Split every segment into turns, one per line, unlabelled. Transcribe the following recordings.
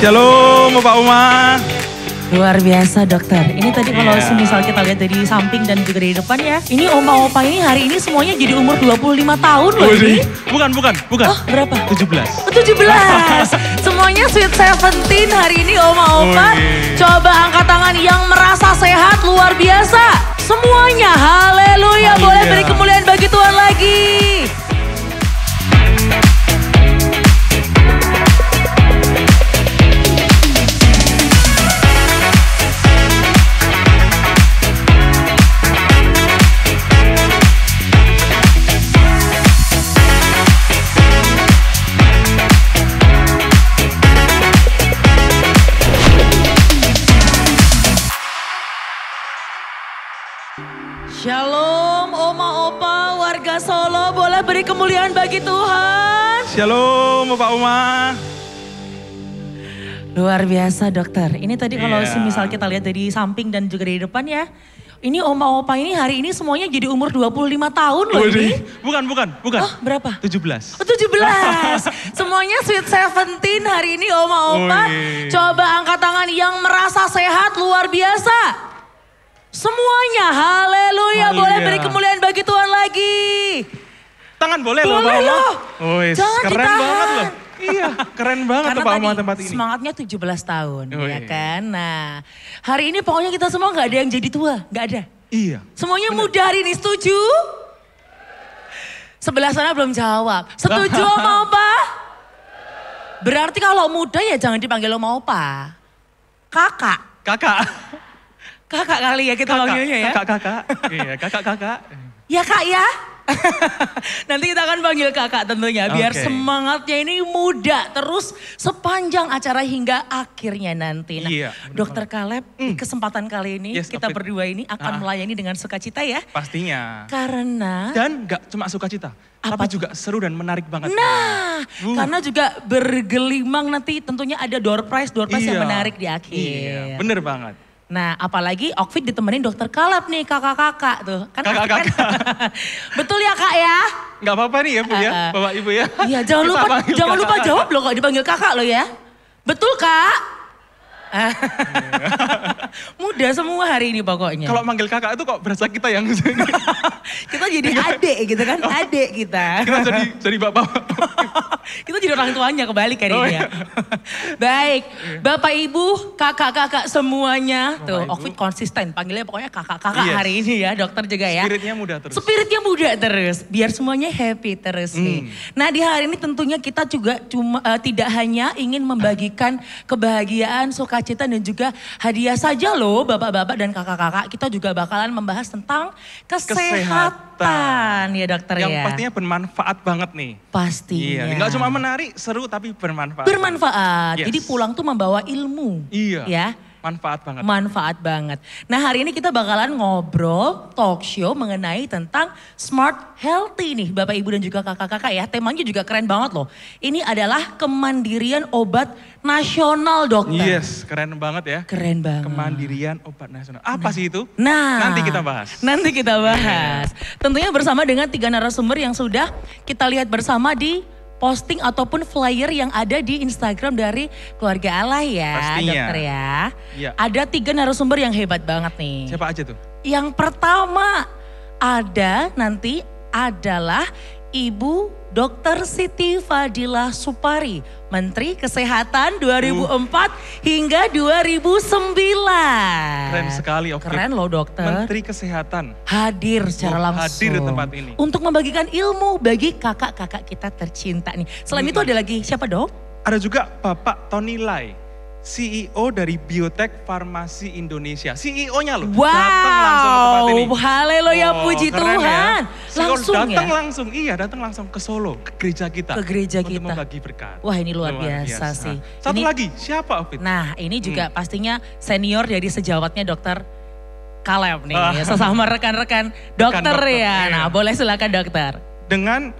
Shalom Bapak Uma.
Luar biasa dokter. Ini tadi kalau misal kita lihat dari samping dan juga dari depan ya. Ini oma-opa ini hari ini semuanya jadi umur 25 tahun loh ini.
Bukan.
Oh berapa?
17.
17. Semuanya sweet 17 hari ini oma-opa. Coba angkat tangan yang merasa sehat luar biasa. Semuanya haleluya. Boleh beri kemuliaan bagi Tuhan lagi. Shalom Oma Opa warga Solo, boleh beri kemuliaan bagi Tuhan.
Shalom Bapak Uma.
Luar biasa dokter. Ini tadi kalau misal kita lihat dari samping dan juga dari depan ya. Ini Oma Opa ini hari ini semuanya jadi umur 25 tahun loh ini.
Bukan.
Oh berapa?
17.
Oh 17. Semuanya sweet 17 hari ini Oma Opa. Coba angkat tangan yang merasa sehat luar biasa. Semuanya haleluya. Boleh beri kemuliaan bagi Tuhan lagi.
Tangan boleh loh Pak Uma.
Jangan
keren
ditahan.
banget loh. Iya keren banget
Karena
tuh Pak Uma
tadi
tempat ini.
Semangatnya 17 tahun ya kan. Nah hari ini pokoknya kita semua gak ada yang jadi tua. Gak ada.
Iya.
Semuanya muda hari ini, setuju? Sebelah sana belum jawab. Setuju Oma Opa? Berarti kalau muda ya jangan dipanggil Oma Opa. Kakak. Kakak kali ya kita panggilnya ya.
Kakak. Iya kakak.
Ya kak ya. Nanti kita akan panggil kakak tentunya. Biar semangatnya ini muda terus sepanjang acara hingga akhirnya nanti. Nah Dokter Caleb di kesempatan kali ini kita berdua ini akan melayani dengan sukacita ya.
Pastinya.
Karena.
Dan gak cuma sukacita. Tapi juga seru dan menarik banget.
Nah karena juga bergelimang nanti tentunya ada door prize yang menarik di akhir. Iya
bener banget.
Nah apalagi outfit ditemenin Dokter Caleb nih kakak-kakak tuh. Kan
kakak.
Betul ya kak ya?
Gak apa-apa nih ya Bu ya, Bapak Ibu ya.
Iya jangan lupa jawab loh kalau dipanggil kakak loh ya. Betul kak? Muda semua hari ini pokoknya.
Kalau manggil kakak itu kok berasa kita yang
kita jadi adik gitu kan, adik kita.
Kita jadi bapak.
Kita jadi orang tuanya kebalik hari ini ya. Baik, Bapak Ibu, kakak-kakak semuanya. Tuh, outfit konsisten, panggilnya pokoknya kakak-kakak hari ini ya, dokter juga ya.
Spiritnya muda terus.
Spiritnya muda terus, biar semuanya happy terus nih. Nah di hari ini tentunya kita juga tidak hanya ingin membagikan kebahagiaan, sukacita dan juga hadiah saja loh bapak-bapak dan kakak-kakak. Kita juga bakalan membahas tentang kesehatan ya dokter ya.
Yang pastinya bermanfaat banget nih.
Pastinya.
Iya, nggak cuma menarik, seru tapi bermanfaat.
Bermanfaat, jadi pulang tuh membawa ilmu.
Iya,
ya.
manfaat banget.
Manfaat banget. Nah hari ini kita bakalan ngobrol, talk show mengenai tentang smart healthy nih Bapak Ibu dan juga kakak-kakak ya. Temanya juga keren banget loh. Ini adalah kemandirian obat nasional dokter.
Yes, keren banget ya.
Keren banget.
Kemandirian obat nasional. Apa sih itu?
Nah,
nanti kita bahas.
Nanti kita bahas. Tentunya bersama dengan 3 narasumber yang sudah kita lihat bersama di posting ataupun flyer yang ada di Instagram dari Keluarga Allah ya. Pastinya. Dokter ya. Ya. Ada 3 narasumber yang hebat banget nih.
Siapa aja tuh?
Yang pertama nanti adalah Ibu Dr. Siti Fadilah Supari, Menteri Kesehatan 2004 hingga 2009.
Keren sekali, oke.
Keren loh dokter.
Menteri Kesehatan.
Hadir secara langsung.
Hadir di tempat ini.
Untuk membagikan ilmu bagi kakak-kakak kita tercinta nih. Selain itu ada lagi siapa dok?
Ada juga Bapak Tony Lai, CEO dari Biotech Farmasi Indonesia. CEO-nya loh.
Wow,
datang langsung ke tempat ini.
Haleluya, puji Tuhan.
Ya.
Langsung
datang
ya?
datang langsung ke Solo, ke gereja kita.
Ke gereja
untuk
kita.
membagi berkat.
Wah ini luar biasa sih.
Satu lagi, siapa Opit?
Nah ini juga pastinya senior dari sejawatnya dokter Caleb nih. Sesama rekan-rekan dokter ya. Nah boleh silakan dokter.
Dengan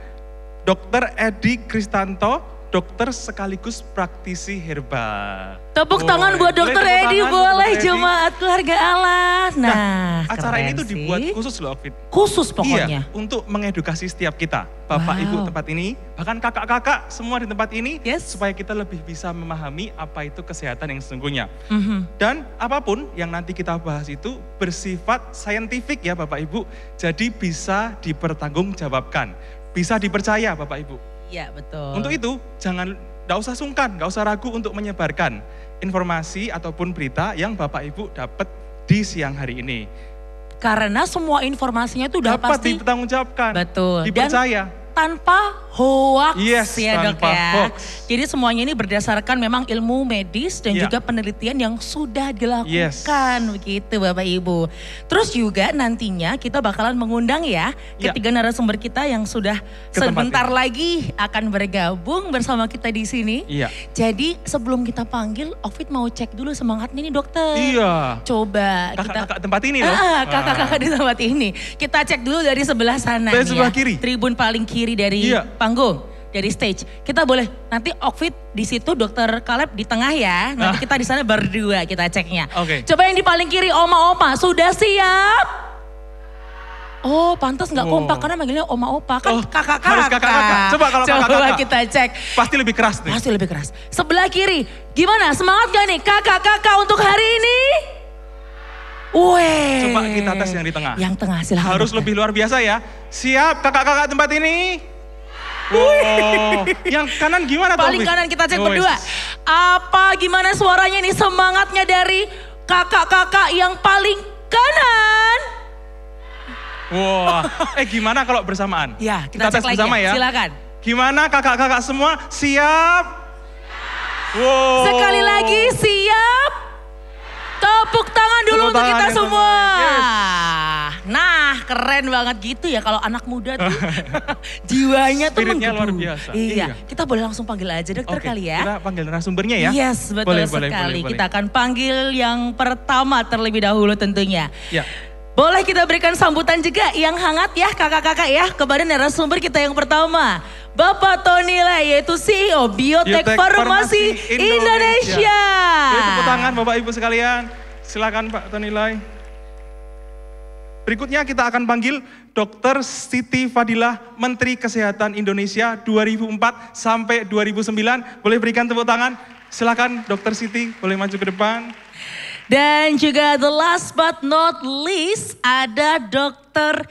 Dokter Edi Kristanto, dokter sekaligus praktisi herbal.
Tepuk tangan buat dokter Edi, boleh jemaat Keluarga Allah. Nah
acara acara ini tuh dibuat khusus loh, Fit.
Khusus pokoknya.
Iya, untuk mengedukasi setiap kita. Bapak, Ibu tempat ini, bahkan kakak-kakak semua di tempat ini. Supaya kita lebih bisa memahami apa itu kesehatan yang sesungguhnya. Dan apapun yang nanti kita bahas itu bersifat saintifik ya Bapak Ibu. Jadi bisa dipertanggungjawabkan. Bisa dipercaya Bapak Ibu.
Iya betul.
Untuk itu nggak usah sungkan, nggak usah ragu untuk menyebarkan informasi ataupun berita yang Bapak Ibu dapat di siang hari ini.
Karena semua informasinya itu udah
dapat
pasti
dipertanggungjawabkan,
betul,
dipercaya.
Dan tanpa hoax ya Dok ya.
Hoax.
Jadi semuanya ini berdasarkan memang ilmu medis dan juga penelitian yang sudah dilakukan begitu Bapak Ibu. Terus juga nantinya kita bakalan mengundang ya ketiga narasumber kita yang sudah sebentar lagi akan bergabung bersama kita di sini. Jadi sebelum kita panggil, Ovid mau cek dulu semangatnya nih dokter. Coba
kakak-kakak tempat ini loh.
Kakak-kakak di tempat ini. Kita cek dulu dari sebelah sana
dari sebelah kiri.
Tribun paling kiri dari panggung, dari stage. Kita boleh nanti Ovid di situ, Dokter Caleb di tengah ya. Nanti kita di sana berdua kita ceknya. Coba yang di paling kiri oma-oma sudah siap? Oh, pantas nggak kompak karena manggilnya oma-opa kan kakak-kakak.
Harus kakak-kakak. Coba kalau kakak-kakak.
Kita cek.
Pasti lebih keras nih.
Pasti lebih keras. Sebelah kiri, gimana? Semangat gak nih kakak-kakak untuk hari ini?
Coba kita tes yang di tengah.
Yang tengah silahkan.
Harus lebih luar biasa ya. Siap kakak-kakak tempat ini? Yang kanan gimana tuh?
Paling kanan kita cek berdua. Apa gimana suaranya nih, semangatnya dari kakak-kakak yang paling kanan?
Gimana kalau bersamaan?
Ya,
kita tes bersama ya.
Silakan.
Gimana kakak-kakak semua? Siap?
Sekali lagi siap? Tepuk tangan dulu untuk kita semua. Nah, keren banget gitu ya kalau anak muda tuh jiwanya tuh
spiritnya luar biasa.
Iya, kita boleh langsung panggil aja dokter kali ya.
Kita panggil narasumbernya ya.
Yes, betul sekali. Kita akan panggil yang pertama terlebih dahulu tentunya. Boleh kita berikan sambutan juga yang hangat ya kakak-kakak ya kepada narasumber kita yang pertama. Bapak Tony Lai, yaitu CEO Biotek Farmasi Indonesia.
Tepuk tangan Bapak Ibu sekalian. Silakan Pak Tony Lai. Berikutnya kita akan panggil Dr. Siti Fadilah, Menteri Kesehatan Indonesia 2004 sampai 2009. Boleh berikan tepuk tangan. Silakan Dr. Siti, boleh maju ke depan.
Dan juga the last but not least ada Dr.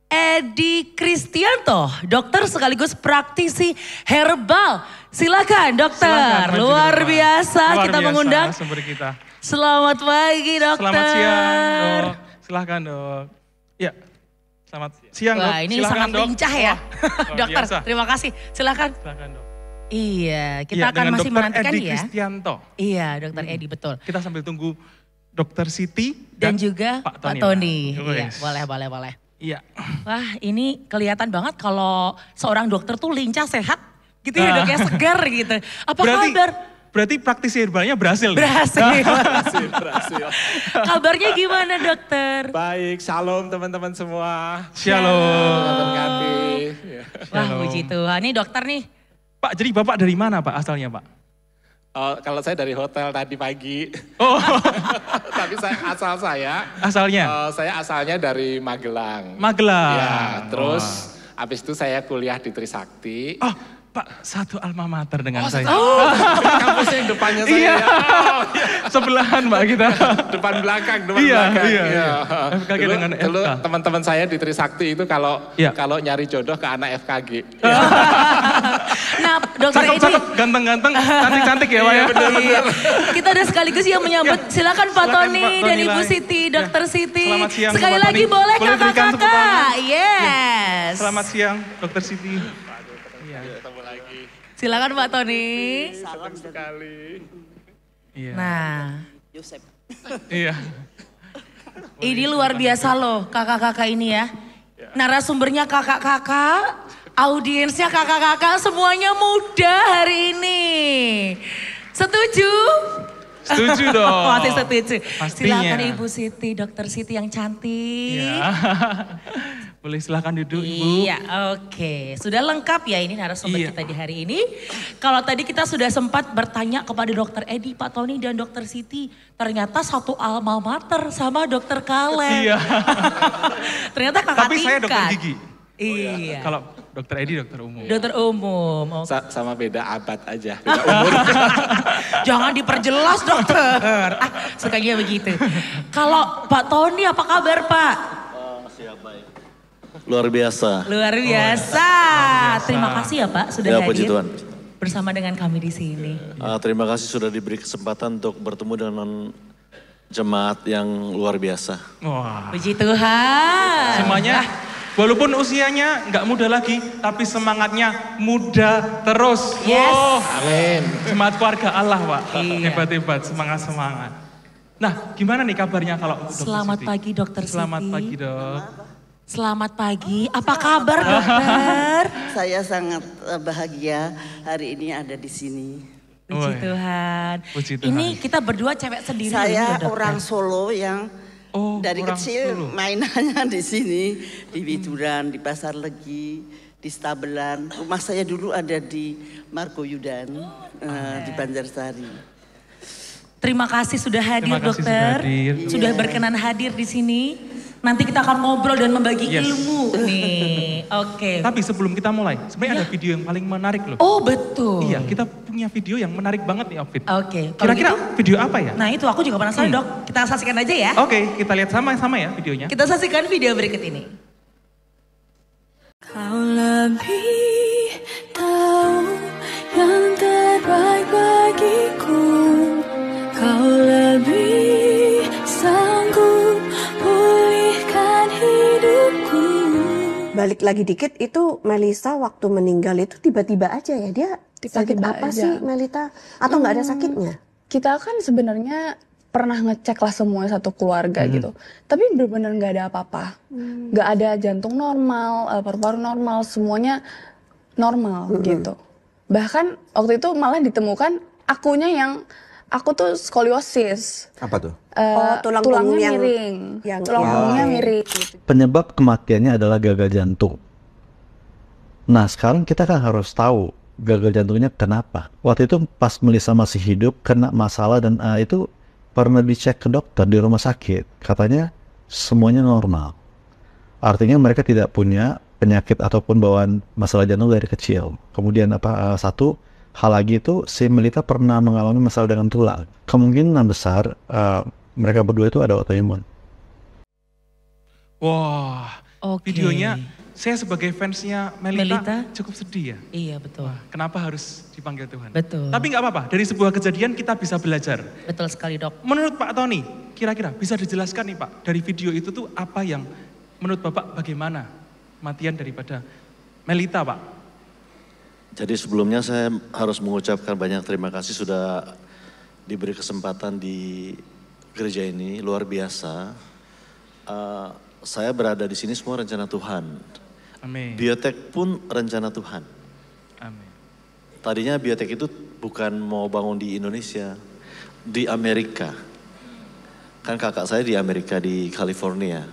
Edi Kristianto, dokter sekaligus praktisi herbal. Silakan dokter, luar biasa kita mengundang.
Kita.
Selamat pagi dokter.
Selamat siang dok, silakan dok. Ya, selamat siang dok.
Ini
silakan,
sangat
dok.
lincah ya dokter,
biasa.
Terima kasih. Silakan.
Silakan dok.
Iya, kita akan masih menantikan
Edi Kristianto.
Iya dokter Edi, betul.
Kita sambil tunggu Dokter Siti
dan juga Pak Tony. Iya, boleh.
Iya.
Wah, ini kelihatan banget kalau seorang dokter tuh lincah, sehat gitu ya dok ya, segar gitu. Apa kabar?
Berarti praktisi herbalnya berhasil.
Berhasil.
Berhasil.
Kabarnya gimana dokter?
Baik, shalom teman-teman semua.
Shalom.
Wah, puji Tuhan. Ini dokter nih.
Pak, jadi Bapak dari mana Pak asalnya Pak?
Kalau saya dari hotel tadi pagi. Tapi
asalnya?
Saya asalnya dari Magelang.
Magelang.
Ya, terus habis itu saya kuliah di Trisakti.
Oh, Pak, satu alma mater dengan saya.
Kampusnya yang depannya saya. Iya.
Sebelahan Mbak kita.
Depan belakang.
Iya. FKG dengan FK.
Dulu teman-teman saya di Trisakti itu kalau nyari jodoh ke anak FKG.
Nah, dokter Edi.
Cakep, ganteng-ganteng, cantik-cantik ya Pak ya.
Benar. Kita udah sekaligus yang menyambut. Silakan Pak Tony dan Ibu Siti, Dokter Siti.
Selamat siang.
Sekali lagi boleh kakak-kakak. Yes.
Selamat siang Dokter Siti.
Silakan Pak Tony.
Salam sekali.
Nah,
Yosep.
Iya.
Ini luar biasa loh kakak-kakak ini ya. Narasumbernya kakak-kakak, audiensnya kakak-kakak, semuanya muda hari ini. Setuju?
Setuju dong.
Masih setuju.
Pastinya.
Silakan Ibu Siti, Dokter Siti yang cantik.
Iya. Boleh silahkan duduk Ibu.
Iya, oke. Sudah lengkap ya ini narasumber kita di hari ini. Kalau tadi kita sudah sempat bertanya kepada Dokter Edi, Pak Tony dan Dokter Siti. Ternyata satu alma mater sama Dokter Kaleb.
Iya.
Ternyata kakak
Tapi saya dokter gigi.
Iya.
Kalau Dokter Edi dokter umum.
Dokter umum. Okay.
Sama beda abad aja, beda umur.
Jangan diperjelas dokter. Sukanya begitu. Kalau Pak Tony apa kabar Pak?
Siap baik. Luar biasa.
Luar biasa. Terima kasih ya Pak sudah hadir.
Puji Tuhan.
Bersama dengan kami di sini.
Terima kasih sudah diberi kesempatan untuk bertemu dengan jemaat yang luar biasa.
Wah.
Puji Tuhan.
Semuanya, walaupun usianya nggak muda lagi, tapi semangatnya muda terus.
Yes.
Amin.
Jemaat keluarga Allah Pak.
Iya.
Hebat-hebat, semangat-semangat. Nah, gimana nih kabarnya kalau Dokter
Selamat
Siti?
pagi Dokter Siti.
Selamat pagi Dok.
Selamat pagi, apa kabar dokter?
Saya sangat bahagia hari ini ada di sini.
Puji Tuhan.
Puji Tuhan.
Ini kita berdua cewek sendiri.
Saya
ya,
orang Solo yang dari kecil
Solo.
mainannya di sini, di Widuran, di Pasar Legi, di Stabelan. Rumah saya dulu ada di Margoyudan, di Banjarsari.
Terima kasih sudah hadir dokter. Sudah berkenan hadir di sini. Nanti kita akan ngobrol dan membagi ilmu nih. Oke.
Tapi sebelum kita mulai, sebenarnya ada video yang paling menarik loh.
Oh betul.
Iya, kita punya video yang menarik banget nih Opit.
Oke.
Kira-kira video apa ya?
Nah itu aku juga penasaran dok. Kita saksikan aja ya.
Oke, kita lihat sama-sama ya videonya.
Kita saksikan video berikut ini.
Kau lebih tahu yang terbaik bagiku. Kau lebih sanggup pulihkan hidupku.
Balik lagi dikit, itu Melisa waktu meninggal itu tiba-tiba aja ya, dia sakit apa sih Melita? Atau nggak ada sakitnya?
Kita kan sebenarnya pernah ngecek lah semua satu keluarga gitu, tapi benar-benar nggak ada apa-apa, nggak ada jantung normal, paru-paru normal, semuanya normal gitu. Bahkan waktu itu malah ditemukan akunya yang aku tuh skoliosis.
Apa tuh?
Tulangnya miring. Tulang punggungnya miring.
Penyebab kematiannya adalah gagal jantung. Nah sekarang kita kan harus tahu gagal jantungnya kenapa. Waktu itu pas Melisa masih hidup kena masalah dan itu pernah dicek ke dokter di rumah sakit. Katanya semuanya normal. Artinya mereka tidak punya penyakit ataupun bawaan masalah jantung dari kecil. Kemudian satu hal lagi itu si Melita pernah mengalami masalah dengan tulang. Kemungkinan besar mereka berdua itu ada autoimun.
Wah, videonya saya sebagai fansnya Melita cukup sedih ya.
Iya betul.
Wah, kenapa harus dipanggil Tuhan?
Betul.
Tapi nggak apa-apa, dari sebuah kejadian kita bisa belajar.
Betul sekali dok.
Menurut Pak Tony, kira-kira bisa dijelaskan nih Pak, dari video itu tuh apa yang menurut Bapak bagaimana kematian daripada Melita Pak?
Jadi sebelumnya saya harus mengucapkan banyak terima kasih sudah diberi kesempatan di gereja ini, luar biasa. Saya berada di sini semua rencana Tuhan.
Amin.
Biotek pun rencana Tuhan.
Amin.
Tadinya Biotek itu bukan mau bangun di Indonesia, di Amerika. Kan kakak saya di Amerika, di California.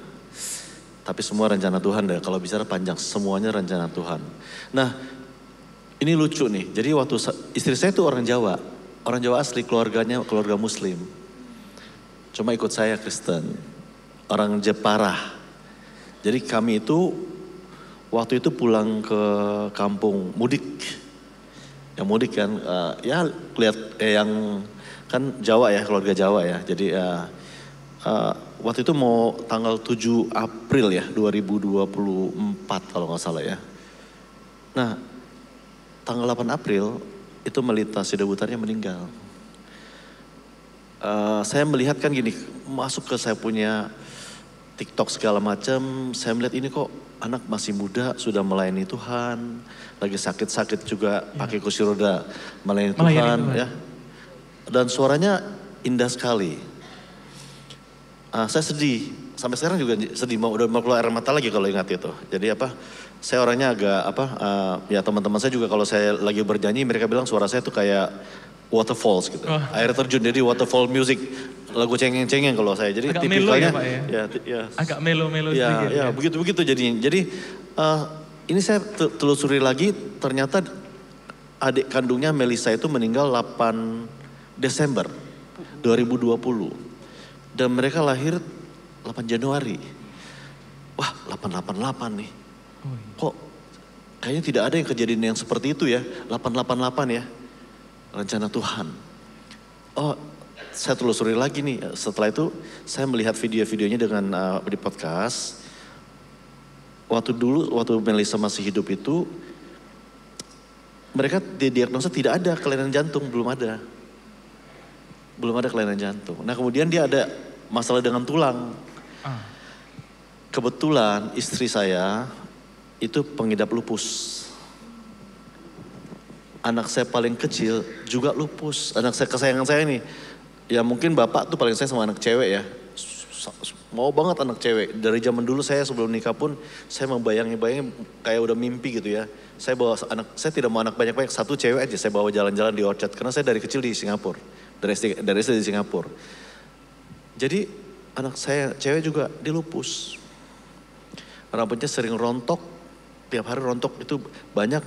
Tapi semua rencana Tuhan deh, kalau bicara panjang, semuanya rencana Tuhan. Nah, ini lucu nih, jadi waktu istri saya itu orang Jawa asli, keluarganya keluarga Muslim. Cuma ikut saya Kristen, orang Jepara. Jadi kami itu waktu itu pulang ke kampung mudik. Yang mudik kan, ya lihat yang kan Jawa ya, keluarga Jawa ya. Jadi waktu itu mau tanggal 7 April ya, 2024 kalau nggak salah ya. Nah, tanggal 8 April itu Melita Sidabutarnya meninggal. Saya melihat kan gini, masuk ke saya punya TikTok segala macam, saya melihat ini kok anak masih muda sudah melayani Tuhan, lagi sakit-sakit juga pakai kursi roda melayani Tuhan ya. Dan suaranya indah sekali. Saya sedih, sampai sekarang juga sedih, udah mau keluar air mata lagi kalau ingat itu. Jadi saya orangnya agak ya teman-teman saya juga kalau saya lagi bernyanyi mereka bilang suara saya tuh kayak waterfalls gitu. Air terjun, jadi waterfall music lagu cengeng-cengeng kalau saya. Jadi
agak melo ya Pak
ya? Ya,
agak melo-melo
sedikit. Ya, begitu-begitu jadinya. Jadi ini saya telusuri lagi, ternyata adik kandungnya Melissa itu meninggal 8 Desember 2020. Dan mereka lahir 8 Januari. Wah, 888 nih. Kok kayaknya tidak ada yang kejadian yang seperti itu ya. 888 ya. Rencana Tuhan. Oh, saya telusuri lagi nih. Setelah itu saya melihat video-videonya dengan di podcast. Waktu Melissa masih hidup itu, mereka didiagnosa tidak ada kelainan jantung, belum ada. Belum ada kelainan jantung. Nah kemudian dia ada masalah dengan tulang. Kebetulan istri saya itu pengidap lupus. Anak saya paling kecil juga lupus. Anak saya kesayangan saya ini. Ya mungkin bapak tuh paling sayang sama anak cewek ya. Mau banget anak cewek. Dari zaman dulu saya sebelum nikah pun saya membayangin kayak udah mimpi gitu ya. Saya bawa anak, saya tidak mau anak banyak-banyak, satu cewek aja saya bawa jalan-jalan di Orchard. Karena saya dari kecil di Singapura. Dari SD di Singapura. Jadi anak saya cewek juga dia lupus. Rambutnya sering rontok, tiap hari rontok itu banyak.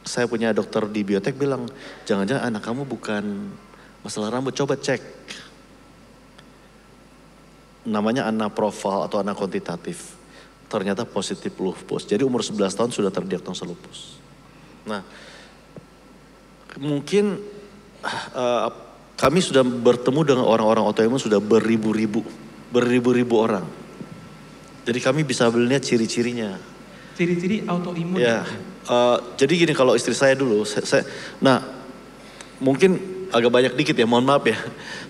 Saya punya dokter di biotek bilang, jangan-jangan anak kamu bukan masalah rambut, coba cek. Namanya anaprofal atau anak kuantitatif. Ternyata positif lupus. Jadi umur 11 tahun sudah terdiagnosa lupus. Nah, mungkin kami sudah bertemu dengan orang-orang autoimun sudah beribu-ribu orang. Jadi kami bisa melihat ciri-cirinya.
Ciri-ciri autoimun.
Ya, jadi gini kalau istri saya dulu, nah mungkin agak banyak dikit ya, mohon maaf ya,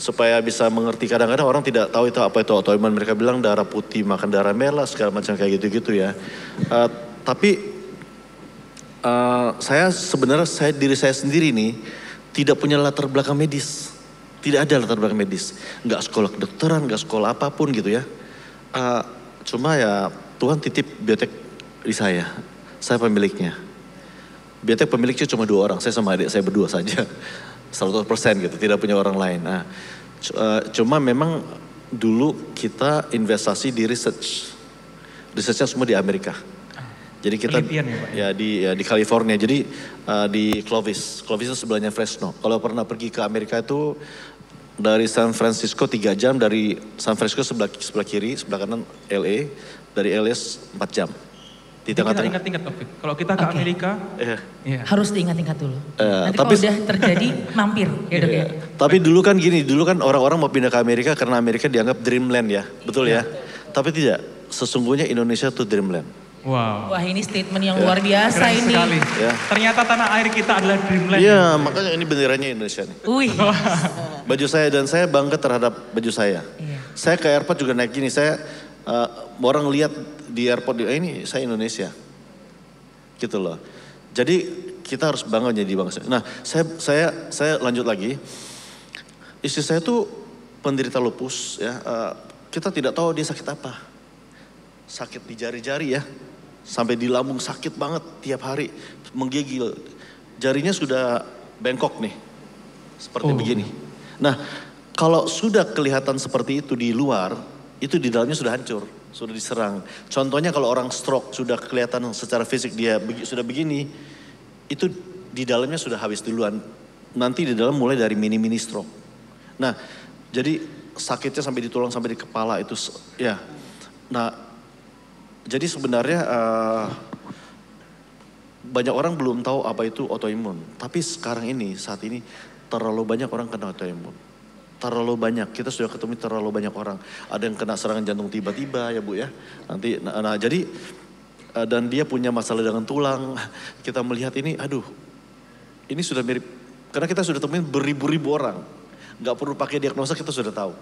supaya bisa mengerti. Kadang-kadang orang tidak tahu itu apa itu autoimun. Mereka bilang darah putih, makan darah merah, segala macam kayak gitu-gitu ya. Tapi saya sebenarnya diri saya sendiri nih tidak punya latar belakang medis. Tidak ada latar belakang medis. Nggak sekolah kedokteran, nggak sekolah apapun gitu ya. Cuma ya Tuhan titip biotek di saya pemiliknya. Biotek pemiliknya cuma 2 orang, saya sama adik saya berdua saja. 100% gitu, tidak punya orang lain. Nah, cuma memang dulu kita investasi di research. Researchnya semua di Amerika. Jadi kita ya di California. Jadi di Clovis. Clovis itu sebelahnya Fresno. Kalau pernah pergi ke Amerika itu dari San Francisco 3 jam, dari San Francisco sebelah kiri, sebelah kanan LA, dari LA 4 jam. Di tengah-tengah.
Ingat-ingat kalau kita ke Amerika,
harus diingat-ingat dulu. Nanti kalau udah terjadi mampir ya dok ya.
Tapi dulu kan gini, dulu kan orang-orang mau pindah ke Amerika karena Amerika dianggap dreamland ya, betul ya. Tapi tidak, sesungguhnya Indonesia itu dreamland.
Wow.
Wah ini statement yang luar biasa. Keren ini.
Sekali. Ya. Ternyata tanah air kita adalah dreamland.
Iya, makanya ini benderanya Indonesia nih.
Wih.
Baju saya dan saya bangga terhadap baju saya. Iya. Saya ke airport juga naik gini, saya orang lihat di airport, ini saya Indonesia. Gitu loh. Jadi kita harus bangga jadi bangsa. Nah, saya lanjut lagi. Istri saya tuh penderita lupus ya. Kita tidak tahu dia sakit apa. Sakit di jari-jari ya. Sampai di lambung sakit banget tiap hari. Menggigil. Jarinya sudah bengkok nih. Seperti begini. Nah, kalau sudah kelihatan seperti itu di luar, itu di dalamnya sudah hancur. Sudah diserang. Contohnya kalau orang stroke sudah kelihatan secara fisik dia sudah begini. Itu di dalamnya sudah habis duluan. Nanti di dalam mulai dari mini-mini stroke. Nah, jadi sakitnya sampai di tulang, sampai di kepala itu ya. Nah, jadi sebenarnya banyak orang belum tahu apa itu autoimun. Tapi sekarang ini, saat ini terlalu banyak orang kena autoimun. Terlalu banyak, kita sudah ketemu terlalu banyak orang. Ada yang kena serangan jantung tiba-tiba ya Bu ya. Nanti, nah jadi dan dia punya masalah dengan tulang. Kita melihat ini, aduh ini sudah mirip. Karena kita sudah temuin beribu-ribu orang. Gak perlu pakai diagnosa kita sudah tahu.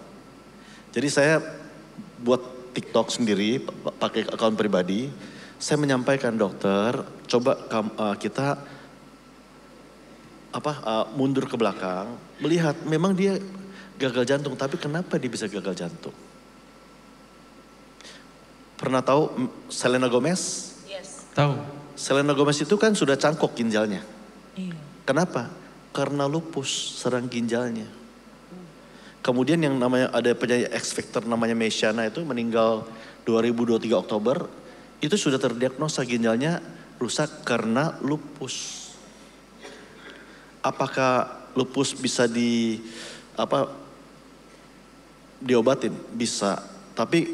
Jadi saya buat TikTok sendiri, pakai akun pribadi. Saya menyampaikan dokter, coba kita mundur ke belakang, melihat memang dia gagal jantung, tapi kenapa dia bisa gagal jantung? Pernah tahu Selena Gomez?
Yes.
Tahu.
Selena Gomez itu kan sudah cangkok ginjalnya.
Iya.
Kenapa? Karena lupus serang ginjalnya. Kemudian yang namanya ada penyanyi X Factor namanya Mesiana itu meninggal 2023 Oktober. Itu sudah terdiagnosa ginjalnya rusak karena lupus. Apakah lupus bisa diobatin? Bisa. Tapi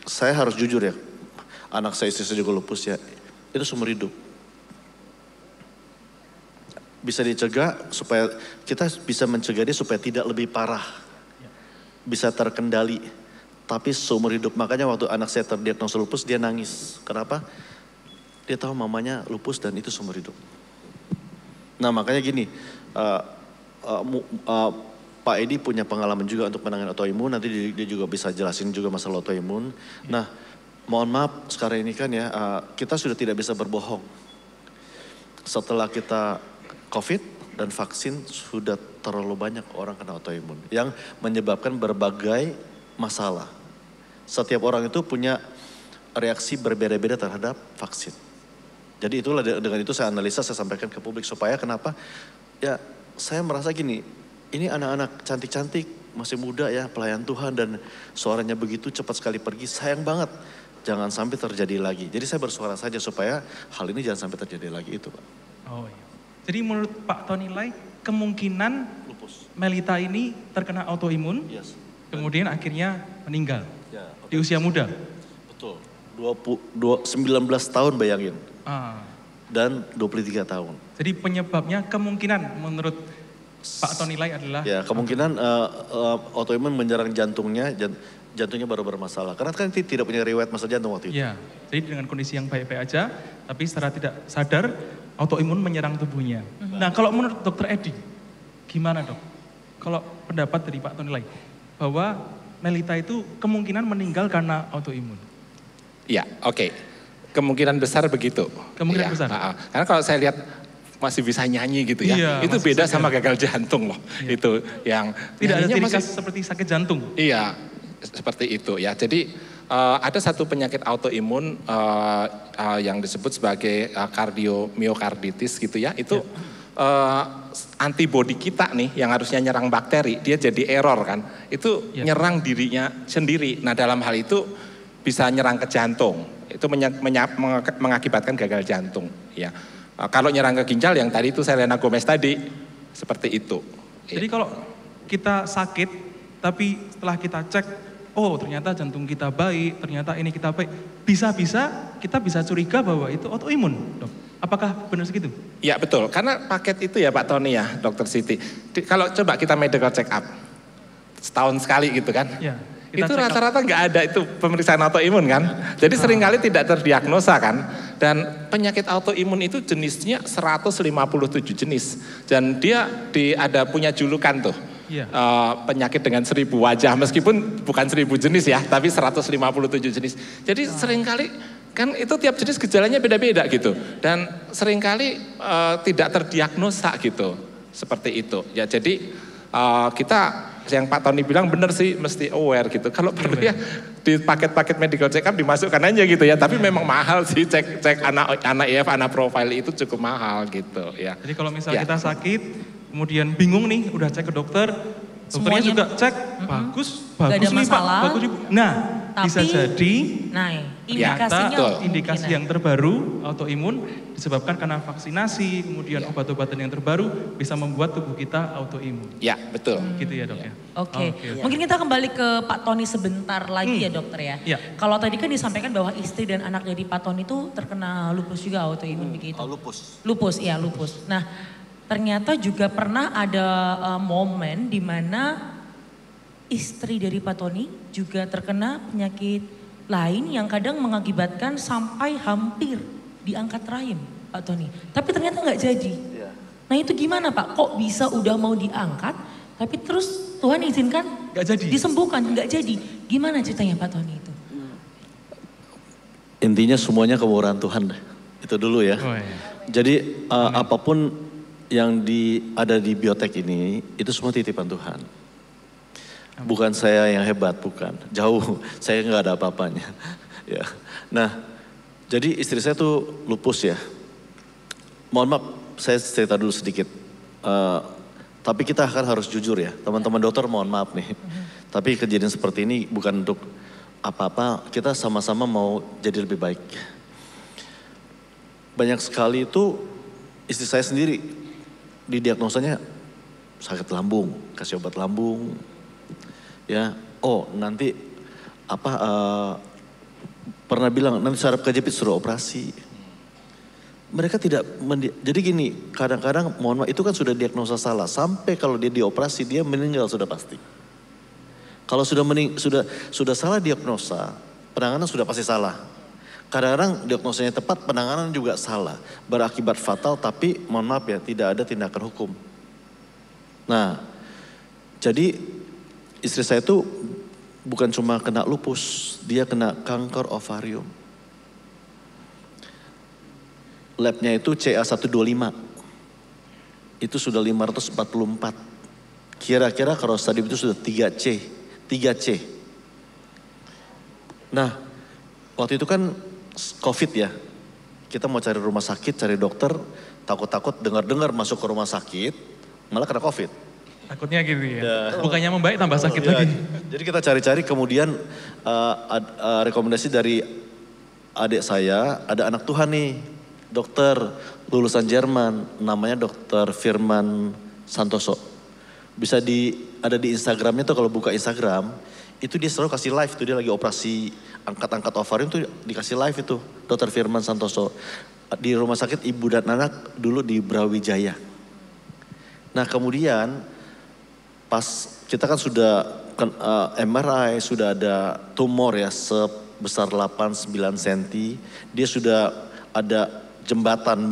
saya harus jujur ya, anak saya, istri saya juga lupus ya. Itu seumur hidup. Bisa dicegah supaya kita bisa mencegah dia supaya tidak lebih parah. Bisa terkendali. Tapi seumur hidup. Makanya waktu anak saya terdiagnosa lupus dia nangis. Kenapa? Dia tahu mamanya lupus dan itu seumur hidup. Nah makanya gini, Pak Edi punya pengalaman juga untuk menangani autoimun. Nanti dia juga bisa jelasin juga masalah autoimun. Nah mohon maaf sekarang ini kan ya, kita sudah tidak bisa berbohong. Setelah kita COVID dan vaksin sudah terlalu banyak orang kena autoimun yang menyebabkan berbagai masalah. Setiap orang itu punya reaksi berbeda-beda terhadap vaksin. Jadi itulah dengan itu saya analisa, saya sampaikan ke publik supaya kenapa? Ya saya merasa gini, ini anak-anak cantik-cantik, masih muda ya, pelayan Tuhan dan suaranya begitu cepat sekali pergi, sayang banget. Jangan sampai terjadi lagi. Jadi saya bersuara saja supaya hal ini jangan sampai terjadi lagi itu Pak.
Oh iya. Jadi menurut Pak Tony Lai, kemungkinan
lupus
Melita ini terkena autoimun, kemudian akhirnya meninggal di usia muda.
Betul, 19 tahun bayangin, dan 23 tahun.
Jadi penyebabnya kemungkinan menurut Pak Tony Lai adalah?
Ya kemungkinan autoimun menyerang jantungnya, jantungnya baru bermasalah. Karena kan tidak punya riwayat masalah jantung waktu itu.
Iya, jadi dengan kondisi yang baik-baik aja, tapi secara tidak sadar autoimun menyerang tubuhnya. Nah kalau menurut Dokter Edi, gimana dok? Kalau pendapat dari Pak Tony Lai, bahwa Melita itu kemungkinan meninggal karena autoimun.
Iya, oke. Kemungkinan besar begitu.
Kemungkinan besar.
Karena kalau saya lihat masih bisa nyanyi gitu ya,
iya,
itu beda sama gagal jantung loh. Iya. Itu yang
tidak ada ciri khas seperti sakit jantung.
Iya, seperti itu ya. Jadi ada satu penyakit autoimun yang disebut sebagai kardiomyokarditis gitu ya. Itu antibodi kita nih yang harusnya nyerang bakteri, dia jadi error kan. Itu nyerang dirinya sendiri. Nah dalam hal itu bisa nyerang ke jantung. Itu mengakibatkan gagal jantung ya. Kalau nyerang ke ginjal yang tadi itu Selena Gomez tadi, seperti itu.
Jadi kalau kita sakit, tapi setelah kita cek, oh ternyata jantung kita baik, ternyata ini kita baik. Bisa-bisa kita bisa curiga bahwa itu autoimun, dok. Apakah benar segitu?
Ya betul, karena paket itu ya Pak Tony ya, Dokter Siti. Kalau coba kita medical check up, setahun sekali gitu kan. Ya, itu rata-rata nggak ada itu pemeriksaan autoimun kan. Jadi seringkali tidak terdiagnosa kan. Dan penyakit autoimun itu jenisnya 157 jenis. Dan dia ada punya julukan tuh. Penyakit dengan 1000 wajah, meskipun bukan 1000 jenis ya, tapi 157 jenis. Jadi seringkali kan itu tiap jenis gejalanya beda-beda gitu. Dan seringkali tidak terdiagnosa gitu, seperti itu. Ya jadi kita yang Pak Tony bilang benar sih, mesti aware gitu. Kalau perlu ya di paket-paket medical check up dimasukkan aja gitu ya. Tapi memang mahal sih cek anak EF, anak profile itu cukup mahal gitu ya.
Jadi kalau misalnya kita sakit, kemudian bingung nih, udah cek ke dokter, dokternya juga cek, bagus nih Pak, bagus. Nah, tapi, bisa jadi indikasi yang terbaru autoimun disebabkan karena vaksinasi, kemudian obat-obatan yang terbaru bisa membuat tubuh kita autoimun.
Ya, betul.
Gitu ya dok ya.
Oke. Mungkin kita kembali ke Pak Tony sebentar lagi ya dokter ya. Kalau tadi kan disampaikan bahwa istri dan anak dari Pak Tony itu terkena lupus juga, autoimun begitu. Lupus, iya lupus. Nah, ternyata juga pernah ada momen di mana istri dari Pak Tony juga terkena penyakit lain yang kadang mengakibatkan sampai hampir diangkat rahim, Pak Tony. Tapi ternyata nggak jadi. Nah itu gimana Pak? Kok bisa udah mau diangkat, tapi terus Tuhan izinkan
nggak jadi,
disembuhkan, nggak jadi. Gimana ceritanya Pak Tony itu?
Intinya semuanya kemurahan Tuhan. Itu dulu ya. Jadi apapun yang ada di biotek ini, itu semua titipan Tuhan. Bukan saya yang hebat, bukan. Jauh, saya nggak ada apa-apanya. Ya. Nah, jadi istri saya tuh lupus ya. Mohon maaf, saya cerita dulu sedikit. Tapi kita akan harus jujur ya, teman-teman dokter mohon maaf nih. Tapi kejadian seperti ini bukan untuk apa-apa, kita sama-sama mau jadi lebih baik. Banyak sekali itu istri saya sendiri didiagnosanya sakit lambung, kasih obat lambung. Ya, oh nanti pernah bilang nanti saraf kejepit suruh operasi. Mereka tidak, jadi gini, kadang-kadang mohon maaf itu kan sudah diagnosa salah. Sampai kalau dia dioperasi dia meninggal sudah pasti. Kalau sudah salah diagnosa, penanganan sudah pasti salah. Kadang-kadang diagnosanya tepat, penanganan juga salah. Berakibat fatal tapi mohon maaf ya tidak ada tindakan hukum. Nah, jadi istri saya itu bukan cuma kena lupus, dia kena kanker ovarium. Labnya itu CA125, itu sudah 544. Kira-kira kalau stadium itu sudah 3C. Nah, waktu itu kan COVID ya, kita mau cari rumah sakit, cari dokter, takut-takut dengar-dengar masuk ke rumah sakit, malah kena COVID.
Takutnya gitu ya, bukannya membaik tambah sakit lagi.
Jadi kita cari-cari kemudian rekomendasi dari adik saya, ada anak Tuhan nih. Dokter lulusan Jerman, namanya Dokter Firman Santoso. Bisa ada di Instagramnya tuh, kalau buka Instagram, itu dia selalu kasih live tuh, dia lagi operasi angkat-angkat ovarium tuh dikasih live itu, Dokter Firman Santoso. Di rumah sakit ibu dan anak dulu di Brawijaya. Nah kemudian pas kita kan sudah MRI, sudah ada tumor ya sebesar 8-9 cm, dia sudah ada jembatan,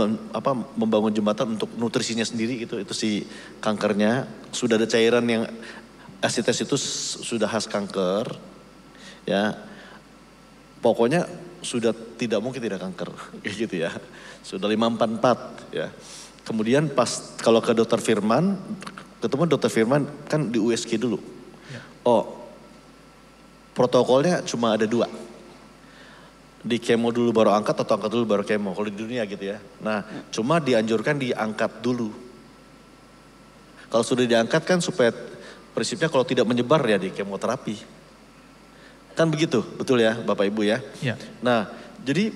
membangun jembatan untuk nutrisinya sendiri itu si kankernya. Sudah ada cairan yang asites itu sudah khas kanker, ya. Pokoknya sudah tidak mungkin tidak kanker, kayak gitu ya. Sudah 544 ya. Kemudian pas kalau ke Dokter Firman, ketemu Dokter Firman kan di USG dulu. Ya. Oh, protokolnya cuma ada 2. Di kemo dulu baru angkat atau angkat dulu baru kemo, kalau di dunia gitu ya. Nah, cuma dianjurkan diangkat dulu. Kalau sudah diangkat kan supaya prinsipnya kalau tidak menyebar ya di kemoterapi. Kan begitu, betul ya Bapak Ibu ya?
Ya.
Nah, jadi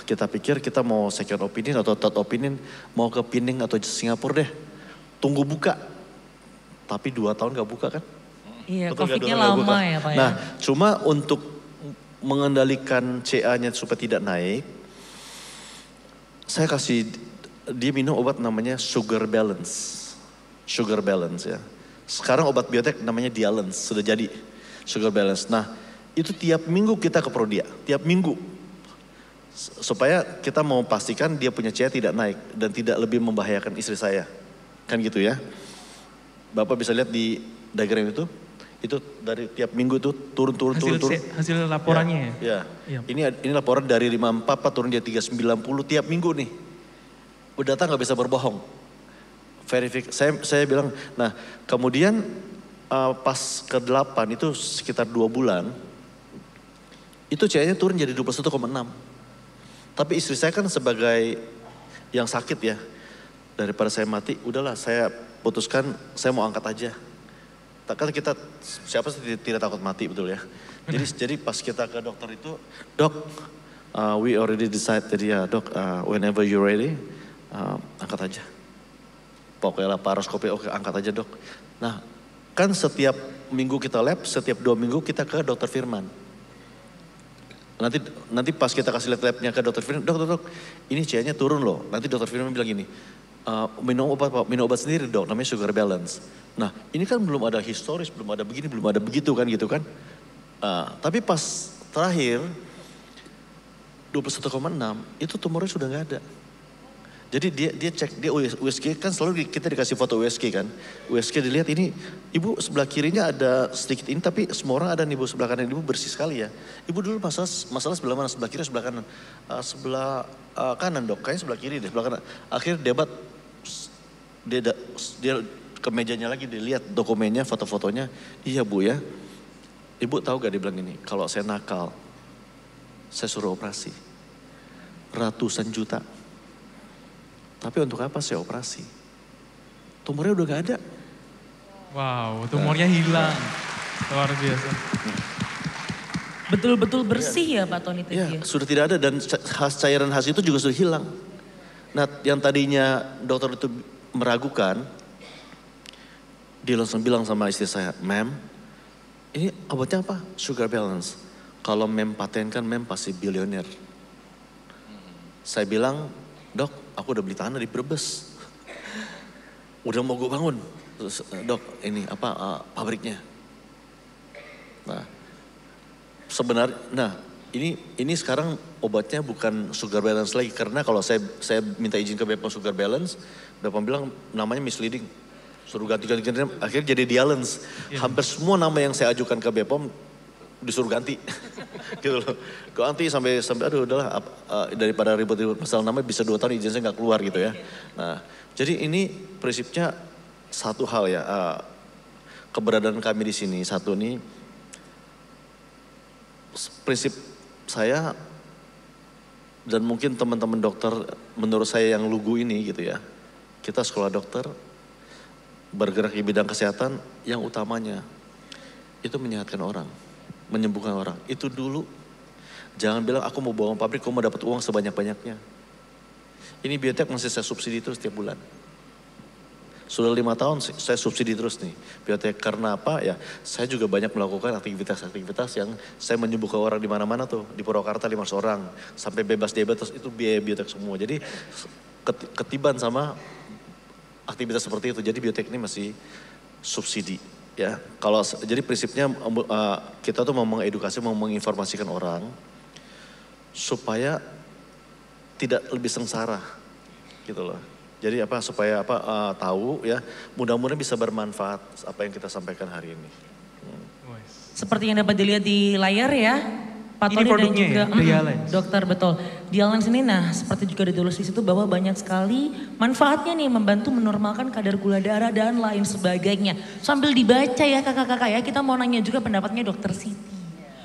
kita pikir kita mau second opinion atau third opinion, mau ke Pining atau Singapura deh. Tunggu buka. Tapi 2 tahun gak buka kan?
Iya, COVID-nya lama ya Pak ya.
Nah, cuma untuk mengendalikan CA-nya supaya tidak naik, saya kasih dia minum obat namanya Sugar Balance. Sugar Balance ya. Sekarang obat biotek namanya Dialence, sudah jadi Sugar Balance. Nah, itu tiap minggu kita ke Prodia, tiap minggu. Supaya kita mau pastikan dia punya CA tidak naik dan tidak lebih membahayakan istri saya. Kan gitu ya. Bapak bisa lihat di diagram itu dari tiap minggu itu turun.
Hasil laporannya
ya? Ya. Ini laporan dari 544 turun dia 390 tiap minggu nih. Data nggak bisa berbohong. Saya bilang, nah kemudian pas ke-8 itu sekitar 2 bulan, itu CA-nya turun jadi 21,6. Tapi istri saya kan sebagai yang sakit ya, daripada saya mati, udahlah saya putuskan saya mau angkat aja. Kan kita siapa sih tidak takut mati, betul ya. Jadi pas kita ke dokter itu, dok, we already decided ya dok, whenever you ready, angkat aja. Pokoknya laparoskopi, oke angkat aja dok. Nah kan setiap minggu kita lab, setiap 2 minggu kita ke Dokter Firman. Nanti pas kita kasih lihat labnya ke Dokter Firman, dok, ini CA-nya turun loh. Nanti Dokter Firman bilang gini, minum obat sendiri dok, namanya Sugar Balance. Nah ini kan belum ada historis, belum ada begini, belum ada begitu kan gitu kan. Tapi pas terakhir 21,6 itu tumornya sudah nggak ada. Jadi dia cek, dia USG kan selalu kita dikasih foto USG kan. USG dilihat ini ibu sebelah kirinya ada sedikit ini tapi semua orang ada nih ibu sebelah kanan, ibu bersih sekali ya. Ibu dulu masalah sebelah mana, sebelah kiri sebelah kanan? Sebelah kanan dok, kayaknya sebelah kiri deh, sebelah kanan. Akhirnya debat, dia ke mejanya lagi, dilihat dokumennya, foto-fotonya. Iya bu ya, ibu tahu gak dia bilang ini, kalau saya nakal, saya suruh operasi. Ratusan juta. Tapi untuk apa saya operasi? tumornya udah gak ada.
Wow, tumornya hilang. Luar biasa.
Betul-betul bersih ya Pak Tony tadi ya?
Sudah tidak ada dan cairan khas itu juga sudah hilang. Nah yang tadinya dokter itu meragukan, dia langsung bilang sama istri saya, "Ma'am, ini obatnya apa? Sugar balance. Kalau mem patenkan, mem pasti bilioner." Saya bilang, "Dok, aku udah beli tanah di Brebes. Udah mau gue bangun. Terus, Dok, ini apa pabriknya?" Nah, sebenarnya, ini sekarang obatnya bukan sugar balance lagi karena kalau saya minta izin ke BPOM sugar balance, BPOM bilang namanya misleading. Suruh ganti-ganti, akhirnya jadi Dialance. Hampir semua nama yang saya ajukan ke BPOM disuruh ganti. Gitu loh. Ganti sampai aduh udahlah daripada ribut-ribut masalah nama bisa 2 tahun izin saya nggak keluar gitu ya. Nah, jadi ini prinsipnya satu hal ya. Keberadaan kami di sini satu nih prinsip saya dan mungkin teman-teman dokter menurut saya yang lugu ini gitu ya. Kita sekolah dokter bergerak di bidang kesehatan yang utamanya itu menyehatkan orang, menyembuhkan orang. Itu dulu. Jangan bilang aku mau bangun pabrik, aku mau dapat uang sebanyak-banyaknya. Ini biotek masih saya subsidi terus setiap bulan. Sudah 5 tahun saya subsidi terus nih biotek karena apa ya? Saya juga banyak melakukan aktivitas-aktivitas yang saya menyembuhkan orang di mana-mana tuh. Di Purwakarta 500 orang sampai bebas diabetes itu biaya biotek semua. Jadi ketiban sama aktivitas seperti itu. Jadi biotek ini masih subsidi ya. Kalau jadi prinsipnya kita tuh mau mengedukasi, mau menginformasikan orang supaya tidak lebih sengsara gitu loh. Jadi supaya tahu ya, mudah-mudahan bisa bermanfaat apa yang kita sampaikan hari ini.
Seperti yang dapat dilihat di layar ya, Pak Tony dan juga dokter betul. Dialance ini seperti juga ditulis di situ bahwa banyak sekali manfaatnya nih membantu menormalkan kadar gula darah dan lain sebagainya. Sambil dibaca ya kakak-kakak ya, kita mau nanya juga pendapatnya Dokter Siti.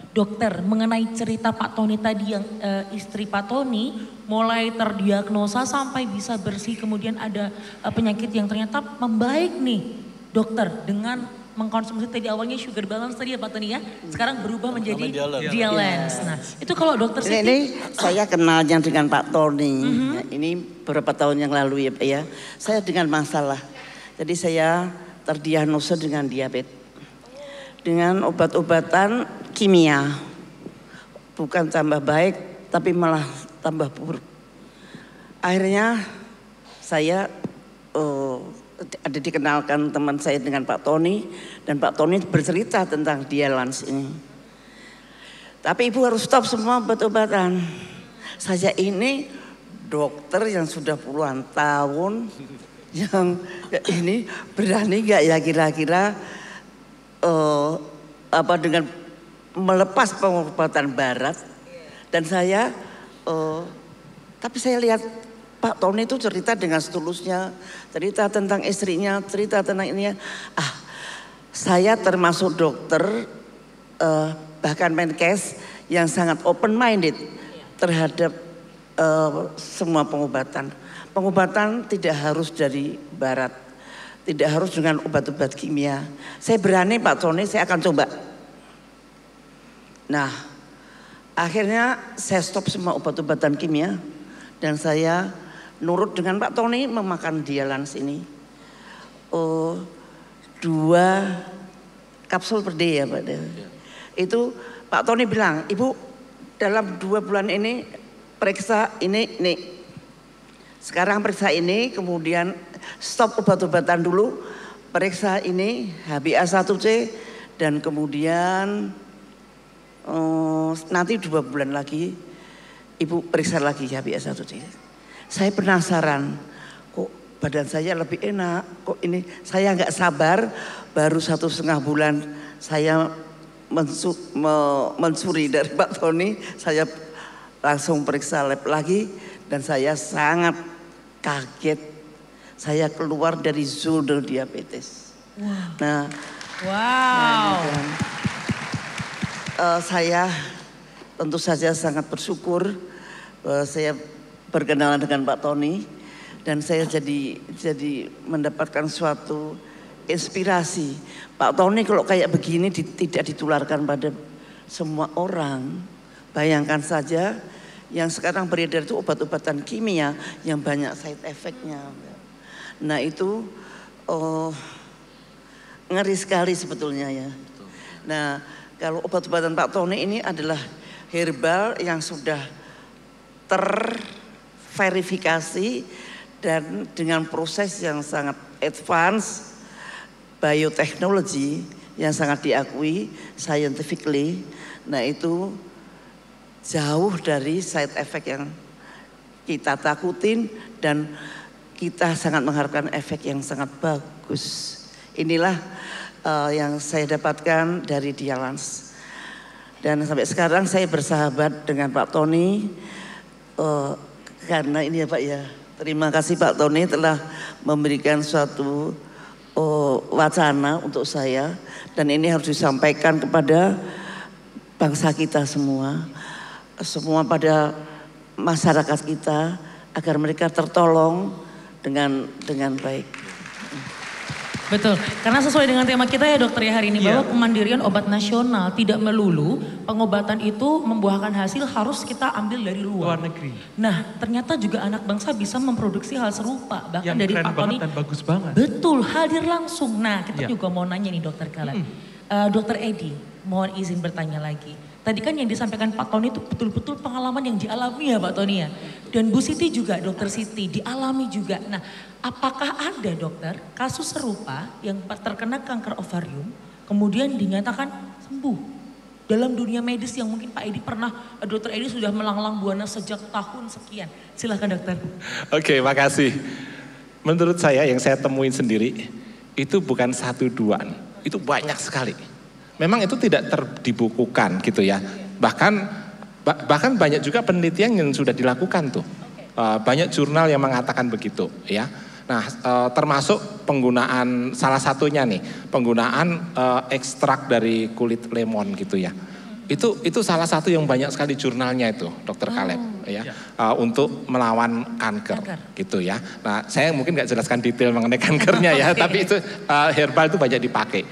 Dokter, mengenai cerita Pak Tony tadi yang istri Pak Tony mulai terdiagnosa sampai bisa bersih kemudian ada penyakit yang ternyata membaik nih dokter dengan mengkonsumsi tadi awalnya sugar balance tadi ya Pak Tony ya, sekarang berubah menjadi Dialance. Nah itu kalau Dokter Siti.
Ini saya kenalnya dengan Pak Tony, ya, ini beberapa tahun yang lalu ya Pak ya, saya dengan masalah, jadi saya terdiagnosa dengan diabetes. Dengan obat-obatan kimia, bukan tambah baik tapi malah tambah buruk. Akhirnya saya ada dikenalkan teman saya dengan Pak Tony dan Pak Tony bercerita tentang Dialance ini. Tapi ibu harus stop semua obat-obatan. Saya ini dokter yang sudah puluhan tahun yang ini berani nggak ya kira-kira dengan melepas pengobatan barat dan saya tapi saya lihat Pak Tony itu cerita dengan setulusnya, cerita tentang istrinya, cerita tentang ini. Saya termasuk dokter bahkan Menkes yang sangat open minded terhadap semua pengobatan. Pengobatan tidak harus dari barat. Tidak harus dengan obat-obat kimia. Saya berani Pak Tony, saya akan coba. Nah, akhirnya saya stop semua obat-obatan kimia. Dan saya nurut dengan Pak Tony memakan Dialance ini. 2 kapsul per day ya Pak. Itu Pak Tony bilang, Ibu dalam 2 bulan ini periksa ini. Sekarang periksa ini, kemudian stop obat-obatan dulu, periksa ini HbA1c dan kemudian nanti 2 bulan lagi Ibu periksa lagi HbA1c. Saya penasaran, kok badan saya lebih enak, kok ini saya nggak sabar, baru 1,5 bulan saya mensuri dari Pak Tony, saya langsung periksa lab lagi dan saya sangat kaget. Saya keluar dari zona diabetes. Wow. Saya tentu saja sangat bersyukur saya berkenalan dengan Pak Tony Dan saya jadi mendapatkan suatu inspirasi. Pak Tony kalau kayak begini tidak ditularkan pada semua orang. Bayangkan saja yang sekarang beredar itu obat-obatan kimia yang banyak side effect-nya. Nah itu ngeri sekali sebetulnya ya. Nah kalau obat-obatan Pak Tony ini adalah herbal yang sudah terverifikasi dan dengan proses yang sangat advance, bioteknologi yang sangat diakui scientifically. Nah itu jauh dari side effect yang kita takutin dan kita sangat mengharapkan efek yang sangat bagus. Inilah yang saya dapatkan dari Dialans. Dan sampai sekarang saya bersahabat dengan Pak Tony karena ini ya Pak ya. Terima kasih Pak Tony telah memberikan suatu wacana untuk saya. Dan ini harus disampaikan kepada bangsa kita semua. Semua pada masyarakat kita agar mereka tertolong dengan baik.
Betul, karena sesuai dengan tema kita ya dokter ya hari ini bahwa kemandirian obat nasional tidak melulu pengobatan itu membuahkan hasil harus kita ambil dari luar
negeri.
Nah ternyata juga anak bangsa bisa memproduksi hal serupa bahkan
yang
dari
keren
Pak Tony.
Dan bagus banget.
Betul, hadir langsung. Nah kita juga mau nanya nih dokter Caleb. Dokter Edi, mohon izin bertanya lagi. Tadi kan yang disampaikan Pak Tony itu betul-betul pengalaman yang dialami ya Pak Tony ya. Dan Bu Siti juga, dokter Siti dialami juga. Nah apakah ada dokter kasus serupa yang terkena kanker ovarium kemudian dinyatakan sembuh? Dalam dunia medis yang mungkin Pak Edi pernah, dokter Edi sudah melanglang buana sejak tahun sekian. Silahkan dokter.
Oke, makasih. Menurut saya yang saya temuin sendiri itu bukan 1-2, itu banyak sekali. Memang itu tidak dibukukan gitu ya. Bahkan banyak juga penelitian yang sudah dilakukan tuh. Banyak jurnal yang mengatakan begitu ya. Nah termasuk penggunaan salah satunya nih penggunaan ekstrak dari kulit lemon gitu ya. Itu salah satu yang banyak sekali jurnalnya itu Dokter Caleb ya. Untuk melawan kanker gitu ya. Nah saya mungkin nggak jelaskan detail mengenai kankernya ya. Tapi itu herbal itu banyak dipakai.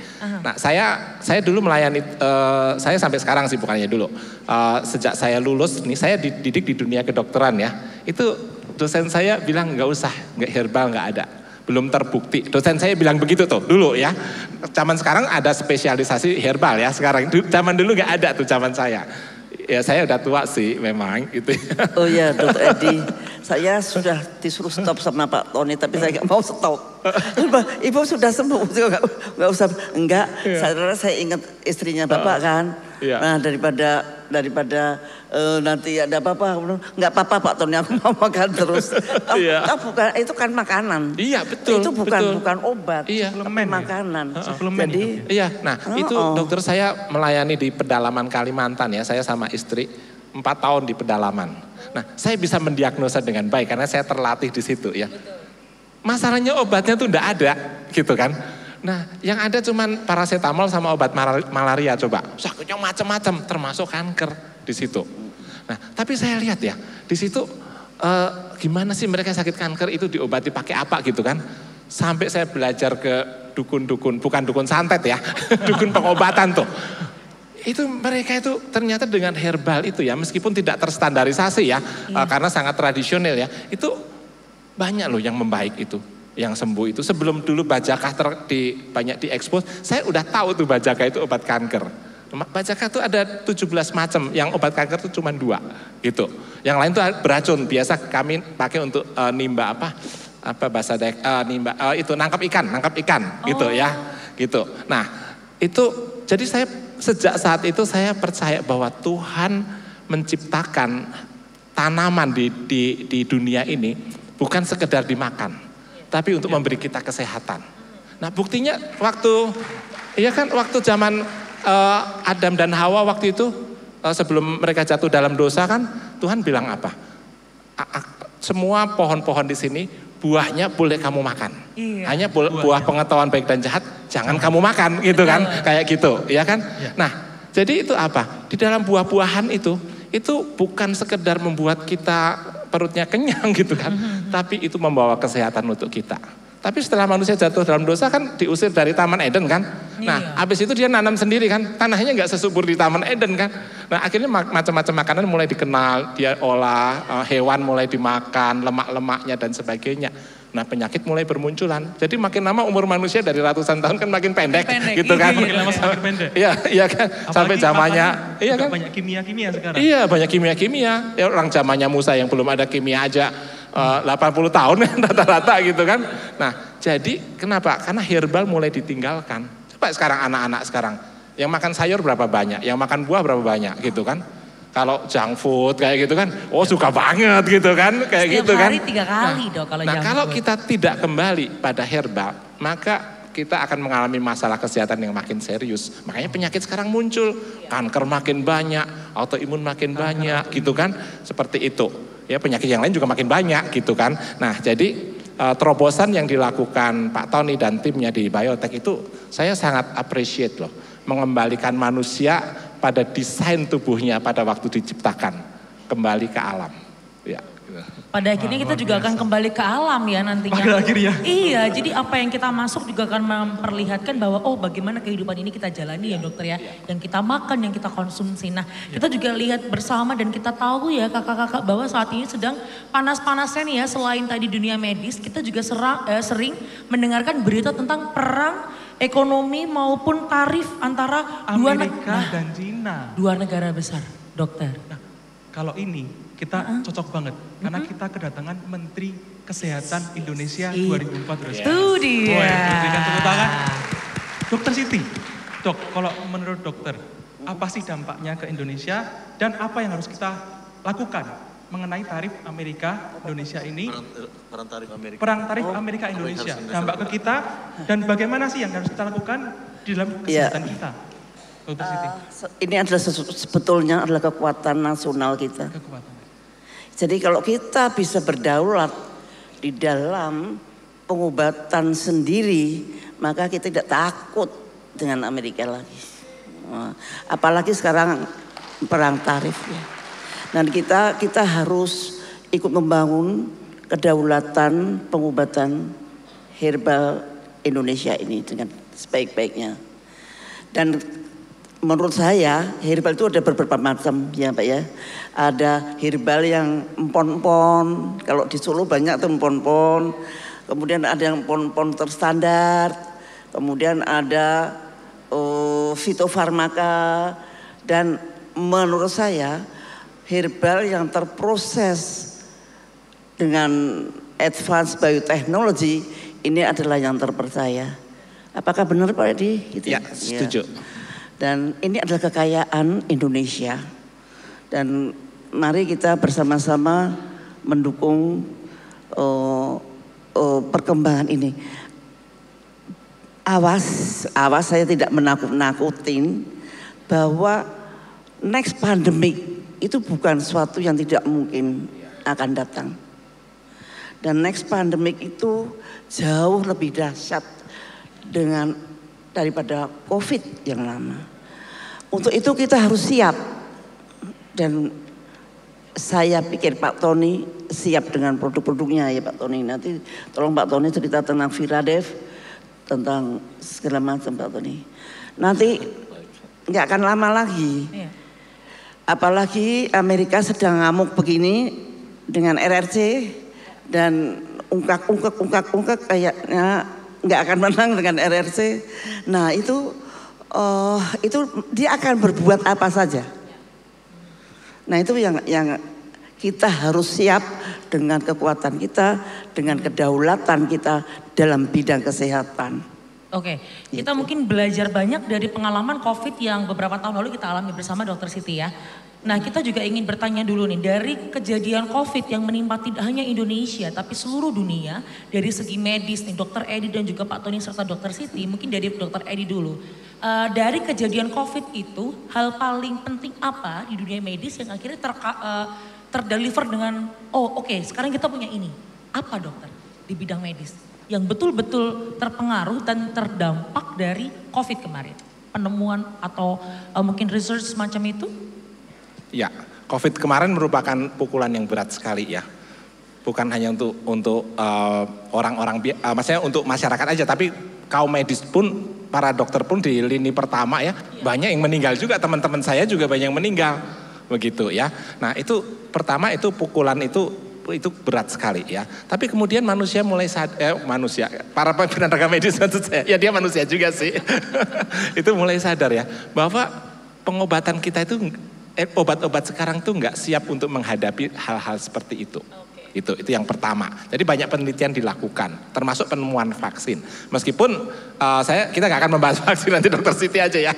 Nah saya dulu melayani, saya sampai sekarang sih bukannya dulu. Sejak saya lulus nih saya dididik di dunia kedokteran ya. Itu dosen saya bilang nggak usah, nggak herbal nggak ada. Belum terbukti. Dosen saya bilang begitu tuh dulu ya. Zaman sekarang ada spesialisasi herbal ya sekarang. Zaman dulu nggak ada tuh zaman saya. Ya saya udah tua sih memang gitu.
Oh ya Dokter Edi, saya sudah disuruh stop sama Pak Tony tapi saya nggak mau stop. Ibu sudah sembuh, nggak usah. Enggak, saya ingat istrinya Bapak kan. Nah daripada nanti ada apa-apa, nggak apa-apa Pak Tony, aku mau makan terus. Bukan, itu kan makanan.
Iya betul.
Itu bukan obat,
suplemen
makanan.
Jadi nah itu dokter saya melayani di pedalaman Kalimantan ya, saya sama istri 4 tahun di pedalaman. Nah saya bisa mendiagnosa dengan baik karena saya terlatih di situ ya. Masalahnya obatnya tuh enggak ada gitu kan. Nah yang ada cuman paracetamol sama obat malaria coba. Sakitnya macam-macam termasuk kanker di situ. Nah tapi saya lihat ya di situ gimana sih mereka sakit kanker itu diobati pakai apa gitu kan. Sampai saya belajar ke dukun-dukun, bukan dukun santet ya, dukun pengobatan tuh. Itu mereka itu ternyata dengan herbal itu ya meskipun tidak terstandarisasi ya karena sangat tradisional ya. Itu banyak loh yang membaik itu, yang sembuh itu. Sebelum dulu Bajaka banyak diekspos, saya udah tahu tuh Bajaka itu obat kanker. Bajaka tuh ada 17 macam, yang obat kanker tuh cuma 2 gitu. Yang lain tuh beracun, biasa kami pakai untuk nimba bahasa nimba itu nangkap ikan gitu ya. Gitu. Nah, itu jadi saya sejak saat itu saya percaya bahwa Tuhan menciptakan tanaman di dunia ini bukan sekedar dimakan, tapi untuk memberi kita kesehatan. Nah buktinya waktu zaman Adam dan Hawa waktu itu sebelum mereka jatuh dalam dosa kan Tuhan bilang apa? Semua pohon-pohon di sini buahnya boleh kamu makan. Hanya buah pengetahuan baik dan jahat jangan kamu makan gitu kan, kayak gitu, ya kan? Nah jadi itu apa? Di dalam buah-buahan itu bukan sekedar membuat kita perutnya kenyang gitu kan. tapi itu membawa kesehatan untuk kita. Tapi setelah manusia jatuh dalam dosa kan diusir dari Taman Eden kan. Nah habis itu dia nanam sendiri kan, tanahnya nggak sesubur di Taman Eden kan. Nah akhirnya macam-macam makanan mulai dikenal, dia olah, hewan mulai dimakan, lemak-lemaknya dan sebagainya. Nah penyakit mulai bermunculan. Jadi makin lama umur manusia dari ratusan tahun kan makin pendek gitu kan.
Makin lama semakin pendek.
Iya kan. Sampai zamannya iya kan.
Banyak kimia-kimia sekarang.
Iya banyak kimia-kimia. Ya, orang zamannya Musa yang belum ada kimia aja 80 tahun rata-rata gitu kan. Nah jadi kenapa? Karena herbal mulai ditinggalkan. Coba sekarang anak-anak sekarang yang makan sayur berapa banyak, yang makan buah berapa banyak gitu kan. Kalau junk food kayak gitu kan, suka banget gitu kan, kayak
setiap
gitu kan.
Setiap hari 3 kali dong kalau junk food.
Kalau kita tidak kembali pada herbal, maka kita akan mengalami masalah kesehatan yang makin serius. Makanya penyakit sekarang muncul, kanker makin banyak, autoimun makin banyak gitu kan, seperti itu. Ya penyakit yang lain juga makin banyak gitu kan. Nah jadi terobosan yang dilakukan Pak Tony dan timnya di Biotech itu saya sangat appreciate loh. Mengembalikan manusia pada desain tubuhnya pada waktu diciptakan kembali ke alam. Ya.
Pada akhirnya kita juga akan kembali ke alam ya nantinya.
Pada akhirnya.
Iya, jadi apa yang kita masuk juga akan memperlihatkan bahwa bagaimana kehidupan ini kita jalani ya dokter ya. Yang kita makan, yang kita konsumsi. Nah kita juga lihat bersama dan kita tahu ya kakak-kakak bahwa saat ini sedang panas-panasnya nih ya. Selain tadi dunia medis, kita juga sering mendengarkan berita tentang perang ekonomi maupun tarif antara
Amerika dan Cina.
Dua negara besar, dokter.
Nah, kalau ini kita cocok banget karena kita kedatangan Menteri Kesehatan Indonesia 2014.
Itu dia.
Berikan tepuk tangan. Dokter Siti, dok, kalau menurut dokter, apa sih dampaknya ke Indonesia dan apa yang harus kita lakukan mengenai tarif Amerika Indonesia ini? Perang tarif Amerika Indonesia, dampak ke kita dan bagaimana sih yang harus kita lakukan di dalam kesehatan kita? Dokter Siti.
Ini adalah sebetulnya adalah kekuatan nasional kita. Jadi kalau kita bisa berdaulat di dalam pengobatan sendiri, maka kita tidak takut dengan Amerika lagi. Apalagi sekarang perang tarif ya. Dan kita harus ikut membangun kedaulatan pengobatan herbal Indonesia ini dengan sebaik-baiknya. Dan menurut saya herbal itu ada beberapa macam ya Pak ya. Ada herbal yang empon-empon, kalau di Solo banyak tuh empon-empon. Kemudian ada yang empon-empon terstandar. Kemudian ada fitofarmaka. Dan menurut saya herbal yang terproses dengan advanced biotechnology ini adalah yang terpercaya. Apakah benar Pak Edi? Gitu
ya, setuju.
Dan ini adalah kekayaan Indonesia. Dan mari kita bersama-sama mendukung perkembangan ini. Awas saya tidak menakut-nakutin bahwa next pandemic itu bukan suatu yang tidak mungkin akan datang. Dan next pandemic itu jauh lebih dahsyat daripada COVID yang lama. Untuk itu kita harus siap. Dan saya pikir Pak Tony siap dengan produk-produknya ya Pak Tony. Nanti tolong Pak Tony cerita tentang Viradev, tentang segala macam Pak Tony. Nanti nggak akan lama lagi. Apalagi Amerika sedang ngamuk begini dengan RRC dan ungkak kayaknya nggak akan menang dengan RRC. Nah itu dia akan berbuat apa saja. Nah itu yang kita harus siap dengan kekuatan kita, dengan kedaulatan kita dalam bidang kesehatan.
Oke, kita mungkin belajar banyak dari pengalaman COVID yang beberapa tahun lalu kita alami bersama Dokter Siti ya. Nah kita juga ingin bertanya dulu nih, dari kejadian COVID yang menimpa tidak hanya Indonesia tapi seluruh dunia, dari segi medis nih Dokter Edi dan juga Pak Tony serta Dokter Siti, mungkin dari Dokter Edi dulu. Dari kejadian COVID itu, hal paling penting apa di dunia medis yang akhirnya terdeliver dengan, oke, sekarang kita punya ini. Apa dokter di bidang medis yang betul-betul terpengaruh dan terdampak dari COVID kemarin? Penemuan atau mungkin research semacam itu?
Ya, COVID kemarin merupakan pukulan yang berat sekali ya. bukan hanya untuk orang-orang, maksudnya untuk masyarakat aja, tapi kaum medis pun, para dokter pun di lini pertama ya, banyak yang meninggal juga, teman-teman saya juga banyak yang meninggal, begitu ya. Nah itu pertama itu pukulan itu berat sekali ya. Tapi kemudian manusia mulai para tenaga medis maksud saya, ya dia manusia juga sih. Itu mulai sadar ya, bahwa pengobatan kita itu, obat-obat sekarang tuh nggak siap untuk menghadapi hal-hal seperti itu. Itu yang pertama. Jadi banyak penelitian dilakukan, termasuk penemuan vaksin. Meskipun kita nggak akan membahas vaksin, nanti Dokter Siti aja ya.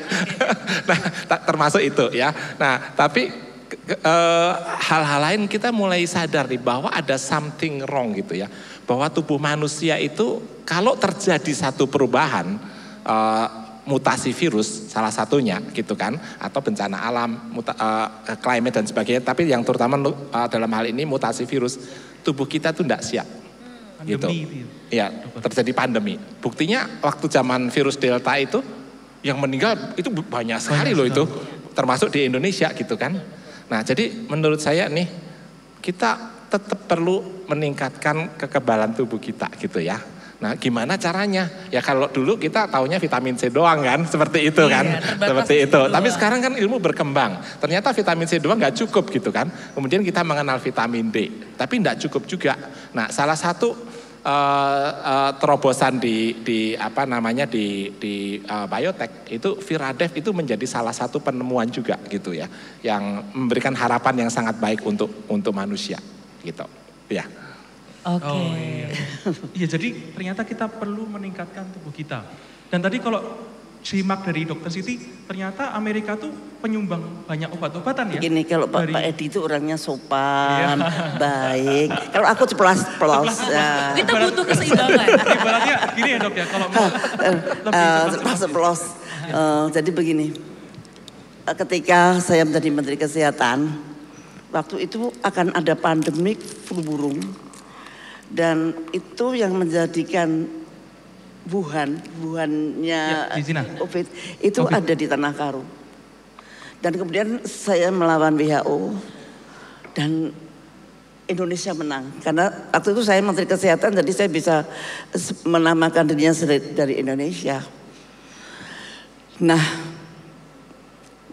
Nah, termasuk itu ya. Nah, tapi hal-hal lain kita mulai sadar nih bahwa ada something wrong gitu ya. Bahwa tubuh manusia itu kalau terjadi satu perubahan, mutasi virus salah satunya gitu kan, atau bencana alam, climate dan sebagainya, tapi yang terutama dalam hal ini mutasi virus, tubuh kita tuh tidak siap. Gitu. Ya, terjadi pandemi. Buktinya waktu zaman virus Delta itu yang meninggal itu banyak sekali loh itu, termasuk di Indonesia gitu kan. Nah, jadi menurut saya nih kita tetap perlu meningkatkan kekebalan tubuh kita gitu ya. Nah, gimana caranya? Ya kalau dulu kita taunya vitamin C doang kan, seperti itu kan, seperti itu. Tapi sekarang kan ilmu berkembang. Ternyata vitamin C doang nggak cukup gitu kan. Kemudian kita mengenal vitamin D, tapi nggak cukup juga. Nah, salah satu terobosan di biotech itu Viradev itu menjadi salah satu penemuan juga gitu ya, yang memberikan harapan yang sangat baik untuk manusia gitu. Ya.
Oke.
Oh, iya, jadi ternyata kita perlu meningkatkan tubuh kita. Dan tadi kalau simak dari Dokter Siti, ternyata Amerika tuh penyumbang banyak obat-obatan ya.
Gini, kalau Pak Edi itu orangnya sopan, baik. Kalau aku ceplos. Ya.
Kita butuh keseimbangan.
Ibaratnya gini ya Dok ya, kalau mau lebih
ceplos. Jadi begini, ketika saya menjadi Menteri Kesehatan, waktu itu akan ada pandemik flu burung. Dan itu yang menjadikan Wuhannya COVID itu ada di Tanah Karo. Dan kemudian saya melawan WHO dan Indonesia menang. Karena waktu itu saya Menteri Kesehatan, jadi saya bisa menamakan dirinya dari Indonesia. Nah,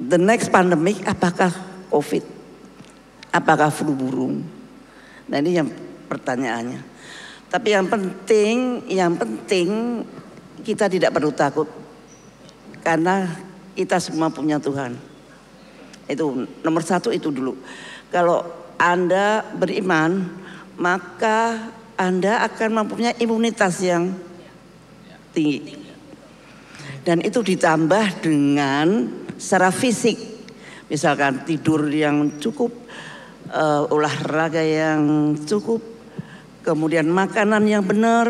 the next pandemic apakah COVID? Apakah flu burung? Nah ini yang pertanyaannya. Tapi yang penting kita tidak perlu takut. Karena kita semua punya Tuhan. Itu nomor satu itu dulu. Kalau Anda beriman, maka Anda akan mempunyai imunitas yang tinggi. Dan itu ditambah dengan secara fisik. Misalkan tidur yang cukup, olahraga yang cukup, kemudian makanan yang benar,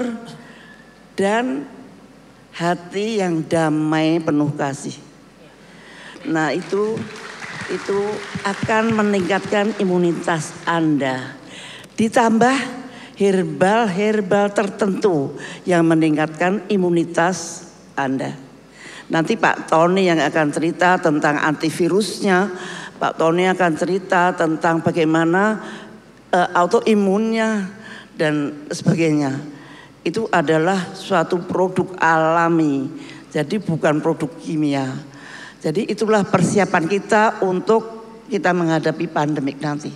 dan hati yang damai penuh kasih. Nah itu akan meningkatkan imunitas Anda. Ditambah herbal tertentu yang meningkatkan imunitas Anda. Nanti Pak Tony yang akan cerita tentang antivirusnya, Pak Tony akan cerita tentang bagaimana autoimunnya dan sebagainya. Itu adalah suatu produk alami, jadi bukan produk kimia. Jadi itulah persiapan kita untuk kita menghadapi pandemik nanti.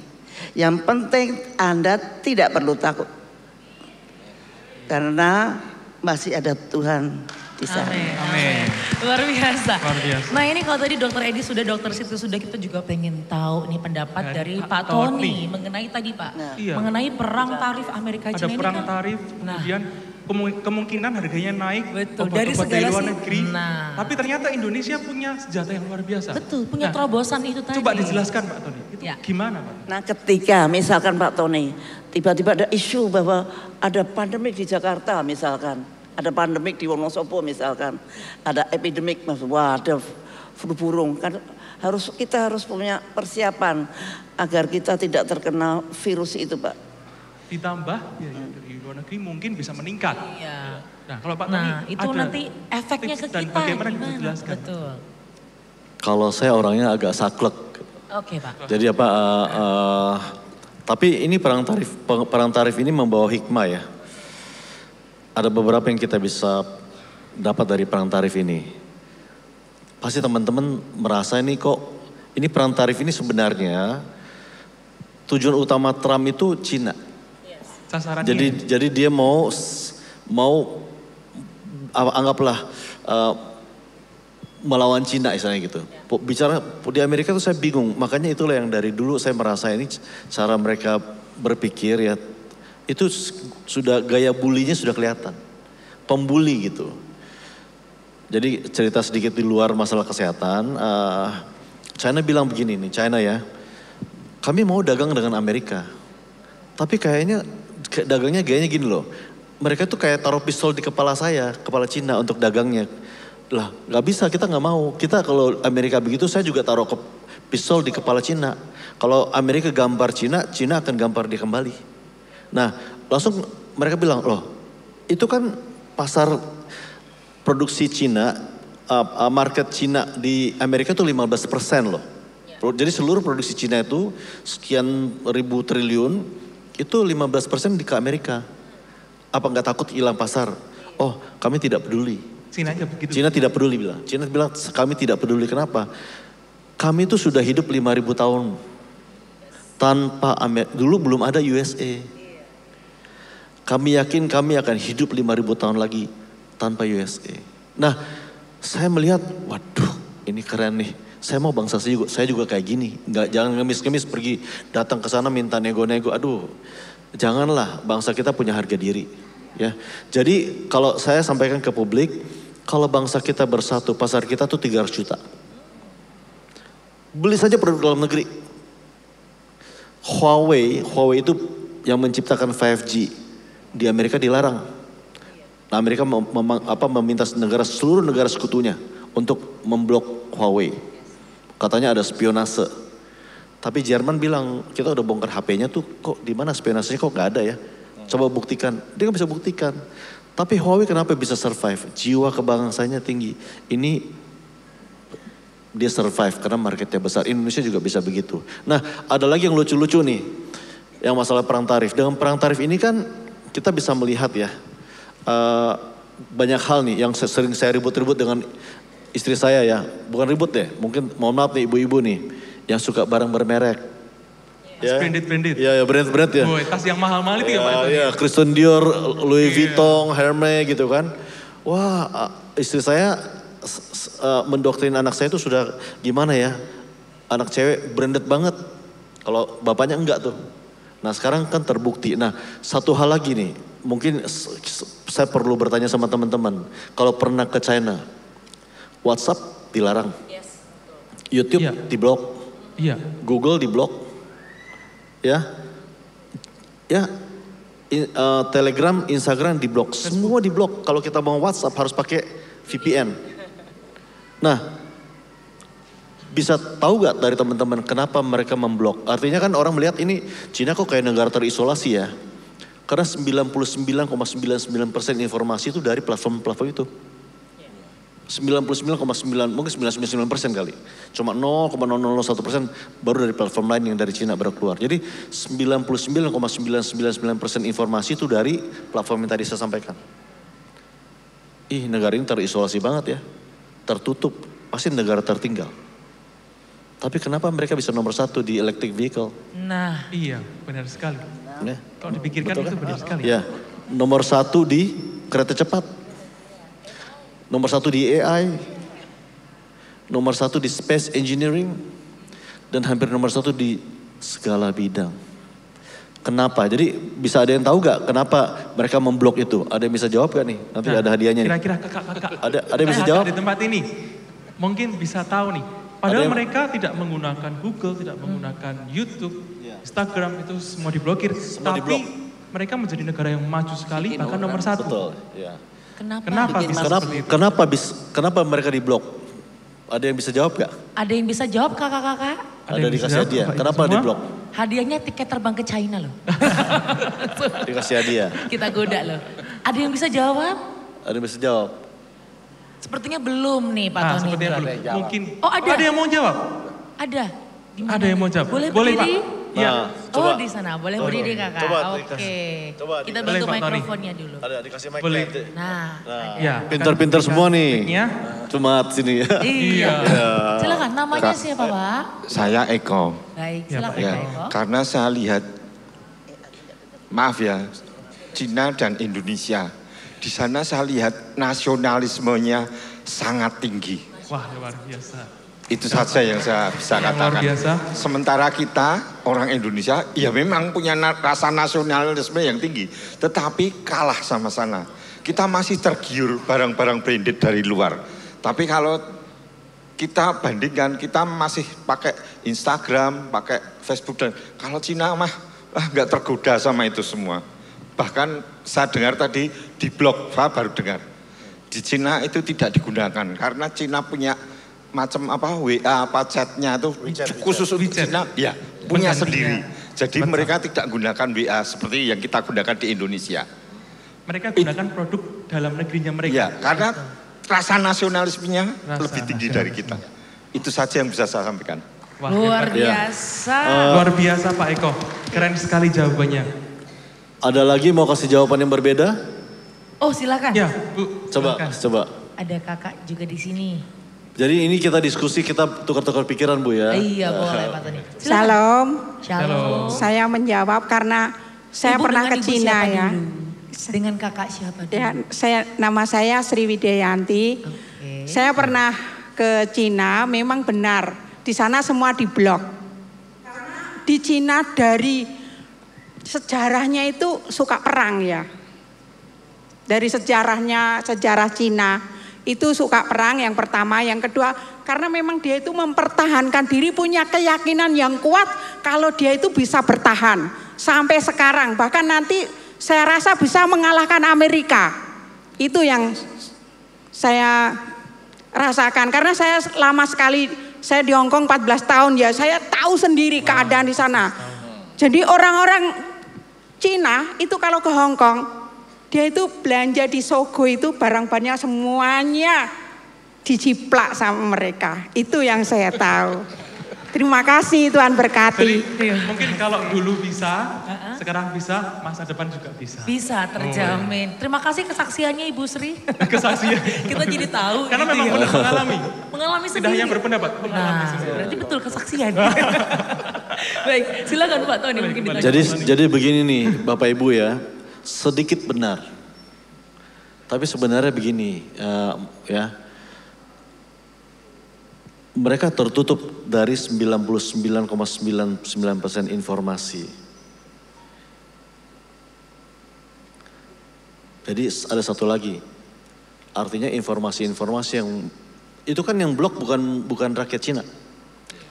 Yang penting Anda tidak perlu takut, karena masih ada Tuhan di sana.
Amin. Luar biasa. Nah ini kalau tadi Dokter Edi sudah, Dokter Siti sudah, kita juga pengen tahu nih pendapat dari Pak Tony mengenai tadi Pak, mengenai perang tarif Amerika China.
Ada perang tarif, kemudian kemungkinan harganya naik.
Betul.
Dari luar negeri. Tapi ternyata Indonesia punya senjata yang luar biasa.
Betul, punya terobosan itu tadi.
Coba dijelaskan Pak Tony, itu gimana Pak?
Nah ketika misalkan Pak Tony, tiba-tiba ada isu bahwa ada pandemik di Jakarta misalkan. Ada pandemik di Wonosobo misalkan, ada epidemik, wah ada flu burung, kan kita harus punya persiapan agar kita tidak terkena virus itu Pak.
Ditambah dari luar negeri mungkin bisa meningkat.
Iya.
Nah kalau Pak Tony
itu
ada
nanti efeknya ke kita
bagaimana
gimana?
Dijelaskan?
Betul.
Kalau saya orangnya agak saklek.
Oke Pak.
Jadi Tapi ini perang tarif ini membawa hikmah ya. Ada beberapa yang kita bisa dapat dari perang tarif ini. Pasti teman-teman merasa ini perang tarif ini sebenarnya tujuan utama Trump itu Cina.
Sasarannya.
Jadi dia mau anggaplah melawan Cina istilahnya gitu. Bicara di Amerika tuh saya bingung, makanya itulah yang dari dulu saya merasa ini cara mereka berpikir ya, itu sudah gaya bulinya sudah kelihatan, pembuli gitu. Jadi cerita sedikit di luar masalah kesehatan, China bilang begini nih, China ya, kami mau dagang dengan Amerika, tapi kayaknya dagangnya gayanya gini loh, mereka tuh kayak taruh pistol di kepala saya, kepala Cina untuk dagangnya. Lah gak bisa, kita gak mau. Kita kalau Amerika begitu saya juga taruh pistol di kepala Cina. Kalau Amerika gambar Cina, Cina akan gambar dia kembali. Nah langsung mereka bilang, loh itu kan pasar produksi Cina, market Cina di Amerika itu 15% loh. Jadi seluruh produksi Cina itu sekian ribu triliun, itu 15% di ke Amerika. Apa gak takut hilang pasar? Oh kami tidak peduli. Cina tidak peduli bilang. Cina bilang kami tidak peduli, kenapa? Kami itu sudah hidup 5.000 tahun tanpa Amerika. Dulu belum ada USA. Kami yakin kami akan hidup 5.000 tahun lagi tanpa USA. Nah, saya melihat, waduh, ini keren nih. Saya mau bangsa saya juga kayak gini. Jangan ngemis-ngemis pergi datang ke sana minta nego-nego. Aduh, janganlah, bangsa kita punya harga diri. Ya, jadi kalau saya sampaikan ke publik, kalau bangsa kita bersatu, pasar kita tuh 300 juta. Beli saja produk dalam negeri. Huawei itu yang menciptakan 5G di Amerika dilarang. Nah, Amerika meminta seluruh negara sekutunya untuk memblok Huawei. Katanya ada spionase. Tapi Jerman bilang, kita udah bongkar HP-nya tuh, kok di mana spionasenya kok nggak ada ya? Coba buktikan, dia nggak bisa buktikan. Tapi Huawei kenapa bisa survive? Jiwa kebangsanya tinggi. Ini dia survive karena marketnya besar. Indonesia juga bisa begitu. Nah, ada lagi yang lucu-lucu nih, yang masalah perang tarif. Dengan perang tarif ini kan kita bisa melihat ya, banyak hal nih yang sering saya ribut-ribut dengan istri saya ya. Bukan ribut deh, mungkin mohon maaf nih ibu-ibu nih, yang suka barang bermerek.
Ya, branded.
Ya, brand ya.
Boy, tas yang mahal-mahal itu ya Pak?
Ya, Christian Dior, Louis Vuitton, Hermes gitu kan. Wah, istri saya mendoktrin anak saya itu sudah gimana ya. Anak cewek branded banget. Kalau bapaknya enggak tuh. Nah sekarang kan terbukti. Nah satu hal lagi nih. Mungkin saya perlu bertanya sama teman-teman. Kalau pernah ke China, WhatsApp dilarang. YouTube diblok. Google diblok. Telegram, Instagram diblok, semua diblok. Kalau kita mau WhatsApp harus pakai VPN. Nah, bisa tahu gak dari teman-teman kenapa mereka memblok? Artinya kan orang melihat ini Cina kok kayak negara terisolasi ya. Karena 99,99% informasi itu dari platform-platform itu. 99,9 mungkin 99% kali. Cuma 0,001% baru dari platform lain yang dari Cina baru keluar. Jadi 99,999% informasi itu dari platform yang tadi saya sampaikan. Negara ini terisolasi banget ya. Tertutup, pasti negara tertinggal. Tapi kenapa mereka bisa nomor 1 di electric vehicle?
Nah, iya benar sekali. Kalau dipikirkan itu benar sekali.
Ya, nomor 1 di kereta cepat. Nomor 1 di AI, nomor 1 di space engineering, dan hampir nomor 1 di segala bidang. Kenapa? Jadi bisa ada yang tahu gak kenapa mereka memblok itu? Ada yang bisa jawab gak nih? Nanti ada hadiahnya nih.
Kira-kira kakak.
Ada yang bisa jawab?
Di tempat ini, mungkin bisa tahu nih. Padahal mereka tidak menggunakan Google, tidak menggunakan YouTube, Instagram, itu semua diblokir. Tapi mereka menjadi negara yang maju sekali, bahkan nomor 1.
Betul, ya.
Kenapa
mereka diblok? Ada yang bisa jawab gak?
Ada yang bisa jawab kakak-kakak?
Ada dikasih hadiah. Kenapa diblok?
Hadiahnya tiket terbang ke China loh.
Dikasih hadiah.
Kita goda loh. Ada yang bisa jawab?
Ada yang bisa jawab.
Sepertinya belum nih Pak Tony.
Sepertinya belum. Mungkin.
Oh ada.
Ada yang mau jawab?
Ada.
Ada yang mau jawab?
Boleh
Pak.
Ya. Oh di sana, boleh berdiri kakak. Oke. Kita bantu mikrofonnya dulu.
Ada dikasih mic.
Boleh. Nah.
Ya. Pinter-pinter semua nih. Cuma sini ya.
Iya. Silakan, namanya siapa Pak?
Saya Eko.
Baik, silakan Eko.
Karena saya lihat, maaf ya, Cina dan Indonesia. Di sana saya lihat nasionalismenya sangat tinggi.
Wah, luar biasa.
Itu saja yang saya bisa katakan. Sementara kita, orang Indonesia, ya memang punya rasa nasionalisme yang tinggi. Tetapi kalah sama sana. Kita masih tergiur barang-barang branded dari luar. Tapi kalau kita bandingkan, kita masih pakai Instagram, pakai Facebook. Dan kalau Cina mah nggak tergoda sama itu semua. Bahkan saya dengar tadi di blog, saya baru dengar. Di Cina itu tidak digunakan karena Cina punya macam apa WA apa chatnya itu khusus untuk Cina, ya punya sendiri. Jadi mereka tidak gunakan WA seperti yang kita gunakan di Indonesia.
Mereka gunakan produk dalam negerinya mereka.
Ya, karena rasa nasionalismenya lebih tinggi dari kita. Itu saja yang bisa saya sampaikan.
Wah, luar biasa.
Luar biasa Pak Eko, keren sekali jawabannya.
Ada lagi mau kasih jawaban yang berbeda?
Oh silakan.
Ya Bu.
Coba.
Ada kakak juga di sini.
Jadi ini kita diskusi, kita tukar-tukar pikiran Bu ya.
Iya boleh Pak Tony.
Shalom.
Shalom.
Saya menjawab karena saya
Ibu
pernah ke Cina ya.
Dengan kakak siapa dulu?
Ya, nama saya Sri Widayanti. Okay. Saya pernah ke Cina, memang benar. Di sana semua diblok. Di Cina dari sejarahnya itu suka perang ya. Dari sejarah Cina itu suka perang yang pertama, yang kedua karena memang dia itu mempertahankan diri, punya keyakinan yang kuat kalau dia itu bisa bertahan sampai sekarang, bahkan nanti saya rasa bisa mengalahkan Amerika. Itu yang saya rasakan karena saya lama sekali, saya di Hongkong 14 tahun ya, saya tahu sendiri keadaan di sana. Jadi orang-orang Cina itu kalau ke Hongkong, dia itu belanja di Sogo itu barang-barangnya semuanya diciplak sama mereka. Itu yang saya tahu. Terima kasih, Tuhan berkati.
Jadi, mungkin kalau dulu bisa, sekarang bisa, masa depan juga bisa.
Bisa, terjamin. Terima kasih kesaksiannya Ibu Sri.
Kesaksian.
Kita jadi tahu.
Karena memang benar mengalami.
Mengalami sendiri.
Tidak hanya berpendapat, mengalami sendiri.
Berarti betul kesaksian. Baik, silakan Pak Tony. Mungkin
jadi begini nih Bapak Ibu ya, sedikit benar. Tapi sebenarnya begini ya. Mereka tertutup dari 99,99% informasi. Jadi ada satu lagi, artinya informasi-informasi yang itu kan yang blok bukan rakyat Cina,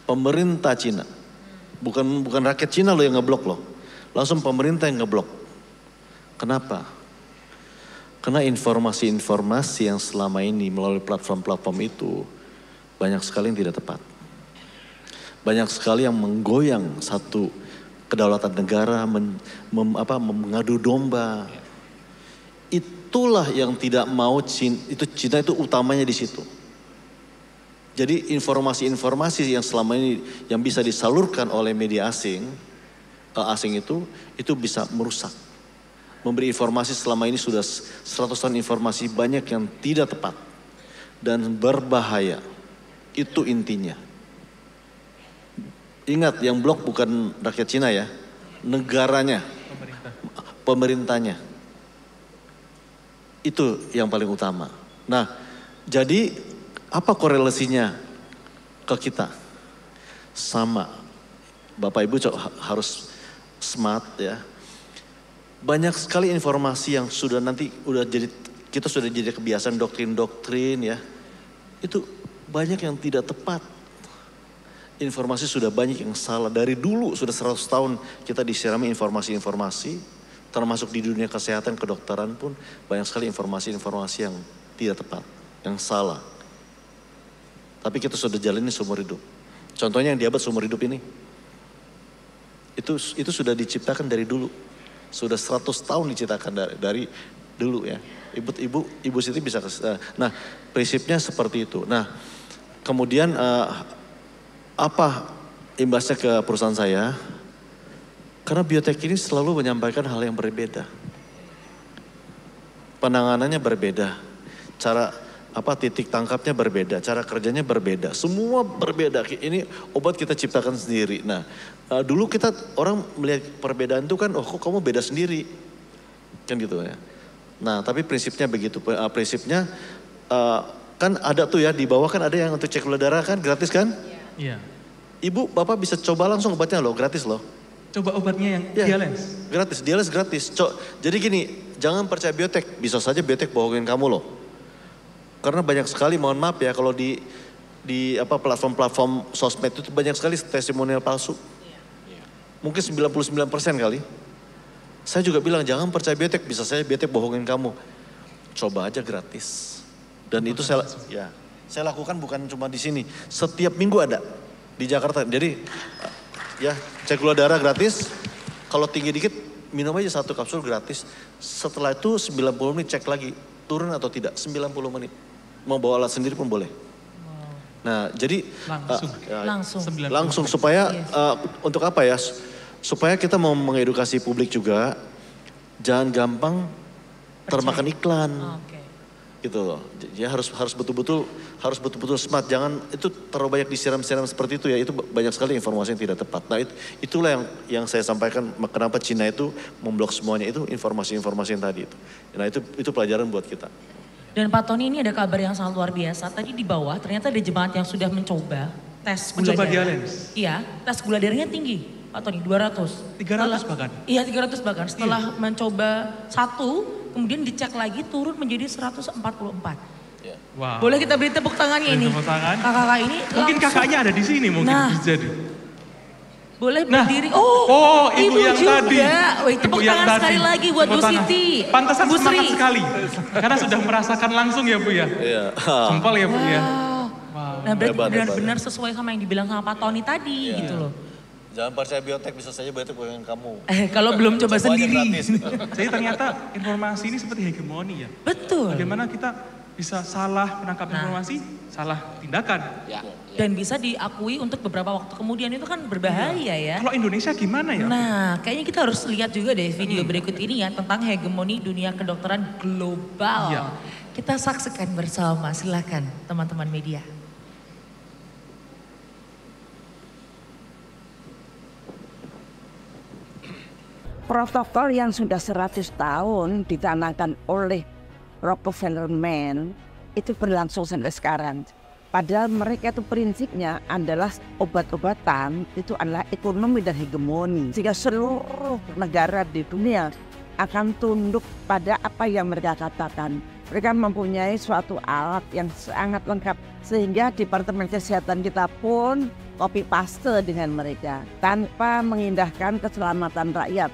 pemerintah Cina, bukan rakyat Cina loh yang ngeblok loh, langsung pemerintah yang ngeblok. Kenapa? Karena informasi-informasi yang selama ini melalui platform-platform itu banyak sekali yang tidak tepat. Banyak sekali yang menggoyang satu kedaulatan negara, mengadu domba. Itulah yang tidak mau Cina itu utamanya di situ. Jadi informasi-informasi yang selama ini yang bisa disalurkan oleh media asing itu bisa merusak. Memberi informasi selama ini sudah 100-an informasi banyak yang tidak tepat dan berbahaya. Itu intinya. Ingat yang blok bukan rakyat Cina ya, negaranya, pemerintahnya. Itu yang paling utama. Nah, jadi apa korelasinya ke kita? Sama, Bapak Ibu harus smart ya. Banyak sekali informasi yang kita sudah jadi kebiasaan doktrin-doktrin ya. Itu banyak yang tidak tepat. Informasi sudah banyak yang salah. Dari dulu sudah 100 tahun kita disirami informasi-informasi. Termasuk di dunia kesehatan, kedokteran pun banyak sekali informasi-informasi yang tidak tepat. Yang salah. Tapi kita sudah jalani seumur hidup. Contohnya yang diabetes seumur hidup ini. Itu sudah diciptakan dari dulu. Sudah 100 tahun diciptakan dari dulu ya. Ibu Siti bisa nah prinsipnya seperti itu. Nah kemudian apa imbasnya ke perusahaan saya? Karena biotek ini selalu menyampaikan hal yang berbeda. Penanganannya berbeda. Cara titik tangkapnya berbeda, cara kerjanya berbeda. Semua berbeda. Ini obat kita ciptakan sendiri. Nah, dulu kita orang melihat perbedaan itu kan, oh kok kamu beda sendiri. Kan gitu ya. Nah, tapi prinsipnya begitu. Prinsipnya kan ada tuh ya, di bawah kan ada yang untuk cek gula darah kan, gratis kan?
Iya.
Ibu, Bapak bisa coba langsung obatnya loh, gratis loh.
Coba obatnya yang Dialens?
Gratis, Dialens gratis. Jadi gini, jangan percaya biotek. Bisa saja biotek bohongin kamu loh. Karena banyak sekali, mohon maaf ya, kalau di platform-platform sosmed itu banyak sekali testimonial palsu. Mungkin 99% kali. Saya juga bilang jangan percaya biotek, bisa saja biotek bohongin kamu. Coba aja gratis. Dan itu saya lakukan bukan cuma di sini. Setiap minggu ada di Jakarta. Jadi ya, cek gula darah gratis, kalau tinggi dikit minum aja 1 kapsul gratis. Setelah itu 90 menit cek lagi, turun atau tidak, 90 menit. Mau bawa alat sendiri pun boleh. Nah jadi langsung supaya untuk apa ya, supaya kita mau mengedukasi publik juga, jangan gampang termakan iklan. Gitu loh. Jadi harus betul-betul smart. Jangan itu terlalu banyak disiram-siram seperti itu ya. Itu banyak sekali informasi yang tidak tepat. Nah itulah yang saya sampaikan kenapa Cina itu memblok semuanya, itu informasi-informasi yang tadi itu. Nah itu pelajaran buat kita.
Dan Pak Tony, ini ada kabar yang sangat luar biasa. Tadi di bawah ternyata ada jemaat yang sudah mencoba tes gula darah. Iya, tes gula darahnya tinggi. Pak Tony, 200.
300 bahkan?
Iya, 300 bahkan. Setelah mencoba 1, kemudian dicek lagi turun menjadi 144.
Wow.
Boleh kita beri tepuk tangannya ini. Kakak ini
mungkin kakaknya ada di sini mungkin. Jadi.
Boleh berdiri.
Ibu yang
juga.
tadi.
Tepuk tangan sekali lagi buat Bu Siti.
Pantesan semangat sekali. Karena sudah merasakan langsung ya Bu ya.
Iya.
Jempol ya Bu ya.
Wow. Nah berarti benar-benar sesuai sama yang dibilang sama Pak Tony tadi gitu loh.
Jangan percaya biotek, bisa saja biotek bukan kamu.
Kalau belum coba sendiri.
Jadi ternyata informasi ini seperti hegemoni ya.
Betul.
Bagaimana kita bisa salah menangkap informasi, salah tindakan.
Dan bisa diakui untuk beberapa waktu kemudian, itu kan berbahaya ya.
Kalau Indonesia gimana ya?
Nah, kayaknya kita harus lihat juga deh video berikut ini ya tentang hegemoni dunia kedokteran global. Kita saksikan bersama, silakan teman-teman media.
Protokol yang sudah 100 tahun ditanamkan oleh Rockefeller Man itu berlangsung sampai sekarang. Padahal mereka itu prinsipnya adalah obat-obatan itu adalah ekonomi dan hegemoni. Sehingga seluruh negara di dunia akan tunduk pada apa yang mereka katakan. Mereka mempunyai suatu alat yang sangat lengkap. Sehingga Departemen Kesehatan kita pun copy paste dengan mereka. Tanpa mengindahkan keselamatan rakyat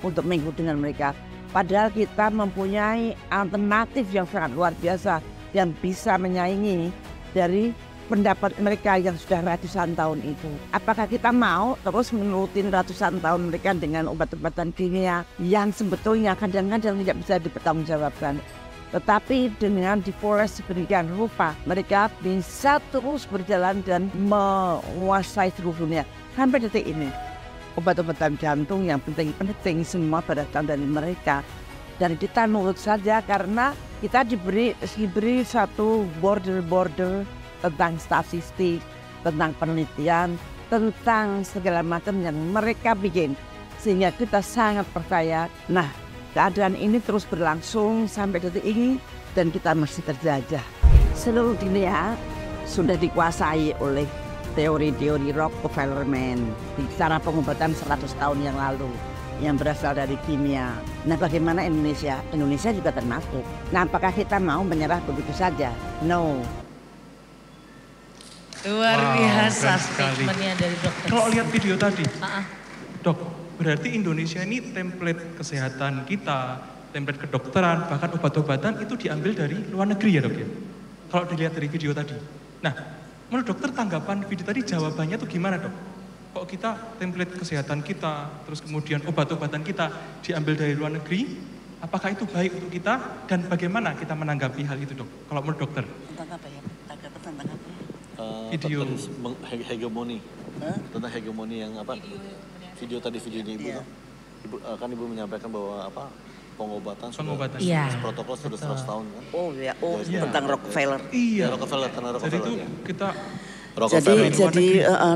untuk mengikuti dengan mereka. Padahal kita mempunyai alternatif yang sangat luar biasa yang bisa menyaingi dari pendapat mereka yang sudah ratusan tahun itu. Apakah kita mau terus menurutin ratusan tahun mereka dengan obat-obatan kimia yang sebetulnya kadang-kadang tidak bisa dipertanggungjawabkan. Tetapi dengan dipoles sedemikian rupa, mereka bisa terus berjalan dan menguasai seluruh dunia. Sampai detik ini, obat-obatan jantung yang penting-penting semua berasal dari mereka. Dan kita nurut saja karena kita diberi satu border tentang statistik, tentang penelitian, tentang segala macam yang mereka bikin. Sehingga kita sangat percaya, nah keadaan ini terus berlangsung sampai detik ini dan kita masih terjajah. Seluruh dunia sudah dikuasai oleh teori-teori Rockefeller Man di cara pengobatan 100 tahun yang lalu yang berasal dari kimia. Nah bagaimana Indonesia? Indonesia juga termasuk. Nah apakah kita mau menyerah begitu saja? No.
Luar biasa statementnya dari dokter.
Kalau lihat video tadi, Dok, berarti Indonesia ini template kesehatan kita, template kedokteran, bahkan obat-obatan itu diambil dari luar negeri ya Dok ya? Kalau dilihat dari video tadi. Nah, menurut dokter tanggapan video tadi jawabannya tuh gimana Dok? Kok kita template kesehatan kita, terus kemudian obat-obatan kita diambil dari luar negeri, apakah itu baik untuk kita dan bagaimana kita menanggapi hal itu Dok? Kalau menurut dokter?
Tentang apa ya? Tentang apa?
Video hegemoni. Tentang hegemoni yang apa? videonya Ibu tuh. Kan Ibu menyampaikan bahwa pengobatan protokol sudah 100 tahun kan?
Oh ya, tentang Rockefeller.
Iya. Rockefeller.
Jadi itu kita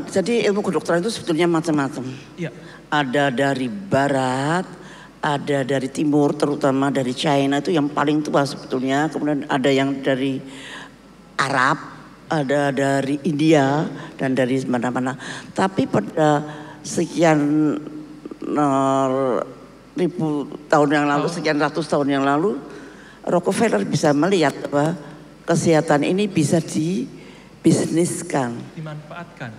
Jadi ilmu kedokteran itu sebetulnya macam-macam.
Iya.
Ada dari barat, ada dari timur, terutama dari China itu yang paling tua sebetulnya. Kemudian ada yang dari Arab, ada dari India dan dari mana-mana. Tapi pada sekian ribu tahun yang lalu, sekian ratus tahun yang lalu, Rockefeller bisa melihat bahwa kesehatan ini bisa dibisniskan,
dimanfaatkan.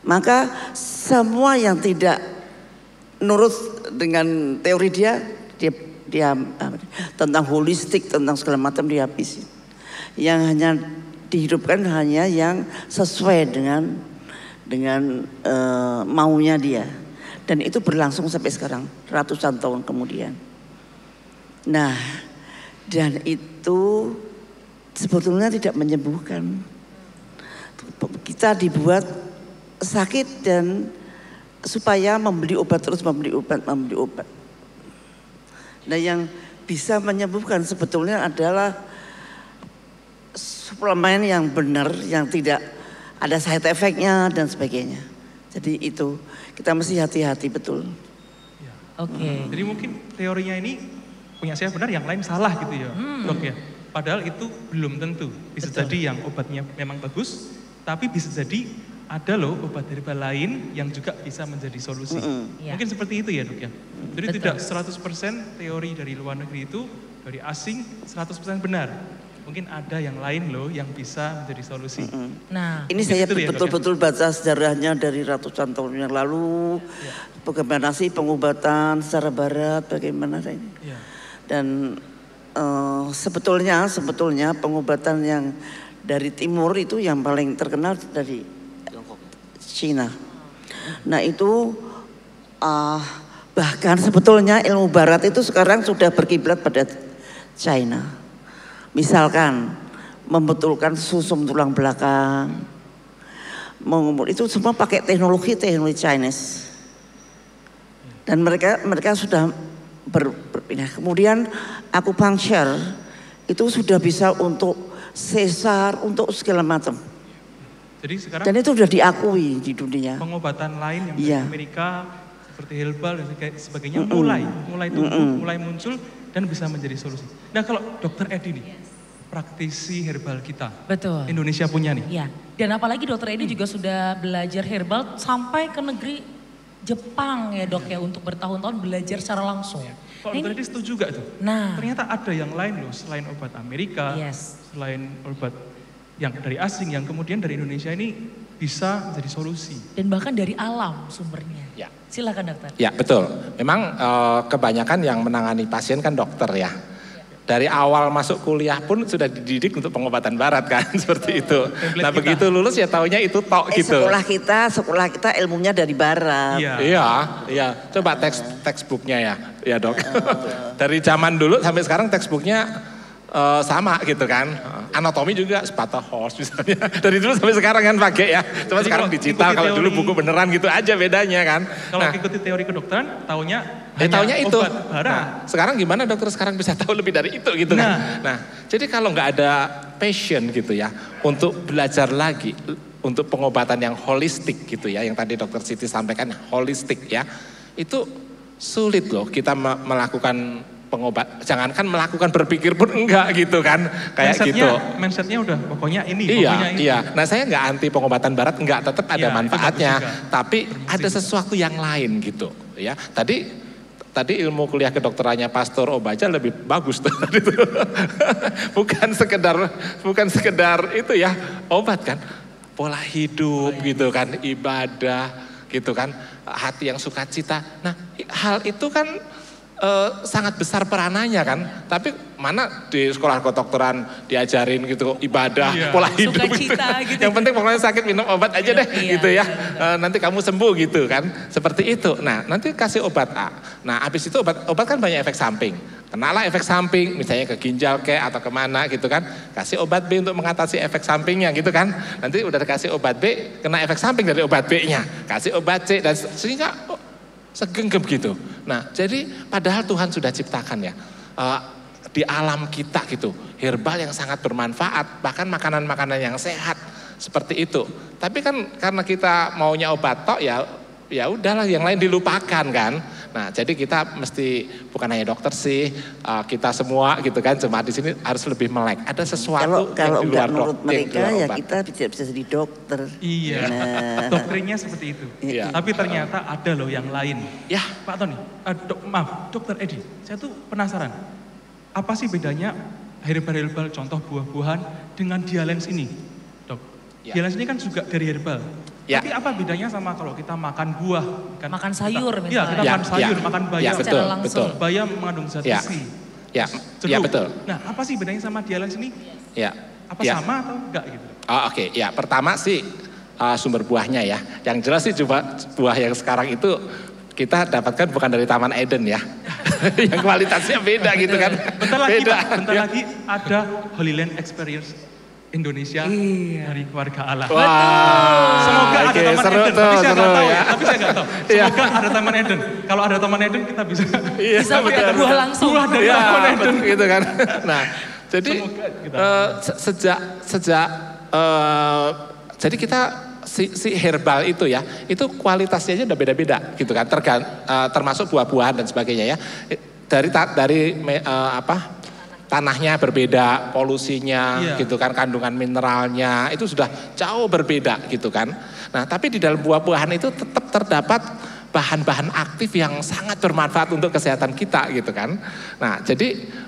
Maka semua yang tidak nurut dengan teori dia tentang holistik, tentang segala macam dihabisin. Yang hanya dihidupkan hanya yang sesuai dengan maunya dia. Dan itu berlangsung sampai sekarang, ratusan tahun kemudian. Nah, dan itu sebetulnya tidak menyembuhkan. Kita dibuat sakit dan supaya membeli obat terus, membeli obat. Nah, yang bisa menyembuhkan sebetulnya adalah suplemen yang benar, yang tidak ada side effect-nya dan sebagainya. Jadi itu kita mesti hati-hati betul.
Ya. Oke. Jadi mungkin teorinya ini punya saya benar, yang lain salah gitu ya, Dok ya. Padahal itu belum tentu. Bisa jadi yang obatnya memang bagus, tapi bisa jadi ada loh obat herbal lain yang juga bisa menjadi solusi. Mungkin seperti itu ya, Dok ya. Jadi tidak 100% teori dari luar negeri itu, dari asing 100% benar. Mungkin ada yang lain loh yang bisa menjadi solusi.
Nah, ini saya betul-betul baca sejarahnya dari ratusan tahun yang lalu. Bagaimana sih pengobatan secara barat, bagaimana ini. Dan sebetulnya pengobatan yang dari timur itu yang paling terkenal dari Cina. Nah itu bahkan sebetulnya ilmu barat itu sekarang sudah berkiblat pada China. Misalkan membetulkan susum tulang belakang, itu semua pakai teknologi Chinese. Dan mereka sudah berpindah. Kemudian akupunktur itu sudah bisa untuk sesar, untuk segala macam.
Jadi sekarang
dan itu sudah diakui di dunia.
Pengobatan lain yang dari Amerika seperti herbal dan sebagainya mulai tumbuh, mulai muncul dan bisa menjadi solusi. Nah kalau Dokter Edi nih, praktisi herbal kita,
betul,
Indonesia punya nih.
Iya. Dan apalagi Dokter Edi juga sudah belajar herbal sampai ke negeri Jepang ya Dok ya, untuk bertahun-tahun belajar secara langsung.
Kalau Dokter Edi setuju juga tuh.
Nah,
ternyata ada yang lain loh selain obat Amerika, selain obat yang dari asing yang kemudian dari Indonesia ini bisa menjadi solusi.
Dan bahkan dari alam sumbernya.
Ya.
Silakan Dokter.
Ya betul. Memang kebanyakan yang menangani pasien kan dokter ya. Dari awal masuk kuliah pun sudah dididik untuk pengobatan barat kan, seperti itu. Nah begitu lulus ya taunya itu tok gitu.
Sekolah kita ilmunya dari barat.
Iya. Coba textbooknya ya Dok. Dari zaman dulu sampai sekarang textbooknya sama gitu kan. Anatomi juga Sparta Horse misalnya. Dari dulu sampai sekarang kan pakai ya. Cuma sekarang digital, kalau dulu buku beneran gitu aja bedanya kan.
Kalau ikuti teori kedokteran, taunya
itu. Nah, sekarang gimana dokter sekarang bisa tahu lebih dari itu gitu kan. Nah, jadi kalau nggak ada passion gitu ya untuk belajar lagi untuk pengobatan yang holistik gitu ya, yang tadi Dokter Siti sampaikan holistik ya, itu sulit loh kita melakukan pengobat, jangankan melakukan berpikir pun enggak gitu kan, kayak
mindsetnya udah pokoknya ini.
Iya. Nah saya nggak anti pengobatan barat, enggak, tetap ada manfaatnya, tapi ada sesuatu yang lain gitu ya. Tadi ilmu kuliah kedokterannya Pastor Obaja lebih bagus tuh. bukan sekedar itu ya obat kan, pola hidup gitu kan, ibadah gitu kan, hati yang sukacita. Nah hal itu kan sangat besar peranannya kan, tapi mana di sekolah kedokteran diajarin gitu ibadah, pola hidup gitu. Yang penting pokoknya sakit minum obat aja deh gitu ya. Nanti kamu sembuh gitu kan, seperti itu. Nah nanti kasih obat A. Nah habis itu obat kan banyak efek samping. Kenalah efek samping, misalnya ke ginjal atau kemana gitu kan, kasih obat B untuk mengatasi efek sampingnya gitu kan. Nanti udah dikasih obat B, kena efek samping dari obat B-nya, kasih obat C dan sehingga segenggam gitu. Nah, jadi padahal Tuhan sudah ciptakan ya, di alam kita gitu, herbal yang sangat bermanfaat, bahkan makanan-makanan yang sehat seperti itu. Tapi kan karena kita maunya obat tok ya udahlah, yang lain dilupakan kan. Nah, jadi kita mesti bukan hanya dokter sih, kita semua gitu kan, cuma di sini harus lebih melek. Ada sesuatu
kalau
yang di luar
menurut mereka ya
obat.
kita bisa jadi dokter.
Iya, doktrinnya seperti itu.
Iya.
Tapi ternyata ada loh yang lain.
Ya,
Pak Tony, maaf, Dokter Edi, saya tuh penasaran. Apa sih bedanya herbal-herbal contoh buah-buahan dengan dialens ini, Dok? Ya. Dialens ini kan juga dari herbal. Ya. Tapi apa bedanya sama kalau kita makan buah? Kan
makan sayur misalnya.
Iya, kita makan sayur, makan bayam.
Betul,
betul. Bayam mengandung zat besi.
Ya, betul.
Nah, apa sih bedanya sama dialens ini?
Ya.
Apa sama atau enggak gitu?
Oke. Ya, pertama sih sumber buahnya ya. Yang jelas sih coba buah yang sekarang itu kita dapatkan bukan dari Taman Eden ya. Yang kualitasnya beda gitu kan.
Bentar lagi ada Holy Land Experience Indonesia dari keluarga Allah.
Wah,
semoga ada Taman Eden. Tapi saya nggak tahu ya. Tapi saya nggak tahu.
Iya.
Semoga ada Taman Eden. Kalau ada Taman Eden kita bisa
pakai buah langsung.
Buah dari Taman Eden
gitu kan. Nah, jadi sejak jadi kita si herbal itu ya, itu kualitasnya aja udah beda-beda gitu kan, termasuk buah-buahan dan sebagainya ya. Dari tanahnya berbeda, polusinya gitu kan, kandungan mineralnya itu sudah jauh berbeda gitu kan. Nah, tapi di dalam buah-buahan itu tetap terdapat bahan-bahan aktif yang sangat bermanfaat untuk kesehatan kita gitu kan. Nah, jadi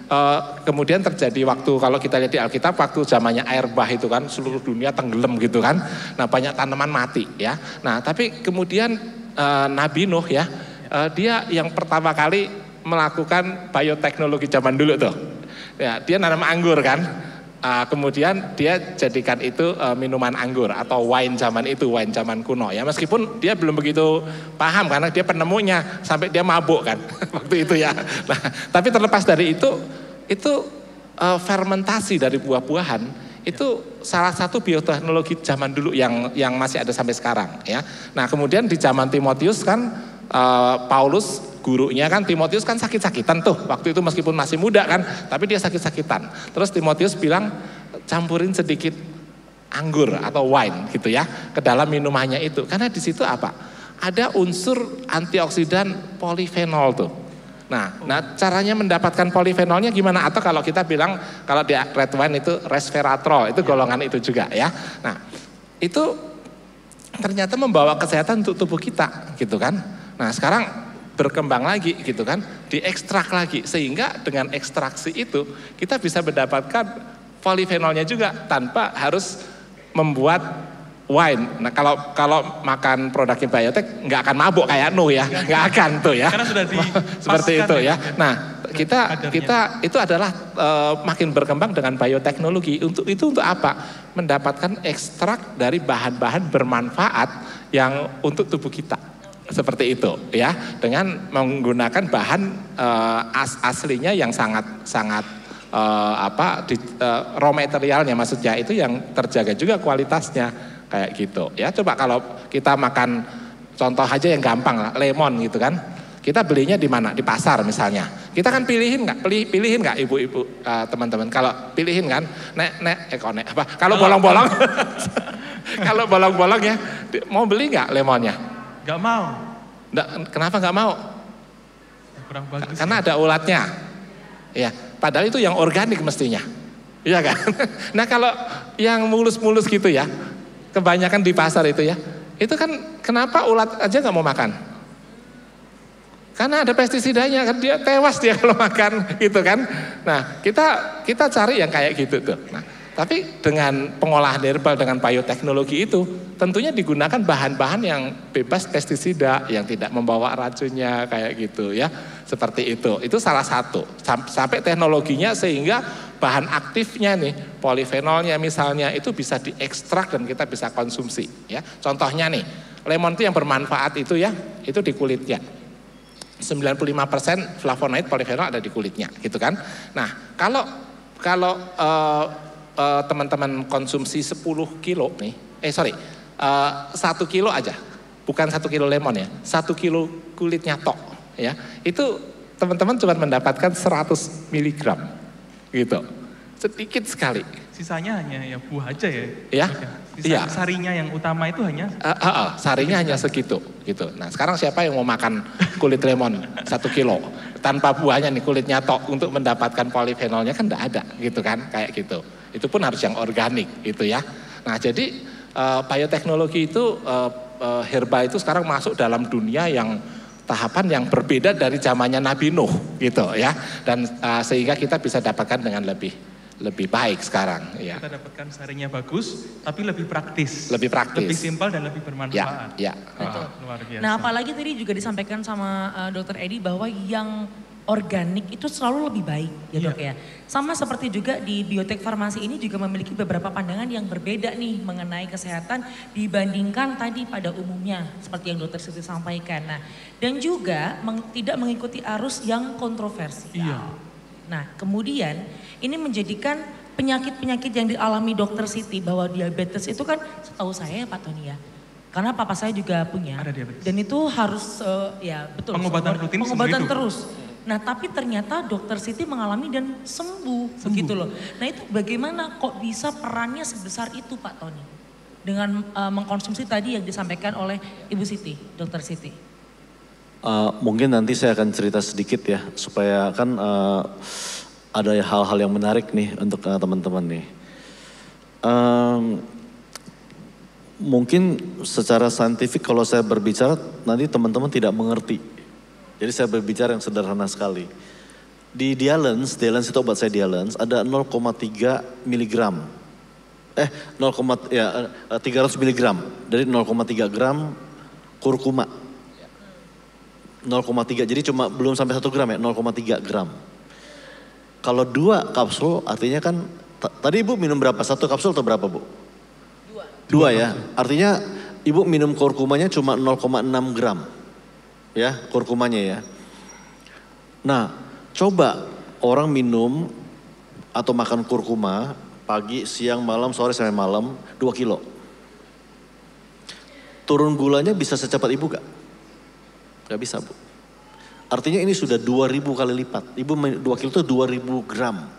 kemudian terjadi waktu, kalau kita lihat di Alkitab, waktu zamannya air bah itu kan, seluruh dunia tenggelam gitu kan. Nah, banyak tanaman mati ya. Nah, tapi kemudian Nabi Nuh ya, dia yang pertama kali melakukan bioteknologi zaman dulu tuh. Ya, dia nanam anggur kan. Kemudian dia jadikan itu minuman anggur atau wine zaman itu, wine zaman kuno ya. Meskipun dia belum begitu paham karena dia penemunya, sampai dia mabuk kan waktu itu ya. Nah, tapi terlepas dari itu fermentasi dari buah-buahan itu salah satu bioteknologi zaman dulu yang masih ada sampai sekarang ya. Nah, kemudian di zaman Timotius kan Paulus gurunya kan, Timotius kan sakit-sakitan tuh waktu itu, meskipun masih muda kan, tapi dia sakit-sakitan. Terus Timotius bilang campurin sedikit anggur atau wine gitu ya ke dalam minumannya itu, karena di situ apa? Ada unsur antioksidan polifenol tuh. Nah, caranya mendapatkan polifenolnya gimana? Atau kalau kita bilang kalau di red wine itu resveratrol, itu golongan itu juga ya. Nah, itu ternyata membawa kesehatan untuk tubuh kita gitu kan. Nah, sekarang berkembang lagi gitu kan, diekstrak lagi, sehingga dengan ekstraksi itu kita bisa mendapatkan polifenolnya juga tanpa harus membuat wine. Nah, kalau makan produknya biotek nggak akan mabuk kayak Nuh ya, nggak akan tuh ya.
Karena sudah
seperti itu ya. Nah, kita itu adalah makin berkembang dengan bioteknologi. Untuk apa? Mendapatkan ekstrak dari bahan-bahan bermanfaat yang untuk tubuh kita. Seperti itu ya, dengan menggunakan bahan aslinya yang sangat raw materialnya, maksudnya itu yang terjaga juga kualitasnya kayak gitu ya. Coba kalau kita makan, contoh aja yang gampang lah, lemon gitu kan, kita belinya di mana? Di pasar misalnya. Kita kan pilihin nggak ibu-ibu, teman-teman, kalau pilihin kan, kalau bolong-bolong kalau bolong-bolong ya, mau beli nggak lemonnya?
Gak mau.
Kenapa gak mau?
Kurang bagus.
Karena ada ulatnya. Ya, padahal itu yang organik mestinya. Iya kan? Nah, kalau yang mulus-mulus gitu ya, kebanyakan di pasar itu ya, itu kan kenapa ulat aja gak mau makan? Karena ada pestisidanya kan, dia tewas dia kalau makan gitu kan. Nah, kita cari yang kayak gitu tuh. Nah, tapi dengan pengolahan herbal, dengan bioteknologi itu tentunya digunakan bahan-bahan yang bebas pestisida, yang tidak membawa racunnya kayak gitu ya. Seperti itu. Itu salah satu. Sampai teknologinya sehingga bahan aktifnya nih, polifenolnya misalnya, itu bisa diekstrak dan kita bisa konsumsi ya. Contohnya nih, lemon itu yang bermanfaat itu ya, itu di kulitnya. 95% flavonoid polifenol ada di kulitnya gitu kan. Nah, kalau teman-teman konsumsi 10 kilo nih, 1 kilo aja bukan 1 kilo lemon ya, 1 kilo kulitnya tok ya, itu teman-teman cuma mendapatkan 100 miligram gitu, sedikit sekali.
Sisanya hanya ya buah aja ya?
Ya, iya.
Sarinya yang utama itu hanya?
Sarinya hanya segitu gitu. Nah sekarang siapa yang mau makan kulit lemon 1 kilo tanpa buahnya nih, kulitnya tok, untuk mendapatkan polifenolnya kan enggak ada gitu kan, kayak gitu. Itu pun harus yang organik gitu ya. Nah jadi bioteknologi itu, herba itu sekarang masuk dalam dunia yang tahapan yang berbeda dari zamannya Nabi Nuh gitu ya. Dan sehingga kita bisa dapatkan dengan lebih baik sekarang ya.
Kita dapatkan sarinya bagus tapi lebih praktis.
Lebih praktis.
Lebih simpel dan lebih bermanfaat.
Ya.
Luar biasa. Nah apalagi tadi juga disampaikan sama Dokter Edi bahwa yang organik itu selalu lebih baik ya dok ya. Sama seperti juga di biotek farmasi ini juga memiliki beberapa pandangan yang berbeda nih mengenai kesehatan dibandingkan tadi pada umumnya seperti yang dokter Siti sampaikan. Nah dan juga tidak mengikuti arus yang kontroversial.
Iya.
Nah kemudian ini menjadikan penyakit-penyakit yang dialami dokter Siti bahwa diabetes itu kan setahu saya Pak Tony ya. Karena papa saya juga punya.
Ada diabetes.
Dan itu harus ya betul.
Pengobatan rutin
pengobatan terus. Nah tapi ternyata dokter Siti mengalami dan sembuh. Begitu loh. Nah itu bagaimana kok bisa perannya sebesar itu Pak Tony? Dengan mengkonsumsi tadi yang disampaikan oleh Ibu Siti, dokter Siti.
Mungkin nanti saya akan cerita sedikit ya. Supaya kan ada hal-hal yang menarik nih untuk teman-teman nih. Mungkin secara saintifik kalau saya berbicara nanti teman-teman tidak mengerti. Jadi saya berbicara yang sederhana sekali. Di Dialens itu obat saya Dialens ada 0,3 miligram. 300 miligram dari 0,3 gram kurkuma. 0,3 jadi cuma belum sampai 1 gram ya, 0,3 gram. Kalau 2 kapsul artinya kan, tadi ibu minum berapa? 1 kapsul atau berapa bu? 2 ya, artinya ibu minum kurkumanya cuma 0,6 gram. Ya kurkumanya ya. Nah coba orang minum atau makan kurkuma pagi, siang, malam, sore sampai malam 2 kilo. Turun gulanya bisa secepat ibu gak? Gak bisa bu. Artinya ini sudah 2000 kali lipat. Ibu 2 kilo itu 2000 gram.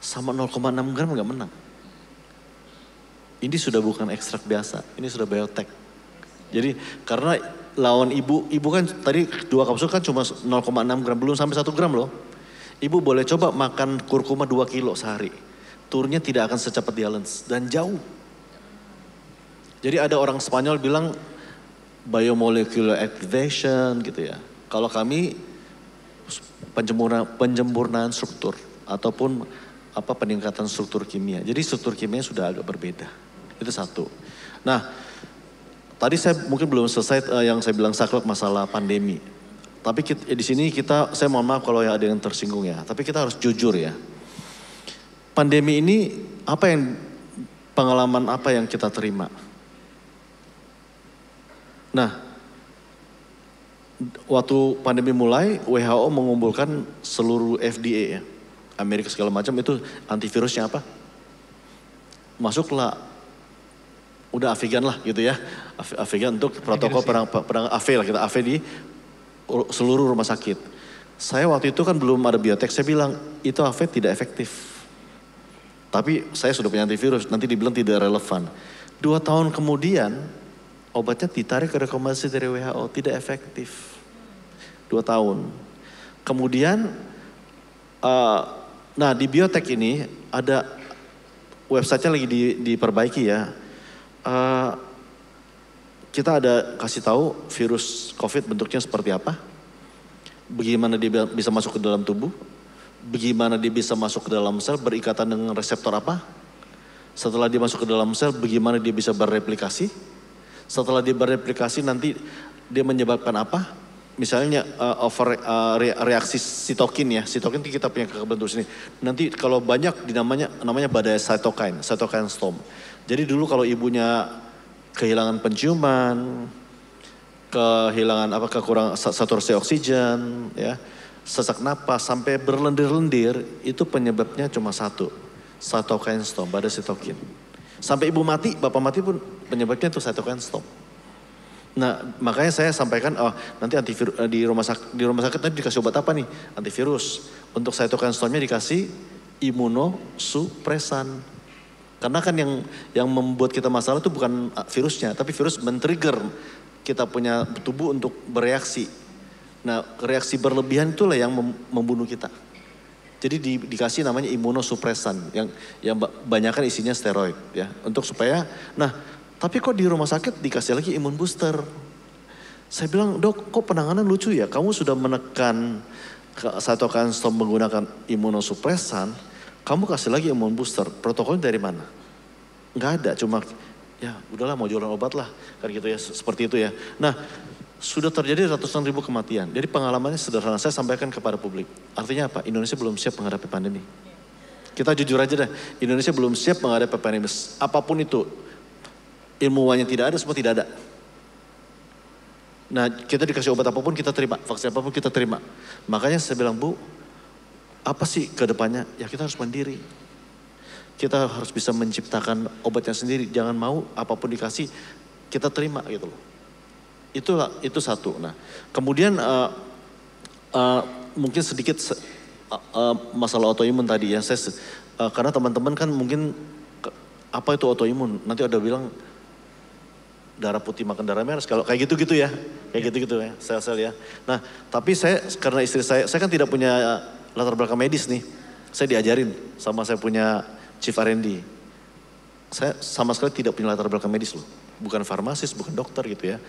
Sama 0,6 gram gak menang. Ini sudah bukan ekstrak biasa. Ini sudah biotek. Jadi karena lawan ibu kan tadi 2 kapsul kan cuma 0,6 gram. Belum sampai 1 gram loh. Ibu boleh coba makan kurkuma 2 kilo sehari. Turunnya tidak akan secepat Dialens. Dan jauh. Jadi ada orang Spanyol bilang biomolecular activation gitu ya. Kalau kami penjempurnaan struktur ataupun peningkatan struktur kimia. Jadi struktur kimia sudah agak berbeda. Itu satu. Nah, tadi saya mungkin belum selesai yang saya bilang saklek masalah pandemi. Tapi di sini saya mohon maaf kalau ada yang tersinggung ya. Tapi kita harus jujur ya. Pandemi ini pengalaman apa yang kita terima? Nah, waktu pandemi mulai, WHO mengumpulkan seluruh FDA ya, Amerika segala macam itu antivirusnya apa? Masuklah, udah Avigan lah gitu ya, Avigan untuk protokol perang AV lah, kita AV di seluruh rumah sakit. Saya waktu itu kan belum ada biotek, saya bilang itu AV tidak efektif. Tapi saya sudah punya antivirus, nanti dibilang tidak relevan. 2 tahun kemudian, obatnya ditarik ke rekomendasi dari WHO, tidak efektif. 2 tahun. Kemudian, di biotek ini ada websitenya lagi diperbaiki ya. Kita ada kasih tahu virus COVID bentuknya seperti apa. Bagaimana dia bisa masuk ke dalam tubuh. Bagaimana dia bisa masuk ke dalam sel, berikatan dengan reseptor apa. Setelah dia masuk ke dalam sel, bagaimana dia bisa berreplikasi. Setelah dia berreplikasi nanti dia menyebabkan apa? Misalnya reaksi sitokin ya. Sitokin kita punya kebentuk sini. Nanti kalau banyak namanya badai cytokine storm. Jadi dulu kalau ibunya kehilangan penciuman, kehilangan kekurangan saturasi oksigen, ya, sesak napas sampai berlendir-lendir, itu penyebabnya cuma satu, cytokine storm, badai sitokin. Sampai ibu mati, bapak mati pun penyebabnya itu cytokine storm. Nah, makanya saya sampaikan, nanti antivirus di rumah sakit nanti dikasih obat apa nih? Antivirus. Untuk cytokine stormnya dikasih imunosupresan. Karena kan yang membuat kita masalah itu bukan virusnya, tapi virus men-trigger kita punya tubuh untuk bereaksi. Nah, reaksi berlebihan itulah yang membunuh kita. Jadi dikasih namanya imunosupresan yang banyakkan isinya steroid ya, untuk supaya tapi kok di rumah sakit dikasih lagi imun booster. Saya bilang, "Dok, kok penanganan lucu ya? Kamu sudah menekan cytokine storm menggunakan imunosupresan, kamu kasih lagi imun booster. Protokolnya dari mana?" Nggak ada, cuma ya udahlah mau jualan obat lah. Kan gitu ya, seperti itu ya. Nah, sudah terjadi ratusan ribu kematian. Jadi pengalamannya sederhana, saya sampaikan kepada publik. Artinya apa? Indonesia belum siap menghadapi pandemi. Kita jujur aja deh, Indonesia belum siap menghadapi pandemi. Apapun itu, ilmuwannya tidak ada, semua tidak ada. Nah, kita dikasih obat apapun kita terima, vaksin apapun kita terima. Makanya saya bilang, Bu, apa sih ke depannya? Ya kita harus mandiri. Kita harus bisa menciptakan obatnya sendiri. Jangan mau apapun dikasih, kita terima gitu loh. Itu satu. Nah, kemudian mungkin sedikit masalah autoimun tadi ya. Karena teman-teman kan mungkin apa itu autoimun? Nanti ada bilang darah putih makan darah merah, kalau kayak gitu-gitu ya. Kayak gitu-gitu ya, sel-sel ya. Nah, tapi karena istri saya kan tidak punya latar belakang medis nih. Saya diajarin sama saya punya chief R&D. Saya sama sekali tidak punya latar belakang medis loh. Bukan farmasis, bukan dokter gitu ya.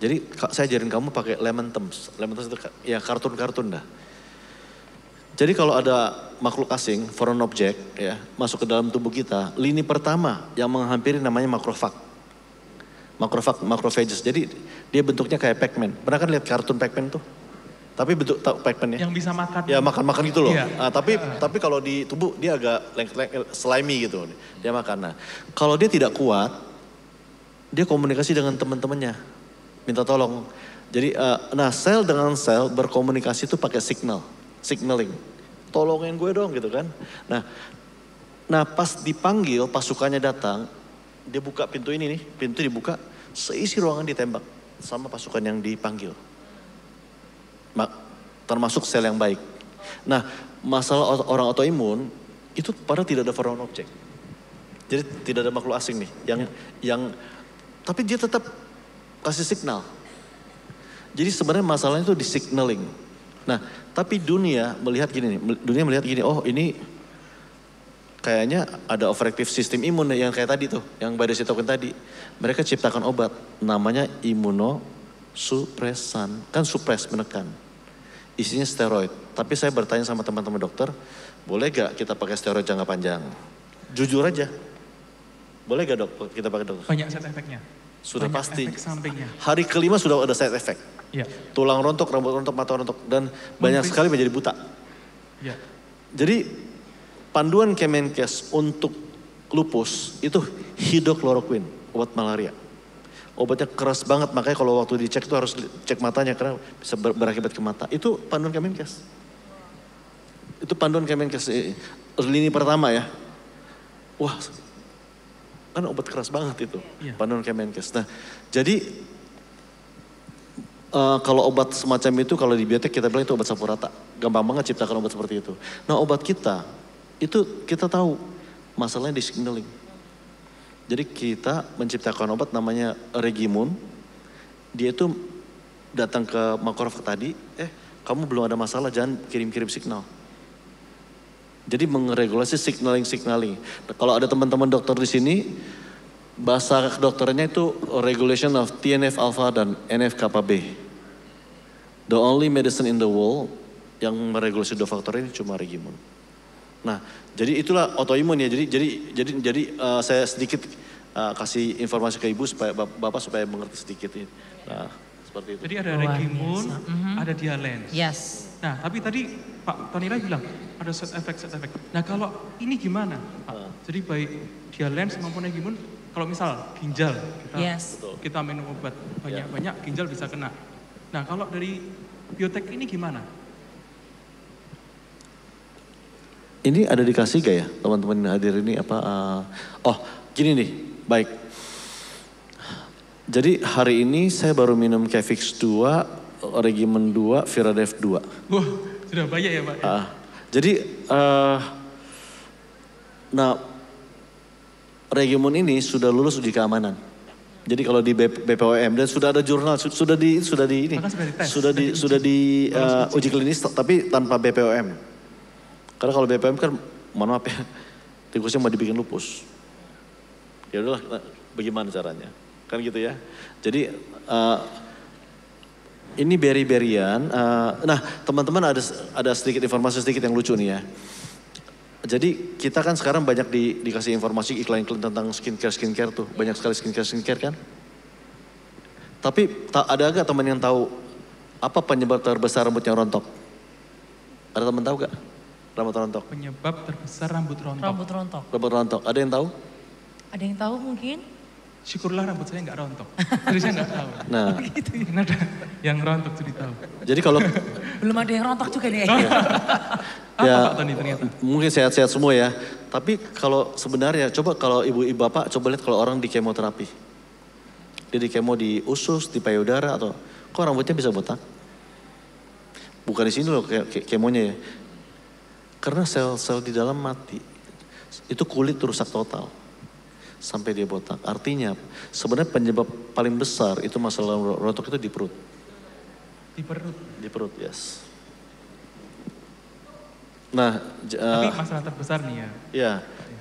Jadi saya ajarin kamu pakai lemon terms. Lemon terms itu ya kartun-kartun dah. Jadi kalau ada makhluk asing, foreign object ya, masuk ke dalam tubuh kita, lini pertama yang menghampiri namanya makrofag. Macrophages. Jadi dia bentuknya kayak Pac-Man. Pernah kan lihat kartun Pac-Man tuh? Tapi bentuk Pac-Man ya.
Yang bisa makan.
Ya makan-makan gitu loh. Iya. Tapi kalau di tubuh dia agak lengket-lengket, slimy gitu. Dia makan. Nah, kalau dia tidak kuat, dia komunikasi dengan teman-temannya. Minta tolong. Jadi, sel dengan sel berkomunikasi itu pakai signaling. Tolongin gue dong gitu kan. Nah pas dipanggil, pasukannya datang, dia buka pintu ini nih, pintu dibuka, seisi ruangan ditembak sama pasukan yang dipanggil. Termasuk sel yang baik. Nah, masalah orang autoimun itu padahal tidak ada foreign object. Jadi tidak ada makhluk asing nih yang tapi dia tetap kasih signal. Jadi sebenarnya masalahnya itu di signaling. Nah, tapi dunia melihat gini nih, oh ini kayaknya ada overactive sistem imun yang kayak tadi tuh, yang Mbak Desi token tadi. Mereka ciptakan obat, namanya imunosupresan. Kan supres, menekan. Isinya steroid. Tapi saya bertanya sama teman-teman dokter, boleh gak kita pakai steroid jangka panjang? Jujur aja. Boleh gak dok kita pakai dokter?
Banyak side efeknya.
Sudah
banyak
pasti.
Efek sampingnya.
Hari kelima sudah ada side effect.
Ya.
Tulang rontok, rambut rontok, mata rontok. Dan banyak sekali menjadi buta.
Ya.
Jadi panduan Kemenkes untuk lupus itu hidrokloroquine, obat malaria. Obatnya keras banget, makanya kalau waktu dicek itu harus cek matanya karena bisa berakibat ke mata. Itu panduan Kemenkes. Itu panduan Kemenkes, lini pertama ya. Wah, kan obat keras banget itu, panduan Kemenkes. Nah, jadi kalau obat semacam itu, kalau di biotek kita bilang itu obat sapu rata. Gampang banget ciptakan obat seperti itu. Nah, obat kita, itu kita tahu masalahnya di signaling. Jadi kita menciptakan obat namanya Regimun. Dia itu datang ke makrofag tadi, kamu belum ada masalah, jangan kirim-kirim signal. Jadi mengeregulasi signaling. Nah, kalau ada teman-teman dokter di sini, bahasa dokternya itu regulation of TNF alpha dan NF kappa B. The only medicine in the world yang meregulasi dua faktor ini cuma Regimun. Nah, jadi itulah autoimun ya. Jadi saya sedikit kasih informasi ke ibu supaya bapak supaya mengerti sedikit ini. Nah, seperti itu.
Jadi ada Regimun, ada Dialens.
Yes.
Nah, tapi tadi Pak Tonira bilang ada side effect. Nah, kalau ini gimana, Pak? Jadi baik Dialens maupun Regimun, kalau misal ginjal kita minum obat banyak-banyak, ginjal bisa kena. Nah, kalau dari biotek ini gimana?
Ini ada dikasih gak ya teman-teman yang hadir ini apa? Oh gini nih, baik. Jadi hari ini saya baru minum Kefix 2, Regimen 2, Viradev 2.
Wah, sudah banyak ya Pak?
Jadi, Regimen ini sudah lulus uji keamanan. Jadi kalau di BPOM dan sudah ada jurnal, sudah di uji klinis tapi tanpa BPOM. Karena kalau BPOM kan, mohon maaf ya, tikusnya mau dibikin lupus. Ya udahlah, bagaimana caranya? Kan gitu ya. Jadi ini beri-berian. Nah teman-teman ada sedikit informasi sedikit yang lucu nih ya. Jadi kita kan sekarang banyak dikasih informasi iklan-iklan tentang skincare tuh. Banyak sekali skincare kan. Tapi ada gak teman yang tahu apa penyebab terbesar rambutnya rontok? Ada teman tahu gak? Rambut rontok.
Penyebab terbesar rambut rontok.
Rambut rontok. Ada yang tahu?
Ada yang tahu mungkin?
Syukurlah rambut saya nggak rontok. Jadi saya nggak tahu.
Nah,
gitu. Ada yang rontok jadi tahu.
Jadi kalau
belum ada yang rontok juga nih.
Ya, Pak Tony ternyata? Mungkin sehat-sehat semua ya. Tapi kalau sebenarnya coba kalau ibu-ibu bapak coba lihat kalau orang di kemoterapi. Dia di kemo di usus, di payudara atau kok rambutnya bisa botak? Bukan di sini loh kemonya ya. Karena sel-sel di dalam mati. Itu kulit rusak total. Sampai dia botak. Artinya sebenarnya penyebab paling besar itu masalah rontok itu di perut.
Di perut?
Di perut, yes. Nah,
tapi masalah terbesar nih ya.
Ya,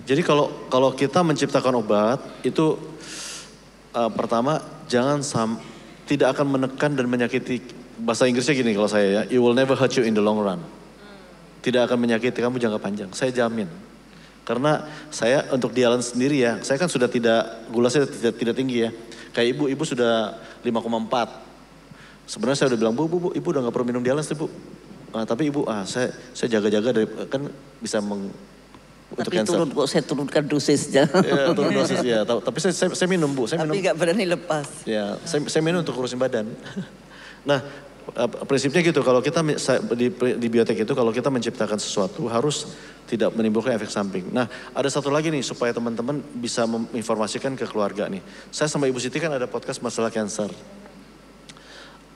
jadi kalau kita menciptakan obat itu pertama tidak akan menekan dan menyakiti. Bahasa Inggrisnya gini kalau saya ya, it will never hurt you in the long run. Tidak akan menyakiti kamu jangka panjang, saya jamin. Karena saya untuk dialan sendiri ya, saya kan sudah gula saya tidak tinggi ya. Kayak ibu sudah 5,4. Sebenarnya saya udah bilang, bu, ibu udah gak perlu minum dialan sih bu. Tapi ibu, saya jaga-jaga dari kan bisa untuk cancer.
Tapi saya turunkan dosisnya.
Ya, turun dosis ya. Tapi saya minum bu, saya minum.
Tapi gak berani lepas.
Ya, saya minum untuk urusin badan. Nah, prinsipnya gitu, kalau kita di biotek itu kalau kita menciptakan sesuatu harus tidak menimbulkan efek samping. Nah ada satu lagi nih supaya teman-teman bisa menginformasikan ke keluarga nih. Saya sama Ibu Siti kan ada podcast masalah cancer.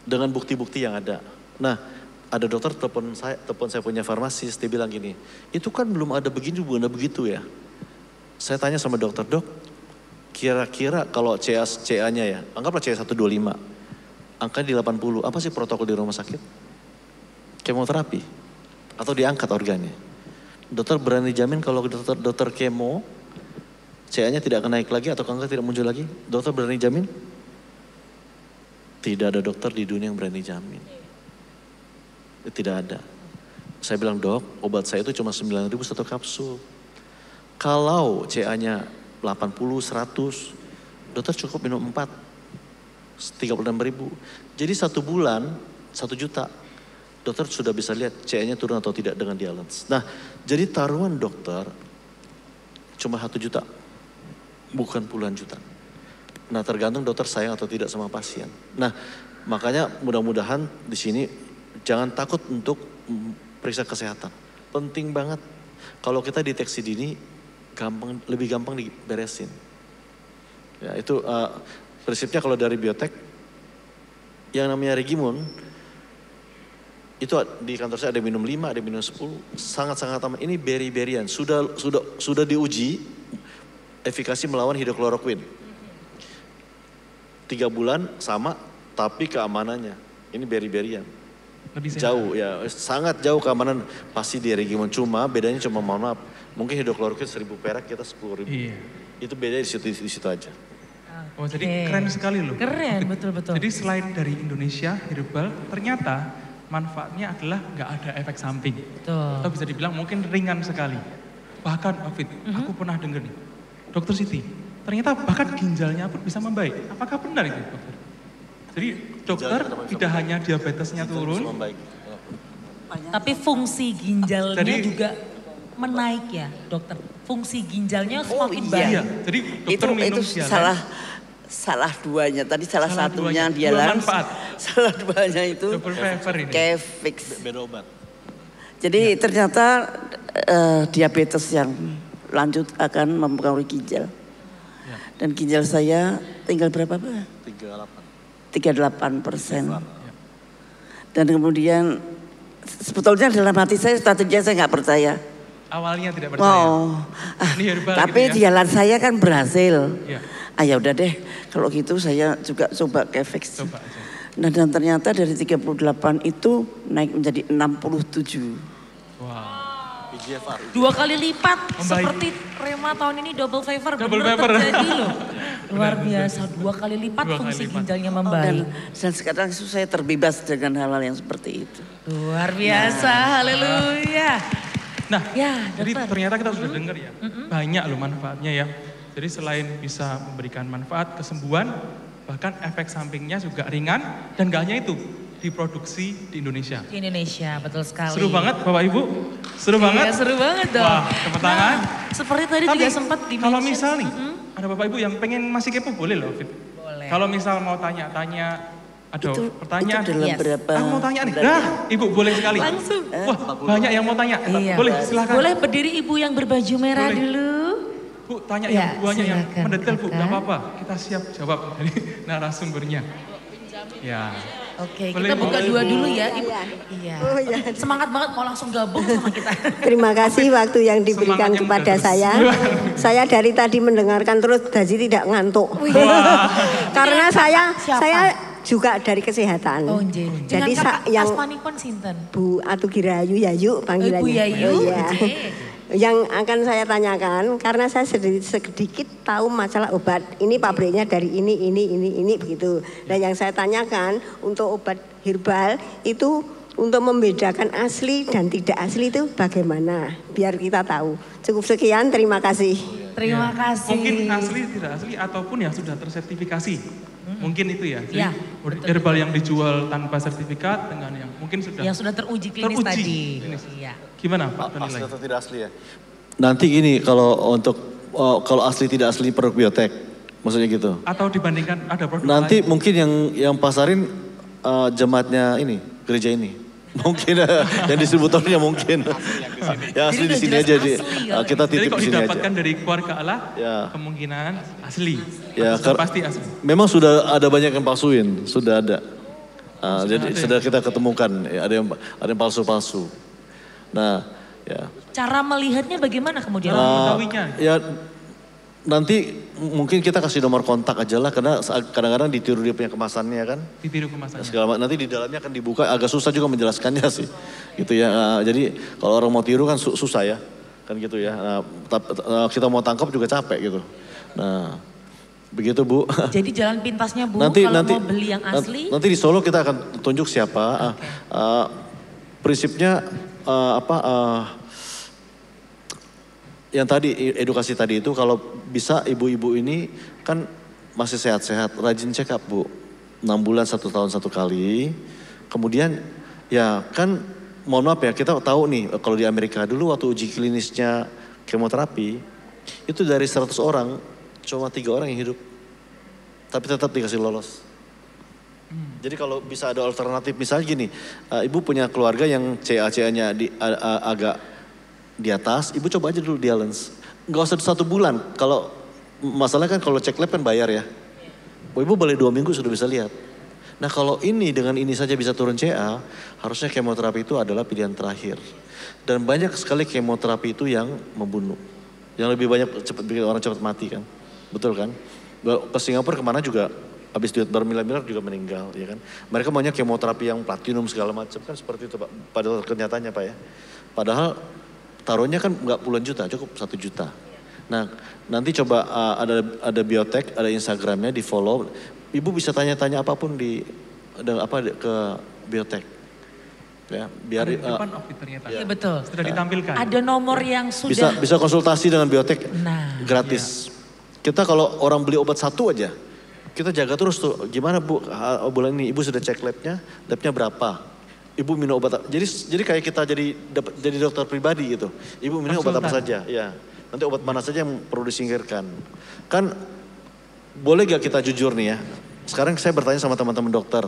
Dengan bukti-bukti yang ada. Nah ada dokter telepon saya punya farmasis, dia bilang gini, itu kan belum ada begini, belum ada begitu ya. Saya tanya sama dokter, dok kira-kira kalau CA-nya ya, anggaplah CA 125. Angka di 80, apa sih protokol di rumah sakit? Kemoterapi atau diangkat organnya. Dokter berani jamin kalau dokter kemo, CA-nya tidak akan naik lagi atau kanker tidak muncul lagi? Dokter berani jamin? Tidak ada dokter di dunia yang berani jamin. Tidak ada. Saya bilang, dok, obat saya itu cuma 9.000 satu kapsul. Kalau CA-nya 80, 100, dokter cukup minum 4. 36.000. Jadi 1 bulan 1 juta. Dokter sudah bisa lihat CA-nya turun atau tidak dengan dialysis. Nah, jadi taruhan dokter cuma 1 juta. Bukan puluhan juta. Nah, tergantung dokter sayang atau tidak sama pasien. Nah, makanya mudah-mudahan di sini jangan takut untuk periksa kesehatan. Penting banget. Kalau kita deteksi dini lebih gampang diberesin. Ya, itu prinsipnya kalau dari biotek, yang namanya Regimun, itu di kantor saya ada minum 5, ada minum 10, sangat-sangat aman. Ini beri-berian, sudah diuji efikasi melawan hidrokloroquine. 3 bulan sama, tapi keamanannya, ini beri-berian. Lebih jauh ya, sangat jauh keamanan pasti di Regimun. Cuma bedanya cuma mohon maaf, mungkin hidrokloroquine 1.000 perak, kita 10.000. Iya. Itu beda di situ aja.
Oh jadi keren sekali loh.
Keren, betul-betul.
Jadi selain dari Indonesia Herbal, ternyata manfaatnya adalah nggak ada efek samping.
Betul.
Atau bisa dibilang mungkin ringan sekali. Bahkan Afid, aku pernah dengar nih, Dokter Siti, ternyata bahkan ginjalnya pun bisa membaik. Apakah benar itu dokter? Jadi dokter tidak hanya diabetesnya turun,
tapi fungsi ginjalnya juga menaik ya dokter. Fungsi ginjalnya semakin baik.
Iya. Jadi dokter minum
itu salah duanya. Tadi salah satunya dialan. Salah duanya itu Kefix.
Beda obat.
Jadi ternyata diabetes yang lanjut akan mempengaruhi ginjal. Dan ginjal saya tinggal berapa Pak? 38%. Dan kemudian sebetulnya dalam hati saya tadinya saya nggak percaya.
Awalnya tidak percaya.
Ini herbal tapi gitu ya? Jalan saya kan berhasil. Ya udah deh, kalau gitu saya juga coba Kefix. Nah dan ternyata dari 38 itu naik menjadi 67.
Wow. 2 kali lipat. Seperti Rema tahun ini double favor. Benar terjadi loh. Luar biasa, 2 kali lipat fungsi ginjalnya membaik.
Dan sekarang saya terbebas dengan hal-hal yang seperti itu.
Luar biasa, haleluya.
Nah, jadi ternyata kita sudah dengar ya, banyak loh manfaatnya ya. Jadi selain bisa memberikan manfaat, kesembuhan, bahkan efek sampingnya juga ringan dan gak hanya itu, diproduksi di Indonesia.
Di Indonesia, betul sekali.
Seru banget Bapak Ibu? Seru banget?
Iya, seru banget dong.
Wah, tepuk tangan.
Seperti tadi juga sempat di-mention.
Kalau misal nih, ada Bapak Ibu yang pengen masih kepo, boleh loh Fit.
Boleh.
Kalau misal mau tanya-tanya, ada pertanyaan.
Itu dalam berapa?
Aku mau tanya nih. Ibu boleh sekali.
Langsung.
Wah, banyak yang mau tanya.
Iya.
Boleh, silakan.
Boleh berdiri Ibu yang berbaju merah dulu.
Bu, tanya yang buahnya yang mendetail Bu, gak apa-apa. Kita siap jawab dari narasumbernya. Ya.
Oke, kita buka dua dulu ya Ibu. Iya. Semangat banget mau langsung gabung sama kita.
Terima kasih waktu yang diberikan kepada saya. Saya dari tadi mendengarkan terus jadi tidak ngantuk. Karena saya juga dari kesehatan.
Oh,
jadi
yang asmanipun sinten?
Bu Atugirayu Yayu panggilannya.
Bu Yayu.
Yang akan saya tanyakan karena saya sedikit tahu masalah obat. Ini pabriknya dari ini begitu. Dan yang saya tanyakan untuk obat herbal itu untuk membedakan asli dan tidak asli itu bagaimana? Biar kita tahu. Cukup sekian, terima kasih.
Terima kasih.
Mungkin asli, tidak asli ataupun yang sudah tersertifikasi. Mungkin itu ya. Jadi herbal yang dijual tanpa sertifikat dengan yang mungkin sudah
teruji klinis tadi.
Iya. Gimana Pak?
Asli atau tidak asli ya? Nanti gini kalau kalau asli tidak asli produk biotek, maksudnya gitu.
Atau dibandingkan ada produk
nanti
lain.
Mungkin yang pasarin jemaatnya ini, gereja ini. Mungkin yang distributornya mungkin. Yang asli di sini aja kita titip di sini aja.
Jadi kalau didapatkan dari keluarga Allah, kemungkinan asli.
Ya,
pasti asli.
Memang sudah ada banyak yang palsuin, sudah ada. Jadi sudah kita ketemukan, ya, ada yang palsu-palsu. Nah, ya.
Cara melihatnya bagaimana kemudian?
Ya, nanti mungkin kita kasih nomor kontak aja lah, karena kadang-kadang ditiru dia punya kemasannya kan.
Ditiru kemasannya.
Nanti di dalamnya akan dibuka, agak susah juga menjelaskannya sih. Gitu ya. Jadi kalau orang mau tiru kan susah ya, kan gitu ya. Kita mau tangkap juga capek gitu. Nah, begitu Bu.
Jadi jalan pintasnya Bu, kalau mau beli yang asli.
Nanti di Solo kita akan tunjuk siapa. Prinsipnya yang tadi edukasi tadi itu kalau bisa ibu-ibu ini kan masih sehat-sehat, rajin check up Bu. 6 bulan 1 tahun 1 kali. Kemudian ya kan mohon maaf ya, kita tahu nih kalau di Amerika dulu waktu uji klinisnya kemoterapi itu dari 100 orang cuma 3 orang yang hidup. Tapi tetap dikasih lolos. Jadi kalau bisa ada alternatif, misalnya gini, ibu punya keluarga yang CA-nya agak di atas, ibu coba aja dulu dialysis. Nggak usah 1 bulan, kalau masalah kan kalau cek lab kan bayar ya. Ibu boleh 2 minggu sudah bisa lihat. Nah kalau ini dengan ini saja bisa turun CA, harusnya kemoterapi itu adalah pilihan terakhir. Dan banyak sekali kemoterapi itu yang membunuh. Yang lebih banyak bikin orang cepat mati kan, betul kan? Ke Singapura kemana juga habis duit bermiliar-miliar juga meninggal, ya kan. Mereka maunya kemoterapi yang platinum segala macam kan seperti itu Pak. Pada kenyataannya Pak ya. Padahal taruhnya kan nggak puluhan juta, cukup 1 juta. Nah nanti coba ada biotek, ada Instagramnya, di follow. Ibu bisa tanya-tanya apapun ke biotek. Ya, biar
depan ternyata.
Iya betul.
Sudah ditampilkan.
Ada nomor yang sudah.
Bisa konsultasi dengan biotek gratis. Kita kalau orang beli obat 1 aja, kita jaga terus tuh, gimana Bu, bulan ini Ibu sudah cek labnya berapa? Ibu minum obat, jadi kayak kita jadi dokter pribadi gitu. Ibu minum obat apa saja, ya. Nanti obat mana saja yang perlu disingkirkan. Kan boleh gak kita jujur nih ya, sekarang saya bertanya sama teman-teman dokter,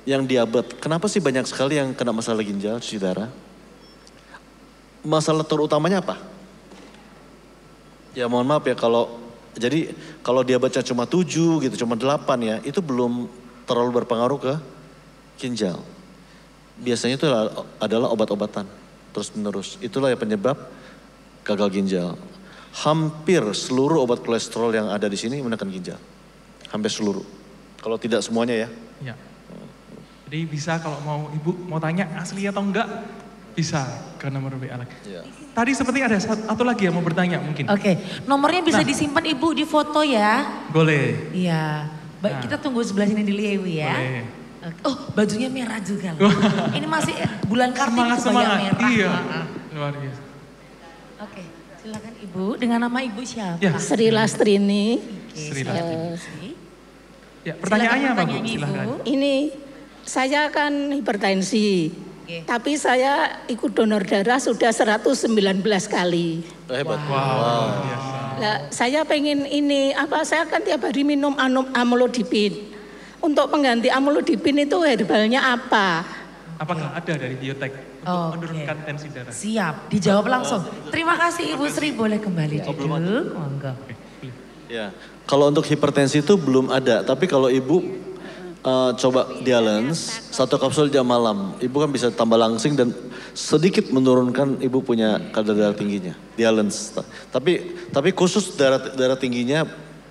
yang diabetes, kenapa sih banyak sekali yang kena masalah ginjal, cuci darah? Masalah terutamanya apa? Ya mohon maaf ya, kalau Jadi kalau dia baca cuma 7 gitu, cuma 8 ya, itu belum terlalu berpengaruh ke ginjal. Biasanya itu adalah obat-obatan terus menerus. Itulah yang penyebab gagal ginjal. Hampir seluruh obat kolesterol yang ada di sini menekan ginjal. Hampir seluruh. Kalau tidak semuanya ya.
Ya. Jadi bisa kalau mau Ibu mau tanya asli atau enggak, bisa ke nomor WA lagi. Ya. Tadi seperti ada satu lagi yang mau bertanya mungkin.
Oke, nomornya bisa disimpan Ibu di foto ya.
Boleh.
Iya. Baik, kita tunggu sebelah sini dulu ya Ibu ya.
Boleh.
Oh, bajunya merah juga loh. Ini masih bulan Kartini supaya merah.
Iya. Luar biasa.
Oke, silakan Ibu. Dengan nama Ibu siapa?
Ya. Sri Lastrini.
Sri Lastrini. Ya, pertanyaannya apa Bu? Silakan.
Ini saya kan hipertensi. Tapi saya ikut donor darah sudah 119 kali.
Hebat.
Wow.
Nah, saya pengen ini saya kan tiap hari minum amlodipin. Untuk pengganti amlodipin itu herbalnya apa?
Apakah ada dari Biotek untuk menurunkan tensi darah?
Siap, dijawab langsung. Terima kasih Ibu Sri, boleh kembali dulu. Monggo.
Ya, kalau untuk hipertensi itu belum ada, tapi kalau Ibu coba dialens 1 kapsul jam malam, Ibu kan bisa tambah langsing dan sedikit menurunkan Ibu punya kadar darah tingginya. Dialens. Tapi khusus darah tingginya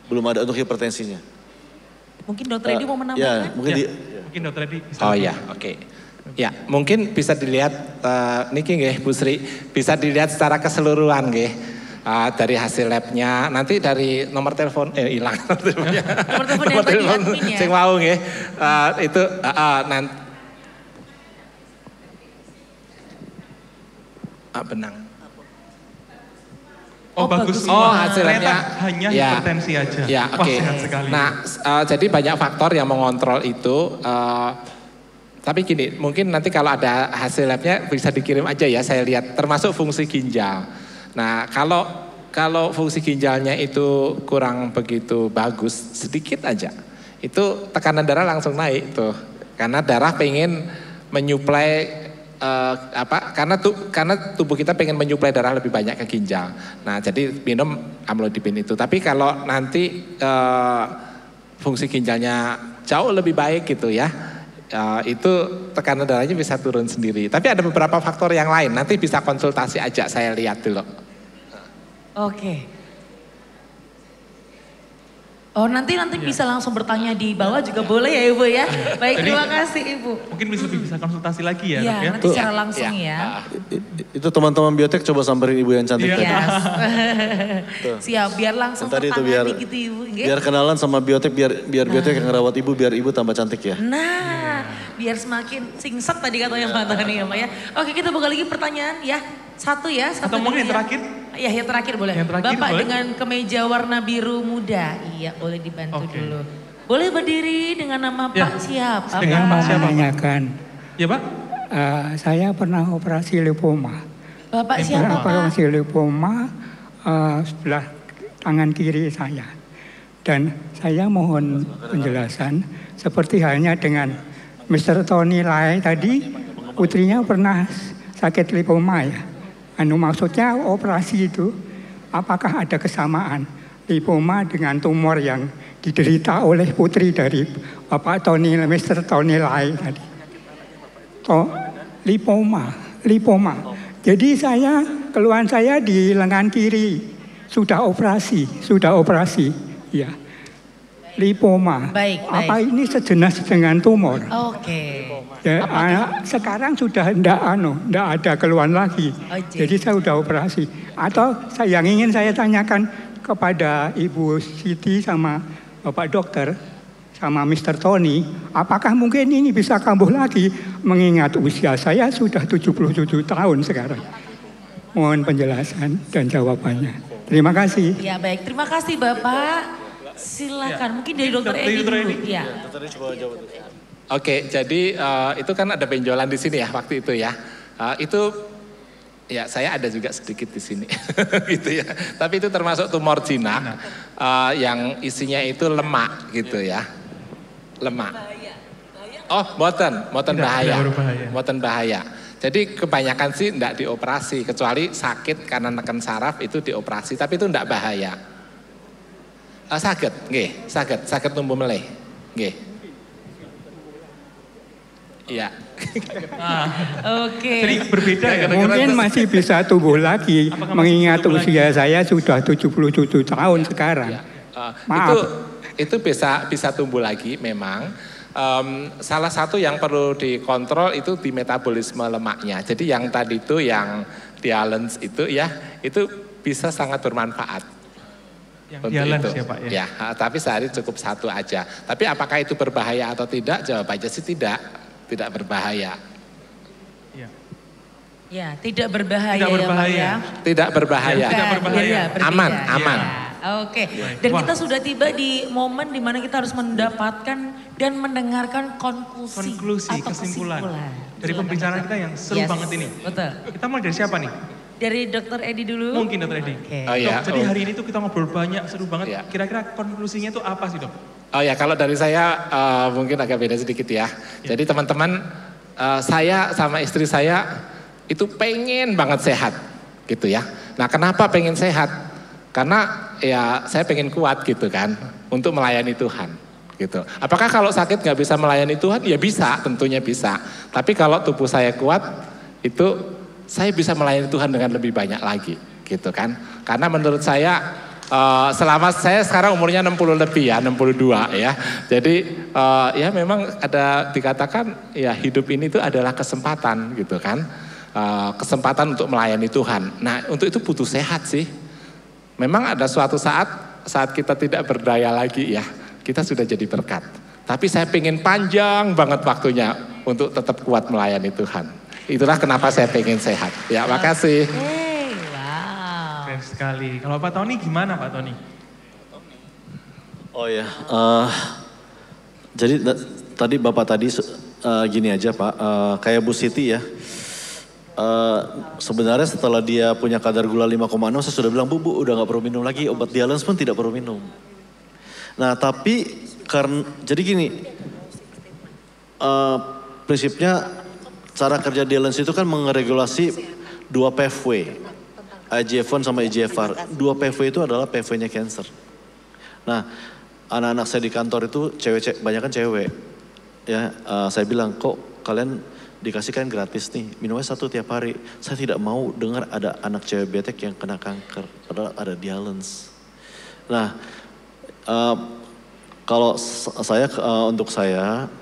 belum ada untuk hipertensinya.
Mungkin Dokter Edi mau menambahkan?
Ya,
mungkin Dokter Edi bisa.
Oh ya, oke. Ya, mungkin bisa dilihat niki nggih Bu Sri, bisa dilihat secara keseluruhan nggih. Dari hasil labnya, nanti dari nomor telepon hilang nomor telepon sing mau nggih. Itu nanti benang.
Oh bagus.
Hasil labnya
hanya hipertensi aja.
Ya, oke. Nah, jadi banyak faktor yang mengontrol itu. Tapi gini, mungkin nanti kalau ada hasil labnya bisa dikirim aja ya, saya lihat. Termasuk fungsi ginjal. Nah, kalau fungsi ginjalnya itu kurang begitu bagus, sedikit aja, itu tekanan darah langsung naik tuh. Karena darah pengen menyuplai karena tubuh kita pengen menyuplai darah lebih banyak ke ginjal. Nah, jadi minum amlodipin itu. Tapi kalau nanti fungsi ginjalnya jauh lebih baik gitu ya, itu tekanan darahnya bisa turun sendiri. Tapi ada beberapa faktor yang lain, nanti bisa konsultasi aja, saya lihat dulu.
Oke. Oh nanti bisa langsung bertanya di bawah juga boleh ya Ibu ya. Baik, terima kasih Ibu.
Mungkin bisa konsultasi lagi ya.
Iya, nanti secara langsung ya.
Itu teman-teman Biotek coba samperin Ibu yang cantik tadi.
Siap, biar langsung tertangani gitu Ibu.
Biar kenalan sama Biotek, biar Biotek yang ngerawat Ibu, biar Ibu tambah cantik ya.
Nah, biar semakin singset tadi katanya Pak Tony ya Pak ya. Oke, kita buka lagi pertanyaan ya. Satu ya.
Atau mungkin yang terakhir?
Iya, yang terakhir boleh. Bapak dengan kemeja warna biru muda. Iya, boleh dibantu dulu. Boleh berdiri dengan nama Pak siapa?
Saya mau menanyakan.
Ya Pak?
Saya pernah operasi lipoma.
Bapak siapa Pak?
Operasi lipoma sebelah tangan kiri saya. Dan saya mohon penjelasan seperti halnya dengan Mr. Tony Lai tadi, putrinya pernah sakit lipoma ya. Maksudnya operasi itu, apakah ada kesamaan lipoma dengan tumor yang diderita oleh putri dari Bapak Tony, Mr. Tony Lai tadi? Lipoma. Jadi keluhan saya di lengan kiri sudah operasi, ya. Lipoma.
Baik.
Apa ini sejenis dengan tumor?
Oke.
Ya, sekarang sudah enggak ada keluhan lagi. Jadi saya sudah operasi. Atau yang ingin saya tanyakan kepada Ibu Siti sama Bapak Dokter sama Mr. Tony, apakah mungkin ini bisa kambuh lagi mengingat usia saya sudah 77 tahun sekarang. Mohon penjelasan dan jawabannya. Terima kasih.
Ya baik, terima kasih Bapak. Silakan, mungkin dari Dokter Edi dulu. Ya.
Oke, jadi itu kan ada benjolan di sini ya waktu itu ya. Itu ya saya ada juga sedikit di sini, gitu ya. Tapi itu termasuk tumor jinak yang isinya itu lemak gitu ya, lemak. Oh, boten bahaya. Jadi kebanyakan sih enggak dioperasi, kecuali sakit karena neken saraf itu dioperasi, tapi itu enggak bahaya. Saged tumbuh meleh. Nggih. Iya.
Oke.
Jadi berbeda ya.
Mungkin masih bisa tumbuh lagi, mengingat usia saya sudah 77 tahun sekarang. Maaf.
Itu bisa tumbuh lagi memang. Salah satu yang perlu dikontrol itu di metabolisme lemaknya. Jadi yang tadi itu yang balance itu ya, itu bisa sangat bermanfaat.
Yang balance ya Pak ya?
Ya, tapi sehari cukup 1 aja. Tapi apakah itu berbahaya atau tidak? Jawabannya sih tidak berbahaya.
Ya, tidak berbahaya.
Tidak berbahaya.
Ya,
tidak berbahaya.
Tidak berbahaya.
Aman.
Oke. Dan kita sudah tiba di momen di mana kita harus mendapatkan dan mendengarkan konklusi atau kesimpulan.
Dari pembicaraan kita yang seru banget ini.
Betul.
Kita mulai dari siapa nih?
Dari Dr. Edi dulu.
Mungkin Dr. Edi. Jadi hari ini tuh kita ngobrol banyak, seru banget. Kira-kira konklusinya tuh apa sih Dok?
Oh ya, kalau dari saya mungkin agak beda sedikit ya. Jadi teman-teman, saya sama istri saya itu pengen banget sehat gitu ya. Nah kenapa pengen sehat? Karena ya saya pengen kuat gitu kan untuk melayani Tuhan gitu. Apakah kalau sakit nggak bisa melayani Tuhan? Ya bisa, tentunya bisa. Tapi kalau tubuh saya kuat itu saya bisa melayani Tuhan dengan lebih banyak lagi gitu kan. Karena menurut saya selama saya sekarang umurnya 60 lebih ya, 62 ya. Jadi ya memang ada dikatakan ya hidup ini tuh adalah kesempatan gitu kan. Kesempatan untuk melayani Tuhan. Nah untuk itu butuh sehat sih. Memang ada suatu saat kita tidak berdaya lagi ya, kita sudah jadi berkat. Tapi saya pengen panjang banget waktunya untuk tetap kuat melayani Tuhan. Itulah kenapa saya pengen sehat. Ya, makasih.
Wow.
Keren sekali. Kalau Pak Tony gimana Pak Tony?
Oh ya, jadi tadi Bapak tadi gini aja Pak, kayak Bu Siti ya. Sebenarnya setelah dia punya kadar gula 5,6 saya sudah bilang bu udah gak perlu minum lagi, obat dialysis pun tidak perlu minum. Nah tapi karena jadi gini, prinsipnya cara kerja dialysis itu kan mengeregulasi 2 pathway, IGF-1 sama IGFR. 2 pathway itu adalah pathway-nya cancer. Nah anak-anak saya di kantor itu banyak kan cewek. Ya, saya bilang kok kalian dikasihkan gratis nih, minumnya 1 tiap hari. Saya tidak mau dengar ada anak cewek betek yang kena kanker, padahal ada dialysis. Nah, kalau saya untuk saya,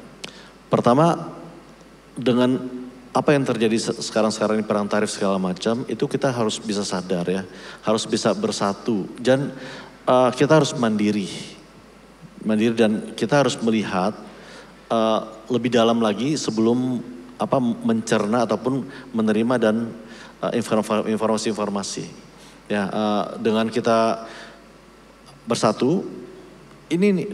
pertama dengan apa yang terjadi sekarang ini perang tarif segala macam, itu kita harus bisa sadar ya, harus bisa bersatu dan kita harus mandiri dan kita harus melihat lebih dalam lagi sebelum mencerna ataupun menerima dan informasi-informasi. Ya, dengan kita bersatu, ini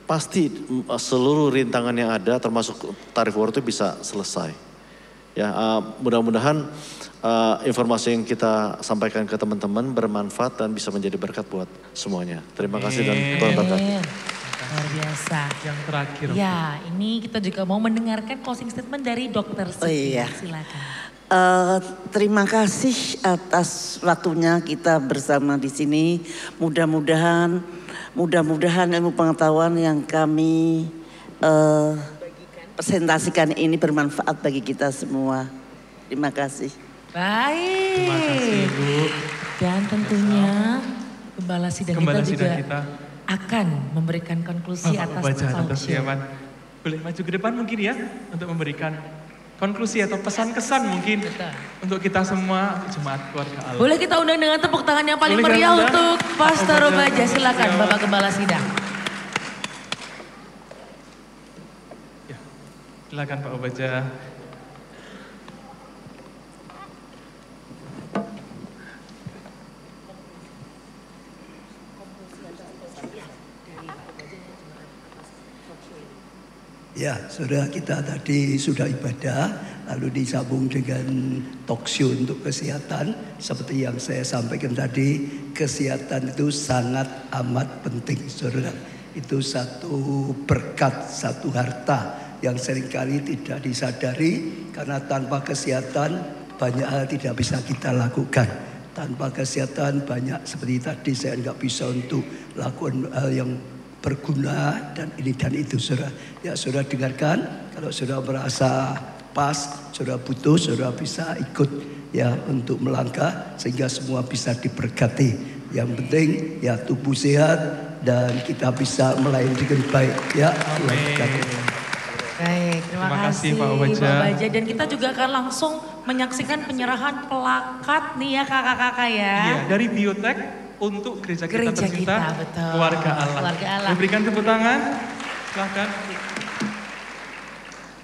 pasti seluruh rintangan yang ada termasuk tarif war itu bisa selesai. Ya, mudah-mudahan informasi yang kita sampaikan ke teman-teman bermanfaat dan bisa menjadi berkat buat semuanya. Terima kasih dan Tuhan berkati.
Luar biasa.
Yang terakhir.
Ya, ini kita juga mau mendengarkan closing statement dari Dr. Siti.
Oh iya.
Silakan.
Terima kasih atas waktunya kita bersama di sini. Mudah-mudahan ilmu pengetahuan yang kami presentasikan ini bermanfaat bagi kita semua. Terima kasih.
Baik.
Terima kasih Bu.
Dan tentunya Gembala Sidang kita juga
kita
akan memberikan konklusi atas
persiapan. Boleh maju ke depan mungkin ya untuk memberikan konklusi atau pesan-kesan mungkin untuk kita semua jemaat keluarga Allah.
Boleh kita undang dengan tepuk tangan yang paling meriah untuk Pastor Obaja. Silakan Bapak Gembala Sidang.
Ya, silakan Pak Obaja.
Ya, saudara kita tadi sudah ibadah, lalu disambung dengan talkshow untuk kesehatan. Seperti yang saya sampaikan tadi, kesehatan itu sangat amat penting, saudara. Itu satu berkat, satu harta yang seringkali tidak disadari. Karena tanpa kesehatan banyak hal tidak bisa kita lakukan. Tanpa kesehatan banyak seperti tadi saya nggak bisa untuk lakukan hal yang berguna dan ini dan itu saudara. Ya saudara dengarkan, kalau saudara merasa pas, saudara butuh, saudara bisa ikut ya untuk melangkah sehingga semua bisa diberkati. Yang penting ya tubuh sehat dan kita bisa melayani dengan baik ya.
Baik, terima kasih Pak Baja. Dan kita juga akan langsung menyaksikan penyerahan plakat nih ya kakak-kakak ya.
Iya, dari Biotek untuk gereja kita tercinta, Keluarga Allah. Memberikan tepuk tangan, silakan.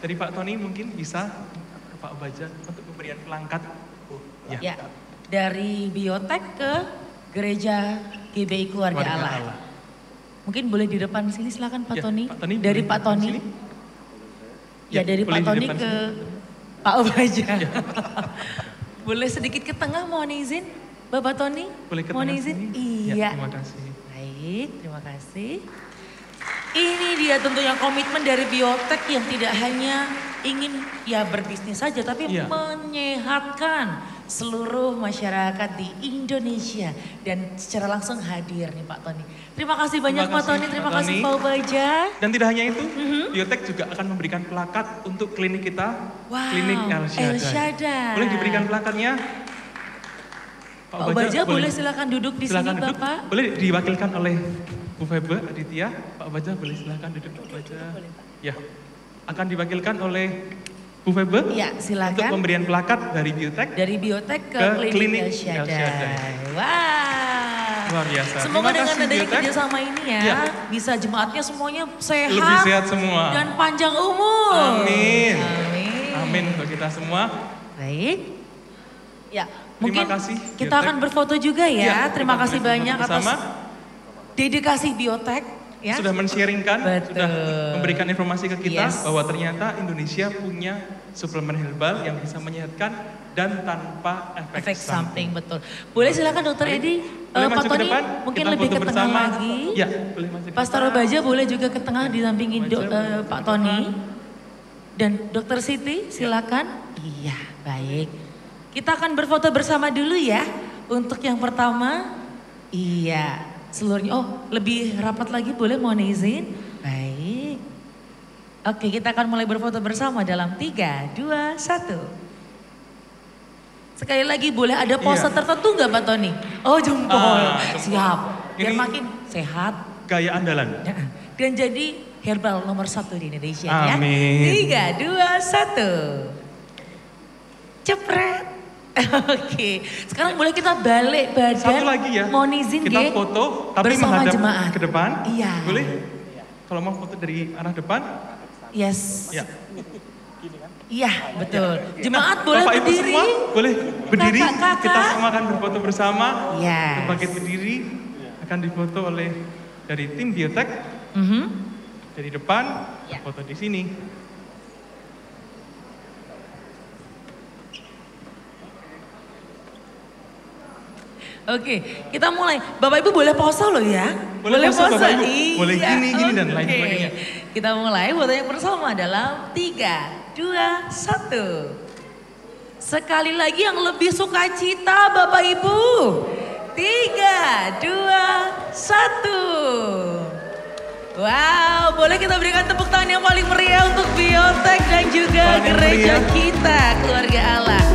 Dari Pak Tony mungkin bisa ke Pak Baja untuk pemberian plakat.
Ya, dari Biotek ke gereja GBI Keluarga Allah. Mungkin boleh di depan sini silakan Pak Tony. Dari Pak Tony. Ya dari Pak Tony ke Pak Baja. Boleh sedikit ke tengah mohon izin Bapak Tony?
Boleh ke
mohon
tengah
izin?
Sini?
Iya.
Ya, terima kasih.
Baik, terima kasih. Ini dia tentunya komitmen dari Biotek yang tidak hanya ingin ya berbisnis saja tapi menyehatkan seluruh masyarakat di Indonesia dan secara langsung hadir nih Pak Tony. Terima kasih banyak Pak Tony, terima kasih Pak Baja.
Dan tidak hanya itu, Biotek juga akan memberikan plakat untuk klinik kita, klinik El Shaddai. Boleh diberikan plakatnya?
Pak Baja boleh silakan duduk di sini Bapak.
Boleh diwakilkan oleh Bu Febe Aditya. Pak Baja boleh silakan duduk Pak Baja. Ya, akan diwakilkan oleh Bu Febe,
ya, silakan.
Untuk pemberian plakat dari Biotek.
Dari Biotek ke klinik El Shaddai. Wah.
Luar biasa.
Semoga dengan adanya kerjasama ini ya, bisa jemaatnya semuanya sehat.
Lebih sehat semua.
Dan panjang umur.
Amin. Amin. Amin untuk kita semua.
Baik. Ya, mungkin
terima kasih,
kita akan berfoto juga ya. Terima kasih banyak atas dedikasi Biotek. Ya.
Sudah men-sharingkan, sudah memberikan informasi ke kita bahwa ternyata Indonesia punya suplemen herbal yang bisa menyehatkan dan tanpa efek samping.
Betul. Boleh silakan Dokter Edi, Pak Tony mungkin lebih ke tengah lagi.
Ya, boleh masuk.
Pastor Baja boleh juga ke tengah didampingi Pak Tony. Dan Dokter Siti silakan. Iya, baik. Kita akan berfoto bersama dulu ya. Untuk yang pertama, iya. Seluruhnya, lebih rapat lagi boleh mohon izin. Baik. Oke, kita akan mulai berfoto bersama dalam 3, 2, 1. Sekali lagi boleh ada pose tertentu nggak Pak Tony? Oh jempol, siap. Biar makin sehat.
Gaya andalan.
Dan jadi herbal nomor 1 di Indonesia.
Amin.
Ya. 3, 2, 1. Cepret. Oke, sekarang boleh kita balik badan.
Satu lagi ya,
mohon izin
kita foto tapi
bersama
menghadap
jemaat
ke depan.
Iya.
Boleh? Kalau mau foto dari arah depan.
Yes.
Ya.
Iya, betul. Jemaat boleh
Bapak,
berdiri.
Ibu semua boleh berdiri.
Kakak.
Kita semua akan berfoto bersama.
Yes.
Bangkit berdiri akan difoto oleh dari tim Biotek. Dari depan, foto di sini.
Oke, kita mulai. Bapak Ibu boleh pose loh ya.
Boleh pose Bapak Ibu. Boleh gini dan lain sebagainya.
Kita mulai fotonya bersama dalam 3, 2, 1. Sekali lagi yang lebih sukacita Bapak Ibu. 3, 2, 1. Wow, boleh kita berikan tepuk tangan yang paling meriah untuk Biotek dan juga gereja kita, Keluarga Allah.